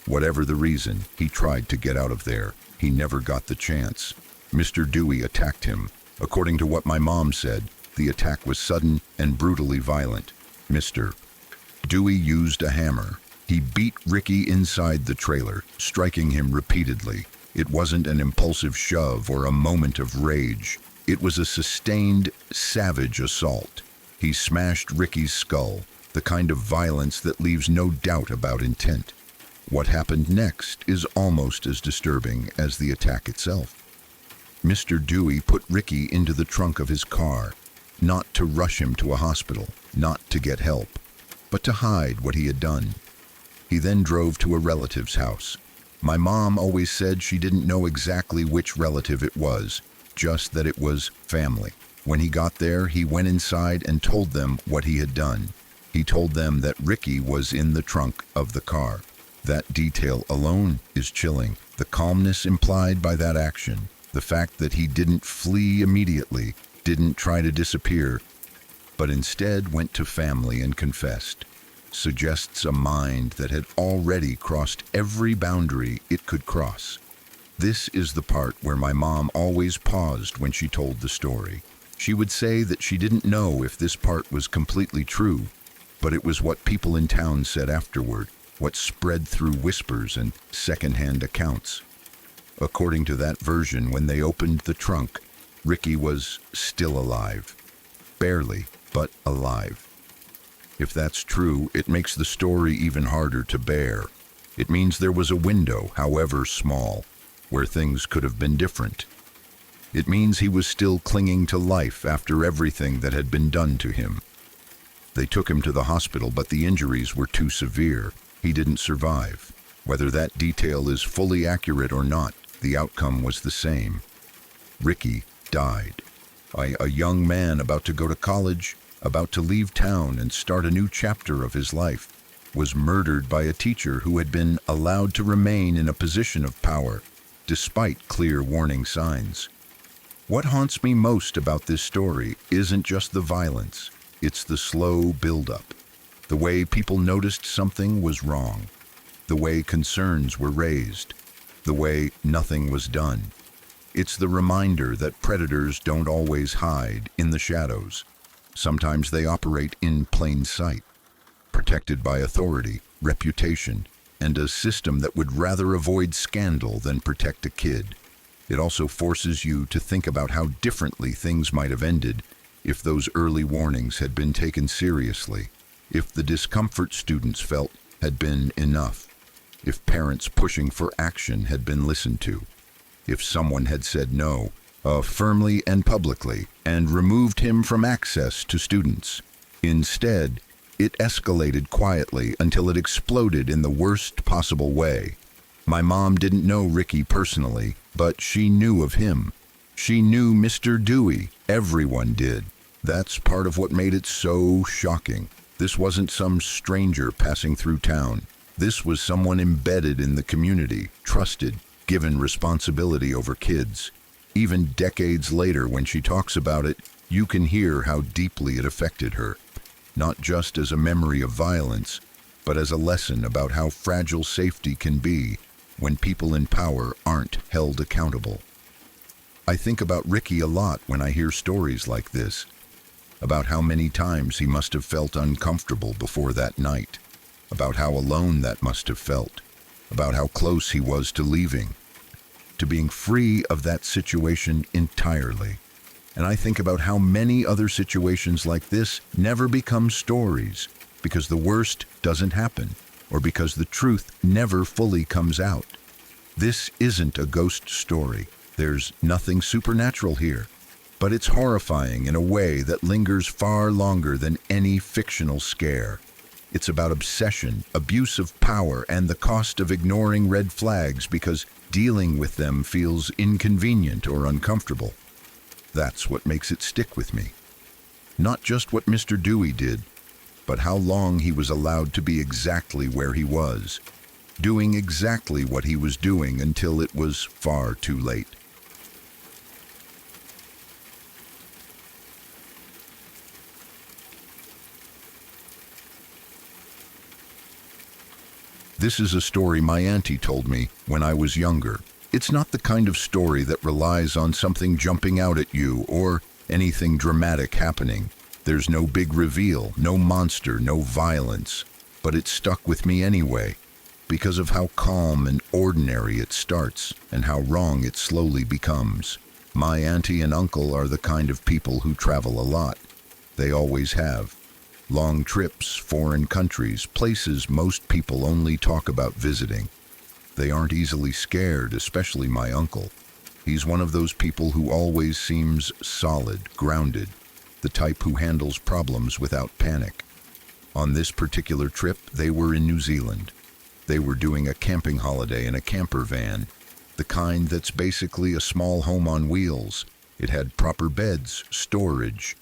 Whatever the reason, he tried to get out of there. He never got the chance. Mr. Dewey attacked him. According to what my mom said, the attack was sudden and brutally violent. Mr. Dewey used a hammer. He beat Ricky inside the trailer, striking him repeatedly. It wasn't an impulsive shove or a moment of rage. It was a sustained, savage assault. He smashed Ricky's skull, the kind of violence that leaves no doubt about intent. What happened next is almost as disturbing as the attack itself. Mr. Dewey put Ricky into the trunk of his car, not to rush him to a hospital, not to get help, but to hide what he had done. He then drove to a relative's house. My mom always said she didn't know exactly which relative it was, just that it was family. When he got there, he went inside and told them what he had done. He told them that Ricky was in the trunk of the car. That detail alone is chilling. The calmness implied by that action, the fact that he didn't flee immediately, didn't try to disappear, but instead went to family and confessed, suggests a mind that had already crossed every boundary it could cross. This is the part where my mom always paused when she told the story. She would say that she didn't know if this part was completely true, but it was what people in town said afterward, what spread through whispers and second-hand accounts. According to that version, when they opened the trunk, Ricky was still alive. Barely, but alive. If that's true, it makes the story even harder to bear. It means there was a window, however small, where things could have been different. It means he was still clinging to life after everything that had been done to him. They took him to the hospital, but the injuries were too severe. He didn't survive. Whether that detail is fully accurate or not, the outcome was the same. Ricky died. A young man about to go to college, about to leave town and start a new chapter of his life, was murdered by a teacher who had been allowed to remain in a position of power, despite clear warning signs. What haunts me most about this story isn't just the violence, it's the slow build-up. The way people noticed something was wrong. The way concerns were raised. The way nothing was done. It's the reminder that predators don't always hide in the shadows. Sometimes they operate in plain sight, protected by authority, reputation, and a system that would rather avoid scandal than protect a kid. It also forces you to think about how differently things might have ended if those early warnings had been taken seriously, if the discomfort students felt had been enough, if parents pushing for action had been listened to, if someone had said no, firmly and publicly, and removed him from access to students. Instead, it escalated quietly until it exploded in the worst possible way. My mom didn't know Ricky personally, but she knew of him. She knew Mr. Dewey. Everyone did. That's part of what made it so shocking. This wasn't some stranger passing through town. This was someone embedded in the community, trusted, given responsibility over kids. Even decades later, when she talks about it, you can hear how deeply it affected her. Not just as a memory of violence, but as a lesson about how fragile safety can be when people in power aren't held accountable. I think about Ricky a lot when I hear stories like this, about how many times he must have felt uncomfortable before that night, about how alone that must have felt, about how close he was to leaving, to being free of that situation entirely. And I think about how many other situations like this never become stories because the worst doesn't happen or because the truth never fully comes out. This isn't a ghost story. There's nothing supernatural here, but it's horrifying in a way that lingers far longer than any fictional scare. It's about obsession, abuse of power, and the cost of ignoring red flags because dealing with them feels inconvenient or uncomfortable. That's what makes it stick with me. Not just what Mr. Dewey did, but how long he was allowed to be exactly where he was, doing exactly what he was doing until it was far too late. This is a story my auntie told me when I was younger. It's not the kind of story that relies on something jumping out at you or anything dramatic happening. There's no big reveal, no monster, no violence, but it stuck with me anyway, because of how calm and ordinary it starts and how wrong it slowly becomes. My auntie and uncle are the kind of people who travel a lot. They always have. Long trips, foreign countries, places most people only talk about visiting. They aren't easily scared, especially my uncle. He's one of those people who always seems solid, grounded, the type who handles problems without panic. On this particular trip, they were in New Zealand. They were doing a camping holiday in a camper van, the kind that's basically a small home on wheels. It had proper beds, storage,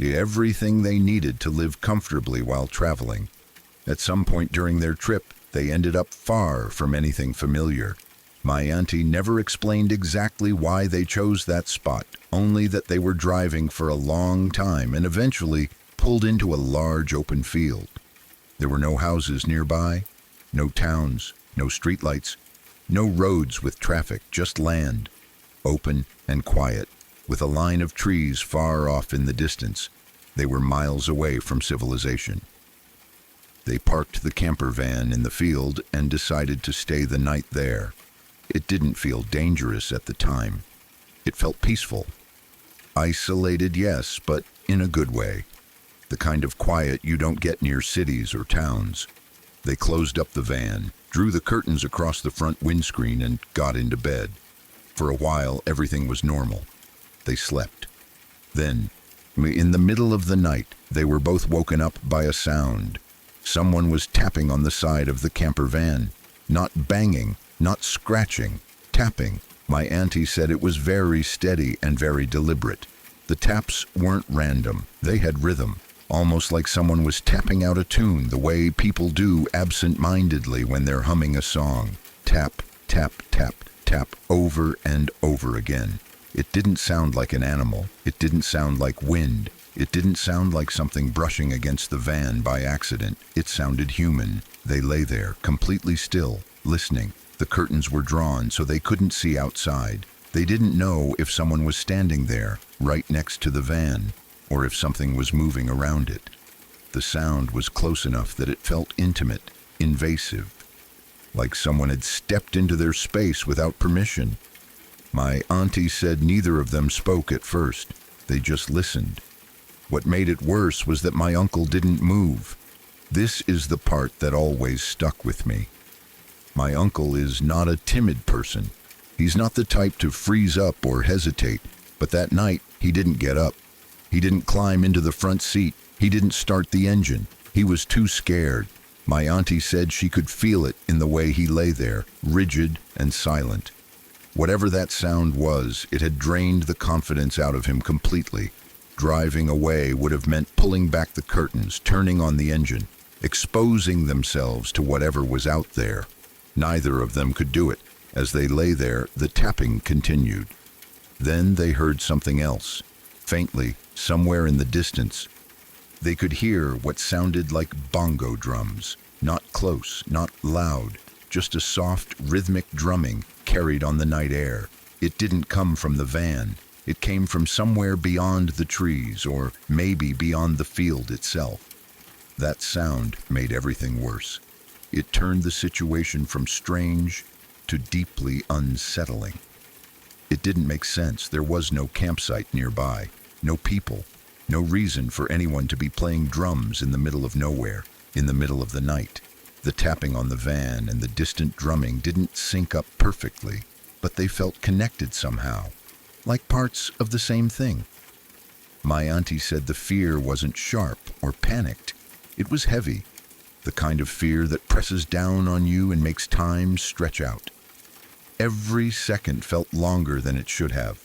everything they needed to live comfortably while traveling. At some point during their trip, they ended up far from anything familiar. My auntie never explained exactly why they chose that spot, only that they were driving for a long time and eventually pulled into a large open field. There were no houses nearby, no towns, no streetlights, no roads with traffic, just land, open and quiet, with a line of trees far off in the distance. They were miles away from civilization. They parked the camper van in the field and decided to stay the night there. It didn't feel dangerous at the time. It felt peaceful. Isolated, yes, but in a good way. The kind of quiet you don't get near cities or towns. They closed up the van, drew the curtains across the front windscreen, and got into bed. For a while, everything was normal. They slept. Then, in the middle of the night, they were both woken up by a sound. Someone was tapping on the side of the camper van. Not banging, not scratching, tapping. My auntie said it was very steady and very deliberate. The taps weren't random, they had rhythm, almost like someone was tapping out a tune the way people do absent-mindedly when they're humming a song. Tap, tap, tap, tap, over and over again. It didn't sound like an animal, it didn't sound like wind, it didn't sound like something brushing against the van by accident. It sounded human. They lay there, completely still, listening. The curtains were drawn so they couldn't see outside. They didn't know if someone was standing there, right next to the van, or if something was moving around it. The sound was close enough that it felt intimate, invasive, like someone had stepped into their space without permission. My auntie said neither of them spoke at first. They just listened. What made it worse was that my uncle didn't move. This is the part that always stuck with me. My uncle is not a timid person. He's not the type to freeze up or hesitate, but that night he didn't get up. He didn't climb into the front seat. He didn't start the engine. He was too scared. My auntie said she could feel it in the way he lay there, rigid and silent. Whatever that sound was, it had drained the confidence out of him completely. Driving away would have meant pulling back the curtains, turning on the engine, exposing themselves to whatever was out there. Neither of them could do it. As they lay there, the tapping continued. Then they heard something else, faintly, somewhere in the distance. They could hear what sounded like bongo drums, not close, not loud, just a soft, rhythmic drumming carried on the night air. It didn't come from the van. It came from somewhere beyond the trees, or maybe beyond the field itself. That sound made everything worse. It turned the situation from strange to deeply unsettling. It didn't make sense. There was no campsite nearby, no people, no reason for anyone to be playing drums in the middle of nowhere, in the middle of the night. The tapping on the van and the distant drumming didn't sync up perfectly, but they felt connected somehow, like parts of the same thing. My auntie said the fear wasn't sharp or panicked. It was heavy, the kind of fear that presses down on you and makes time stretch out. Every second felt longer than it should have.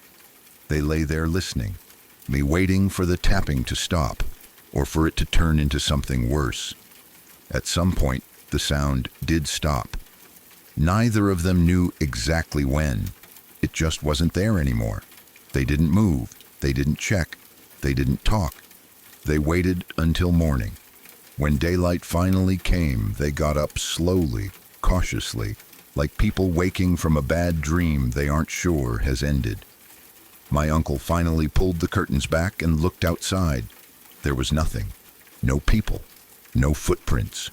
They lay there listening, me waiting for the tapping to stop, or for it to turn into something worse. At some point, the sound did stop. Neither of them knew exactly when. It just wasn't there anymore. They didn't move, they didn't check, they didn't talk. They waited until morning. When daylight finally came, they got up slowly, cautiously, like people waking from a bad dream they aren't sure has ended. My uncle finally pulled the curtains back and looked outside. There was nothing. No people. No footprints.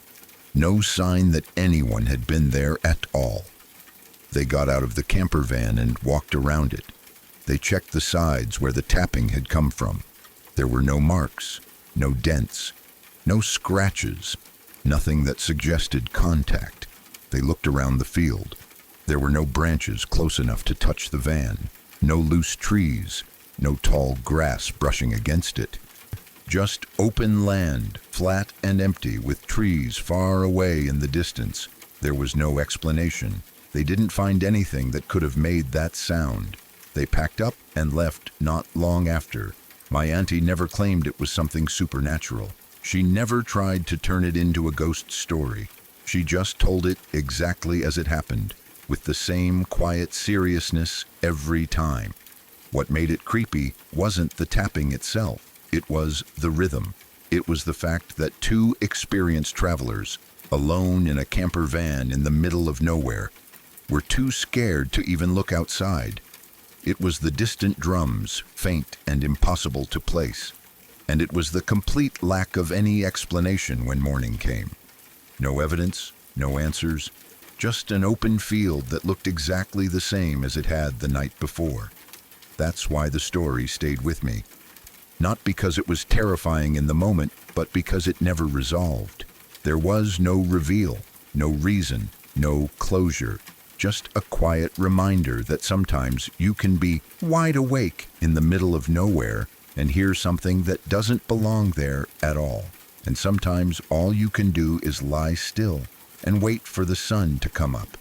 No sign that anyone had been there at all. They got out of the camper van and walked around it. They checked the sides where the tapping had come from. There were no marks, no dents, no scratches, nothing that suggested contact. They looked around the field. There were no branches close enough to touch the van, no loose trees, no tall grass brushing against it. Just open land, flat and empty, with trees far away in the distance. There was no explanation. They didn't find anything that could have made that sound. They packed up and left not long after. My auntie never claimed it was something supernatural. She never tried to turn it into a ghost story. She just told it exactly as it happened, with the same quiet seriousness every time. What made it creepy wasn't the tapping itself. It was the rhythm. It was the fact that two experienced travelers, alone in a camper van in the middle of nowhere, were too scared to even look outside. It was the distant drums, faint and impossible to place. And it was the complete lack of any explanation when morning came. No evidence, no answers, just an open field that looked exactly the same as it had the night before. That's why the story stayed with me. Not because it was terrifying in the moment, but because it never resolved. There was no reveal, no reason, no closure, just a quiet reminder that sometimes you can be wide awake in the middle of nowhere and hear something that doesn't belong there at all. and sometimes all you can do is lie still and wait for the sun to come up.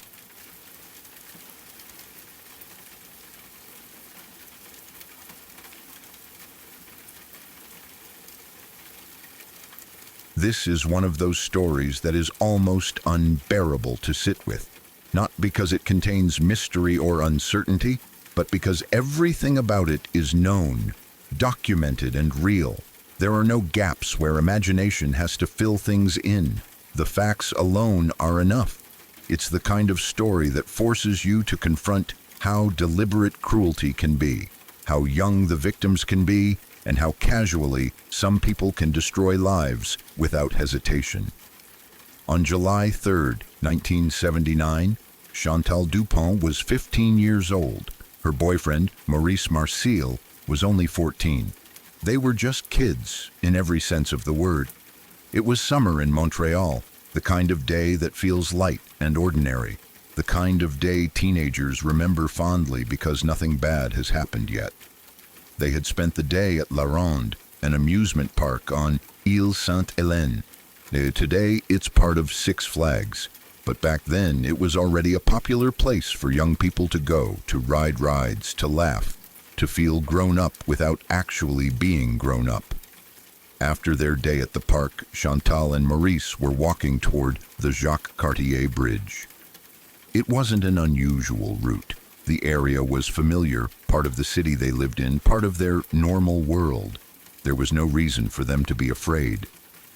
This is one of those stories that is almost unbearable to sit with, not because it contains mystery or uncertainty, but because everything about it is known, documented, and real. There are no gaps where imagination has to fill things in. The facts alone are enough. It's the kind of story that forces you to confront how deliberate cruelty can be, how young the victims can be, and how casually some people can destroy lives without hesitation. On July 3rd, 1979, Chantal Dupont was 15 years old. Her boyfriend, Maurice Marcil, was only 14. They were just kids, in every sense of the word. It was summer in Montreal, the kind of day that feels light and ordinary, the kind of day teenagers remember fondly because nothing bad has happened yet. They had spent the day at La Ronde, an amusement park on Ile Sainte-Hélène. Today, it's part of Six Flags, but back then it was already a popular place for young people to go, to ride rides, to laugh, to feel grown up without actually being grown up. After their day at the park, Chantal and Maurice were walking toward the Jacques Cartier Bridge. It wasn't an unusual route. The area was familiar, part of the city they lived in, part of their normal world. There was no reason for them to be afraid.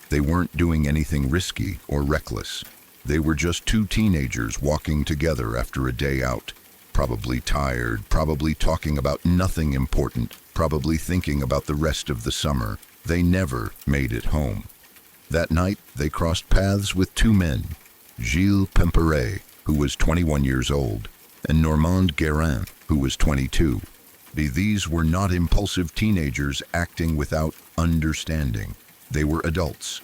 They weren't doing anything risky or reckless. They were just two teenagers walking together after a day out, probably tired, probably talking about nothing important, probably thinking about the rest of the summer. They never made it home. That night, they crossed paths with two men, Gilles Pimperet, who was 21 years old, and Normand Guérin, who was 22. These were not impulsive teenagers acting without understanding. They were adults,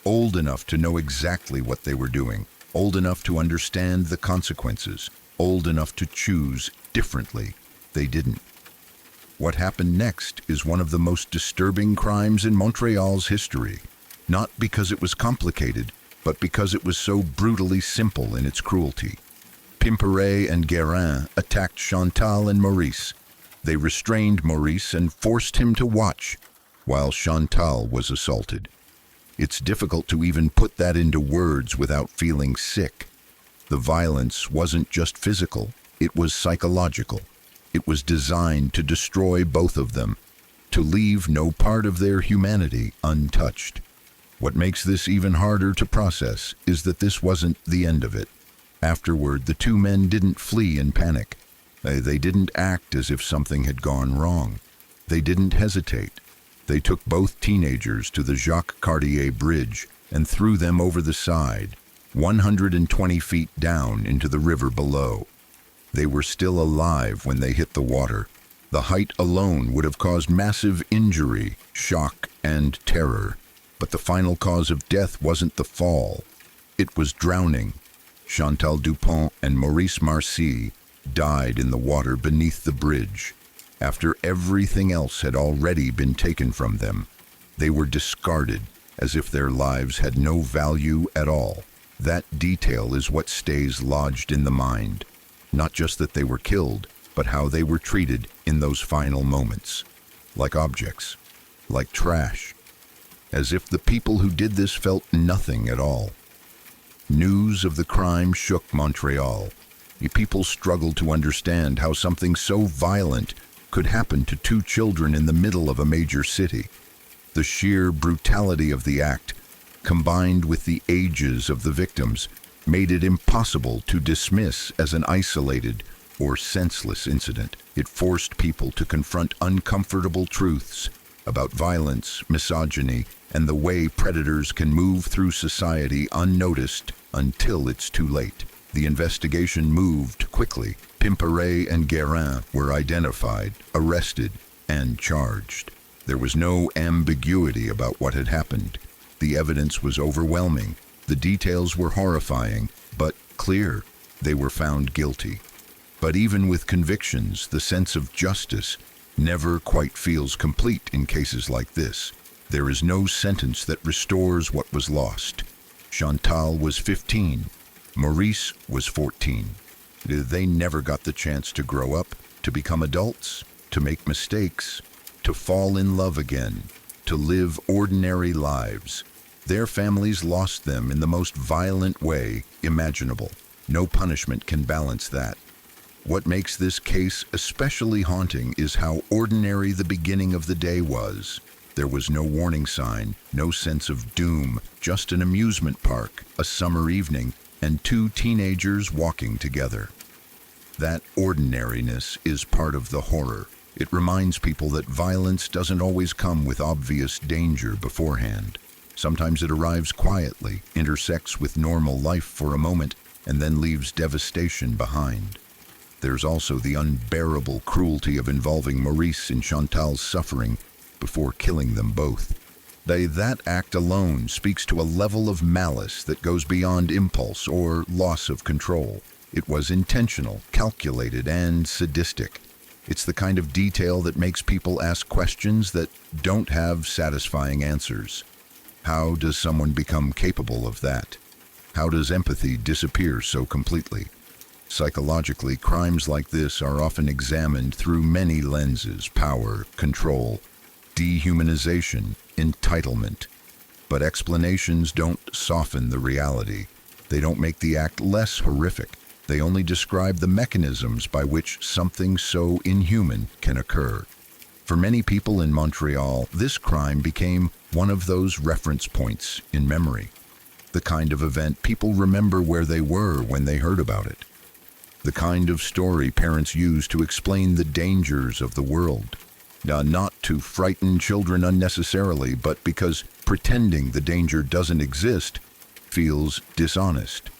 old enough to know exactly what they were doing, old enough to understand the consequences, old enough to choose differently. They didn't. What happened next is one of the most disturbing crimes in Montreal's history, not because it was complicated, but because it was so brutally simple in its cruelty. Pimperet and Guérin attacked Chantal and Maurice. They restrained Maurice and forced him to watch, while Chantal was assaulted. It's difficult to even put that into words without feeling sick. The violence wasn't just physical, it was psychological. It was designed to destroy both of them, to leave no part of their humanity untouched. What makes this even harder to process is that this wasn't the end of it. Afterward, the two men didn't flee in panic. They didn't act as if something had gone wrong. They didn't hesitate. They took both teenagers to the Jacques Cartier Bridge and threw them over the side, 120 feet down into the river below. They were still alive when they hit the water. The height alone would have caused massive injury, shock, and terror. But the final cause of death wasn't the fall. It was drowning. Chantal Dupont and Maurice Marcil died in the water beneath the bridge. After everything else had already been taken from them, they were discarded as if their lives had no value at all. That detail is what stays lodged in the mind. Not just that they were killed, but how they were treated in those final moments. Like objects, like trash. As if the people who did this felt nothing at all. News of the crime shook Montreal. People struggled to understand how something so violent could happen to two children in the middle of a major city. The sheer brutality of the act, combined with the ages of the victims, made it impossible to dismiss as an isolated or senseless incident. It forced people to confront uncomfortable truths about violence, misogyny, and the way predators can move through society unnoticed until it's too late. The investigation moved quickly. Pimperet and Guérin were identified, arrested, and charged. There was no ambiguity about what had happened. The evidence was overwhelming. The details were horrifying, but clear. They were found guilty. But even with convictions, the sense of justice never quite feels complete in cases like this. There is no sentence that restores what was lost. Chantal was 15. Maurice was 14. They never got the chance to grow up, to become adults, to make mistakes, to fall in love again, to live ordinary lives. Their families lost them in the most violent way imaginable. No punishment can balance that. What makes this case especially haunting is how ordinary the beginning of the day was. There was no warning sign, no sense of doom, just an amusement park, a summer evening, and two teenagers walking together. That ordinariness is part of the horror. It reminds people that violence doesn't always come with obvious danger beforehand. Sometimes it arrives quietly, intersects with normal life for a moment, and then leaves devastation behind. There's also the unbearable cruelty of involving Maurice in Chantal's suffering before killing them both. That act alone speaks to a level of malice that goes beyond impulse or loss of control. It was intentional, calculated, and sadistic. It's the kind of detail that makes people ask questions that don't have satisfying answers. How does someone become capable of that? How does empathy disappear so completely? Psychologically, crimes like this are often examined through many lenses: power, control, dehumanization, entitlement. But explanations don't soften the reality. They don't make the act less horrific. They only describe the mechanisms by which something so inhuman can occur. For many people in Montreal, this crime became one of those reference points in memory. The kind of event people remember where they were when they heard about it. The kind of story parents use to explain the dangers of the world. Not to frighten children unnecessarily, but because pretending the danger doesn't exist feels dishonest.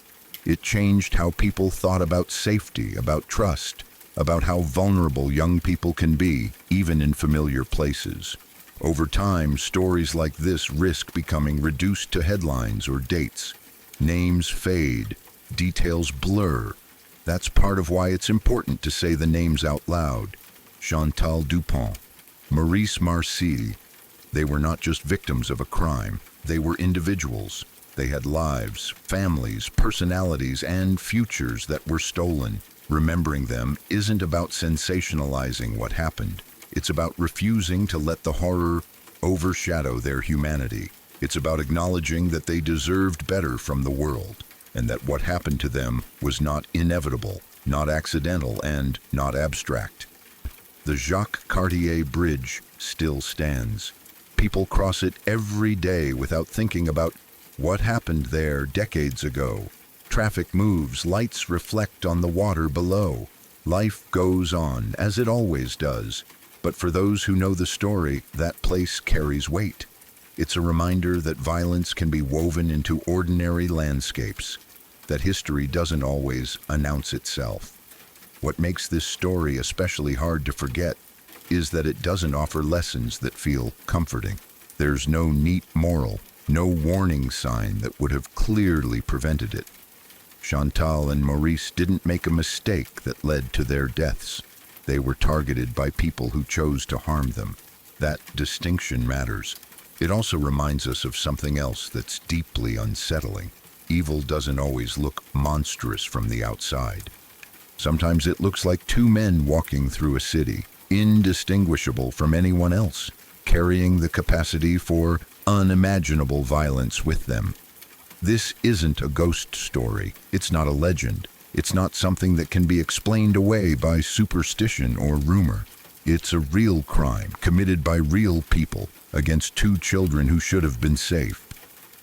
It changed how people thought about safety, about trust, about how vulnerable young people can be, even in familiar places. Over time, stories like this risk becoming reduced to headlines or dates. Names fade, details blur. That's part of why it's important to say the names out loud. Chantal Dupont, Maurice Marcy. They were not just victims of a crime. They were individuals. They had lives, families, personalities, and futures that were stolen. Remembering them isn't about sensationalizing what happened. It's about refusing to let the horror overshadow their humanity. It's about acknowledging that they deserved better from the world, and that what happened to them was not inevitable, not accidental, and not abstract. The Jacques Cartier Bridge still stands. People cross it every day without thinking about what happened there decades ago. Traffic moves, lights reflect on the water below. Life goes on, as it always does. But for those who know the story, that place carries weight. It's a reminder that violence can be woven into ordinary landscapes, that history doesn't always announce itself. What makes this story especially hard to forget is that it doesn't offer lessons that feel comforting. There's no neat moral, no warning sign that would have clearly prevented it. Chantal and Maurice didn't make a mistake that led to their deaths. They were targeted by people who chose to harm them. That distinction matters. It also reminds us of something else that's deeply unsettling. Evil doesn't always look monstrous from the outside. Sometimes it looks like two men walking through a city, indistinguishable from anyone else, carrying the capacity for unimaginable violence with them. This isn't a ghost story. It's not a legend. It's not something that can be explained away by superstition or rumor. It's a real crime committed by real people against two children who should have been safe.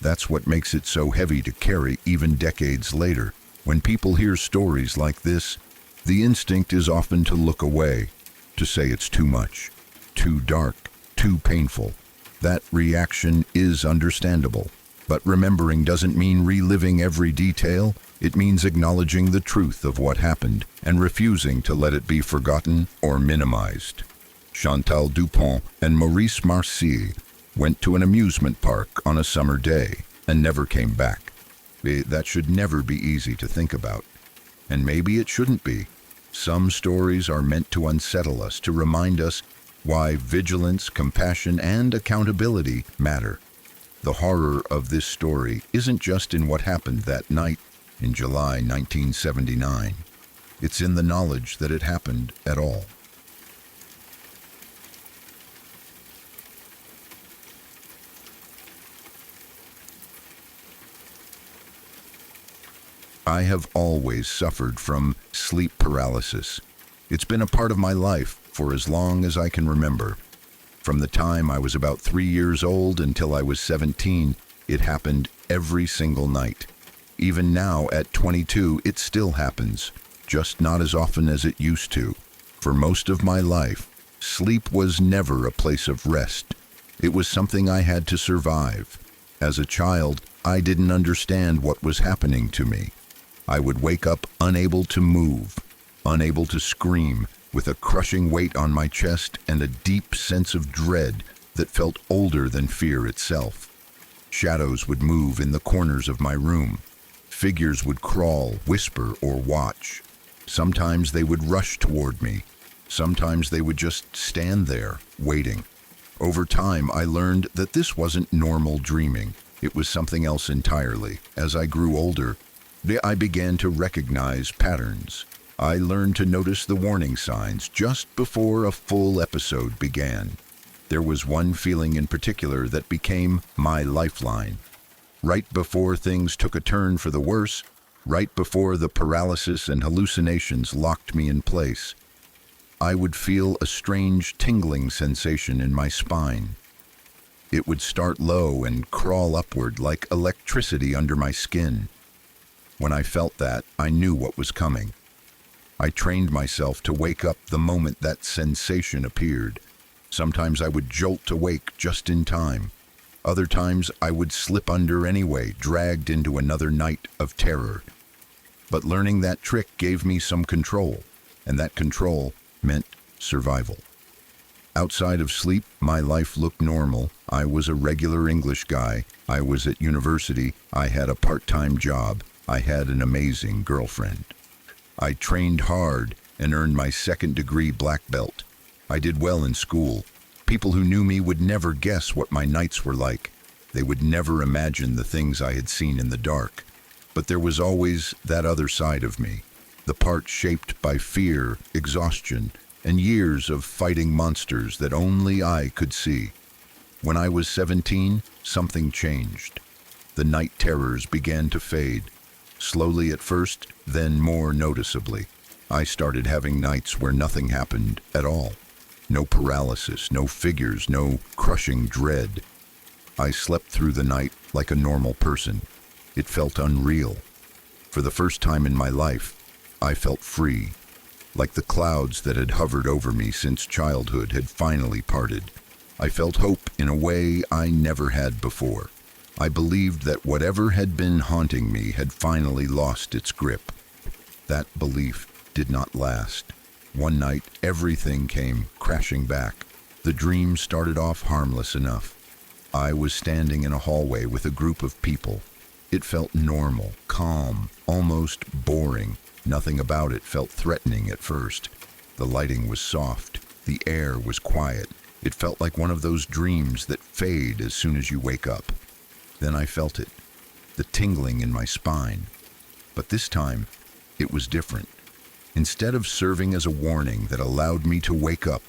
That's what makes it so heavy to carry even decades later. When people hear stories like this, the instinct is often to look away, to say it's too much, too dark, too painful. That reaction is understandable. But remembering doesn't mean reliving every detail. It means acknowledging the truth of what happened and refusing to let it be forgotten or minimized. Chantal Dupont and Maurice Marcy went to an amusement park on a summer day and never came back. That should never be easy to think about. And maybe it shouldn't be. Some stories are meant to unsettle us, to remind us why vigilance, compassion, and accountability matter. The horror of this story isn't just in what happened that night in July 1979. It's in the knowledge that it happened at all. I have always suffered from sleep paralysis. It's been a part of my life for as long as I can remember. From the time I was about 3 years old until I was 17, it happened every single night. Even now, at 22, it still happens, just not as often as it used to. For most of my life, sleep was never a place of rest. It was something I had to survive. As a child, I didn't understand what was happening to me. I would wake up unable to move, unable to scream, with a crushing weight on my chest and a deep sense of dread that felt older than fear itself. Shadows would move in the corners of my room. Figures would crawl, whisper, or watch. Sometimes they would rush toward me. Sometimes they would just stand there, waiting. Over time, I learned that this wasn't normal dreaming. It was something else entirely. As I grew older, I began to recognize patterns. I learned to notice the warning signs just before a full episode began. There was one feeling in particular that became my lifeline. Right before things took a turn for the worse, right before the paralysis and hallucinations locked me in place, I would feel a strange tingling sensation in my spine. It would start low and crawl upward like electricity under my skin. When I felt that, I knew what was coming. I trained myself to wake up the moment that sensation appeared. Sometimes I would jolt awake just in time. Other times I would slip under anyway, dragged into another night of terror. But learning that trick gave me some control, and that control meant survival. Outside of sleep, my life looked normal. I was a regular English guy. I was at university. I had a part-time job. I had an amazing girlfriend. I trained hard and earned my second-degree black belt. I did well in school. People who knew me would never guess what my nights were like. They would never imagine the things I had seen in the dark. But there was always that other side of me, the part shaped by fear, exhaustion, and years of fighting monsters that only I could see. When I was 17, something changed. The night terrors began to fade. Slowly at first, then more noticeably. I started having nights where nothing happened at all. No paralysis, no figures, no crushing dread. I slept through the night like a normal person. It felt unreal. For the first time in my life, I felt free, like the clouds that had hovered over me since childhood had finally parted. I felt hope in a way I never had before. I believed that whatever had been haunting me had finally lost its grip. That belief did not last. One night, everything came crashing back. The dream started off harmless enough. I was standing in a hallway with a group of people. It felt normal, calm, almost boring. Nothing about it felt threatening at first. The lighting was soft. The air was quiet. It felt like one of those dreams that fade as soon as you wake up. Then I felt it, the tingling in my spine. But this time, it was different. Instead of serving as a warning that allowed me to wake up,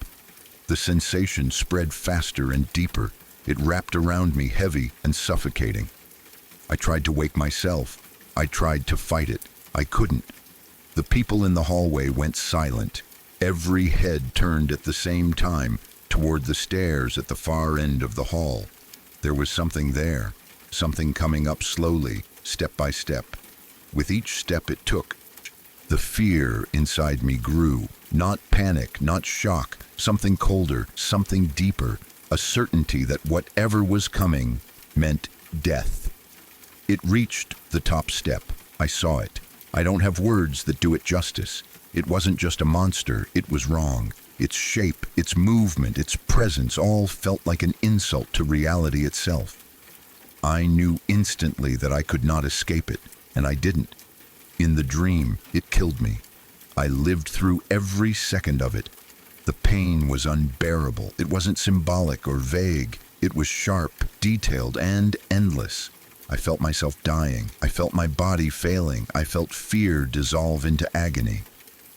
the sensation spread faster and deeper. It wrapped around me, heavy and suffocating. I tried to wake myself. I tried to fight it. I couldn't. The people in the hallway went silent. Every head turned at the same time toward the stairs at the far end of the hall. There was something there. Something coming up slowly, step by step. With each step it took, the fear inside me grew. Not panic, not shock, something colder, something deeper, a certainty that whatever was coming meant death. It reached the top step. I saw it. I don't have words that do it justice. It wasn't just a monster, it was wrong. Its shape, its movement, its presence all felt like an insult to reality itself. I knew instantly that I could not escape it, and I didn't. In the dream, it killed me. I lived through every second of it. The pain was unbearable. It wasn't symbolic or vague. It was sharp, detailed, and endless. I felt myself dying. I felt my body failing. I felt fear dissolve into agony.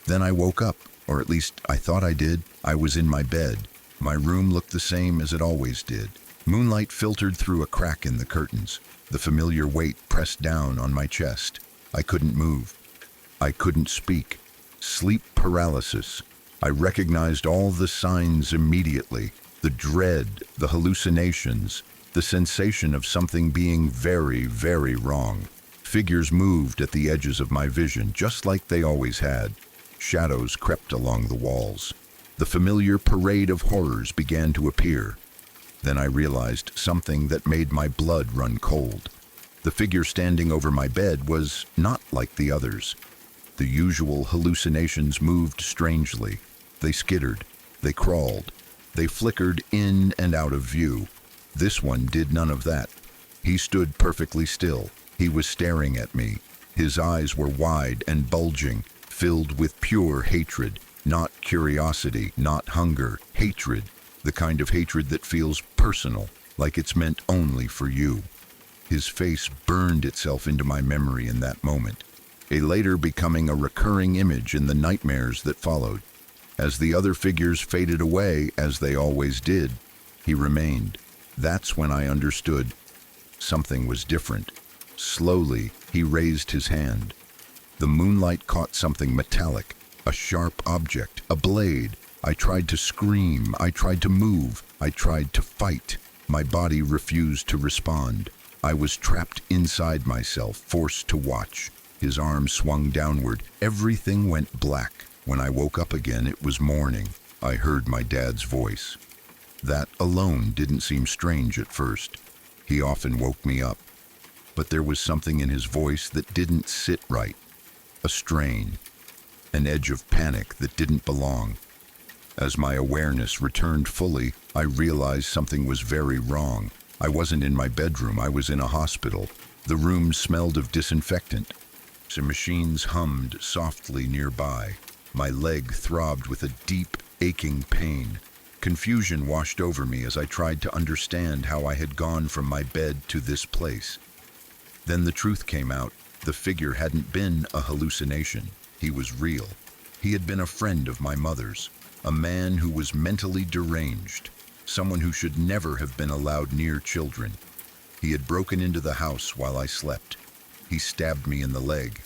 Then I woke up, or at least I thought I did. I was in my bed. My room looked the same as it always did. Moonlight filtered through a crack in the curtains. The familiar weight pressed down on my chest. I couldn't move. I couldn't speak. Sleep paralysis. I recognized all the signs immediately. The dread, the hallucinations, the sensation of something being very, very wrong. Figures moved at the edges of my vision, just like they always had. Shadows crept along the walls. The familiar parade of horrors began to appear. Then I realized something that made my blood run cold. The figure standing over my bed was not like the others. The usual hallucinations moved strangely. They skittered. They crawled. They flickered in and out of view. This one did none of that. He stood perfectly still. He was staring at me. His eyes were wide and bulging, filled with pure hatred. Not curiosity, not hunger, hatred. The kind of hatred that feels personal, like it's meant only for you. His face burned itself into my memory in that moment, later becoming a recurring image in the nightmares that followed. As the other figures faded away, as they always did, he remained. That's when I understood something was different. Slowly, he raised his hand. The moonlight caught something metallic, a sharp object, a blade. I tried to scream, I tried to move, I tried to fight. My body refused to respond. I was trapped inside myself, forced to watch. His arm swung downward. Everything went black. When I woke up again, it was morning. I heard my dad's voice. That alone didn't seem strange at first. He often woke me up. But there was something in his voice that didn't sit right. A strain. An edge of panic that didn't belong. As my awareness returned fully, I realized something was very wrong. I wasn't in my bedroom, I was in a hospital. The room smelled of disinfectant. Some machines hummed softly nearby. My leg throbbed with a deep, aching pain. Confusion washed over me as I tried to understand how I had gone from my bed to this place. Then the truth came out. The figure hadn't been a hallucination. He was real. He had been a friend of my mother's, a man who was mentally deranged, someone who should never have been allowed near children. He had broken into the house while I slept. He stabbed me in the leg.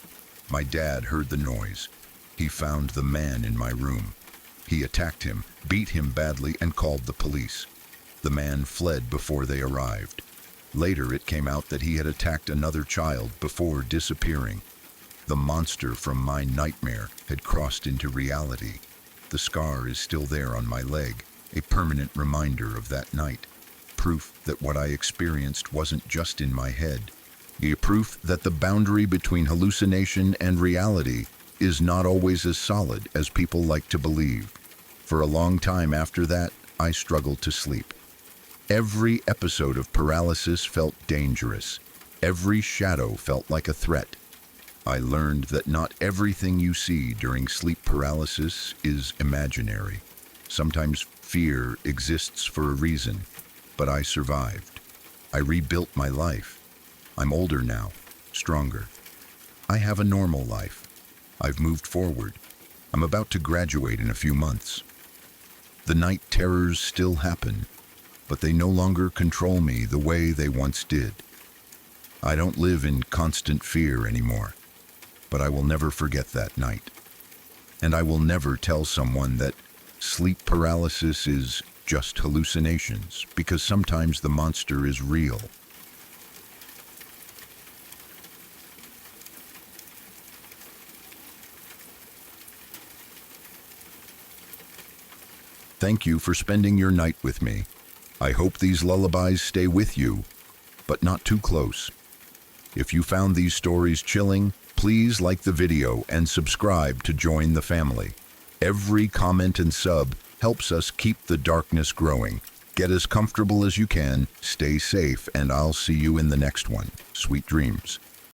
My dad heard the noise. He found the man in my room. He attacked him, beat him badly, and called the police. The man fled before they arrived. Later, it came out that he had attacked another child before disappearing. The monster from my nightmare had crossed into reality. The scar is still there on my leg, a permanent reminder of that night. Proof that what I experienced wasn't just in my head. A proof that the boundary between hallucination and reality is not always as solid as people like to believe. For a long time after that, I struggled to sleep. Every episode of paralysis felt dangerous. Every shadow felt like a threat. I learned that not everything you see during sleep paralysis is imaginary. Sometimes fear exists for a reason, but I survived. I rebuilt my life. I'm older now, stronger. I have a normal life. I've moved forward. I'm about to graduate in a few months. The night terrors still happen, but they no longer control me the way they once did. I don't live in constant fear anymore. But I will never forget that night. And I will never tell someone that sleep paralysis is just hallucinations, because sometimes the monster is real. Thank you for spending your night with me. I hope these lullabies stay with you, but not too close. If you found these stories chilling, please like the video and subscribe to join the family. Every comment and sub helps us keep the darkness growing. Get as comfortable as you can, stay safe, and I'll see you in the next one. Sweet dreams.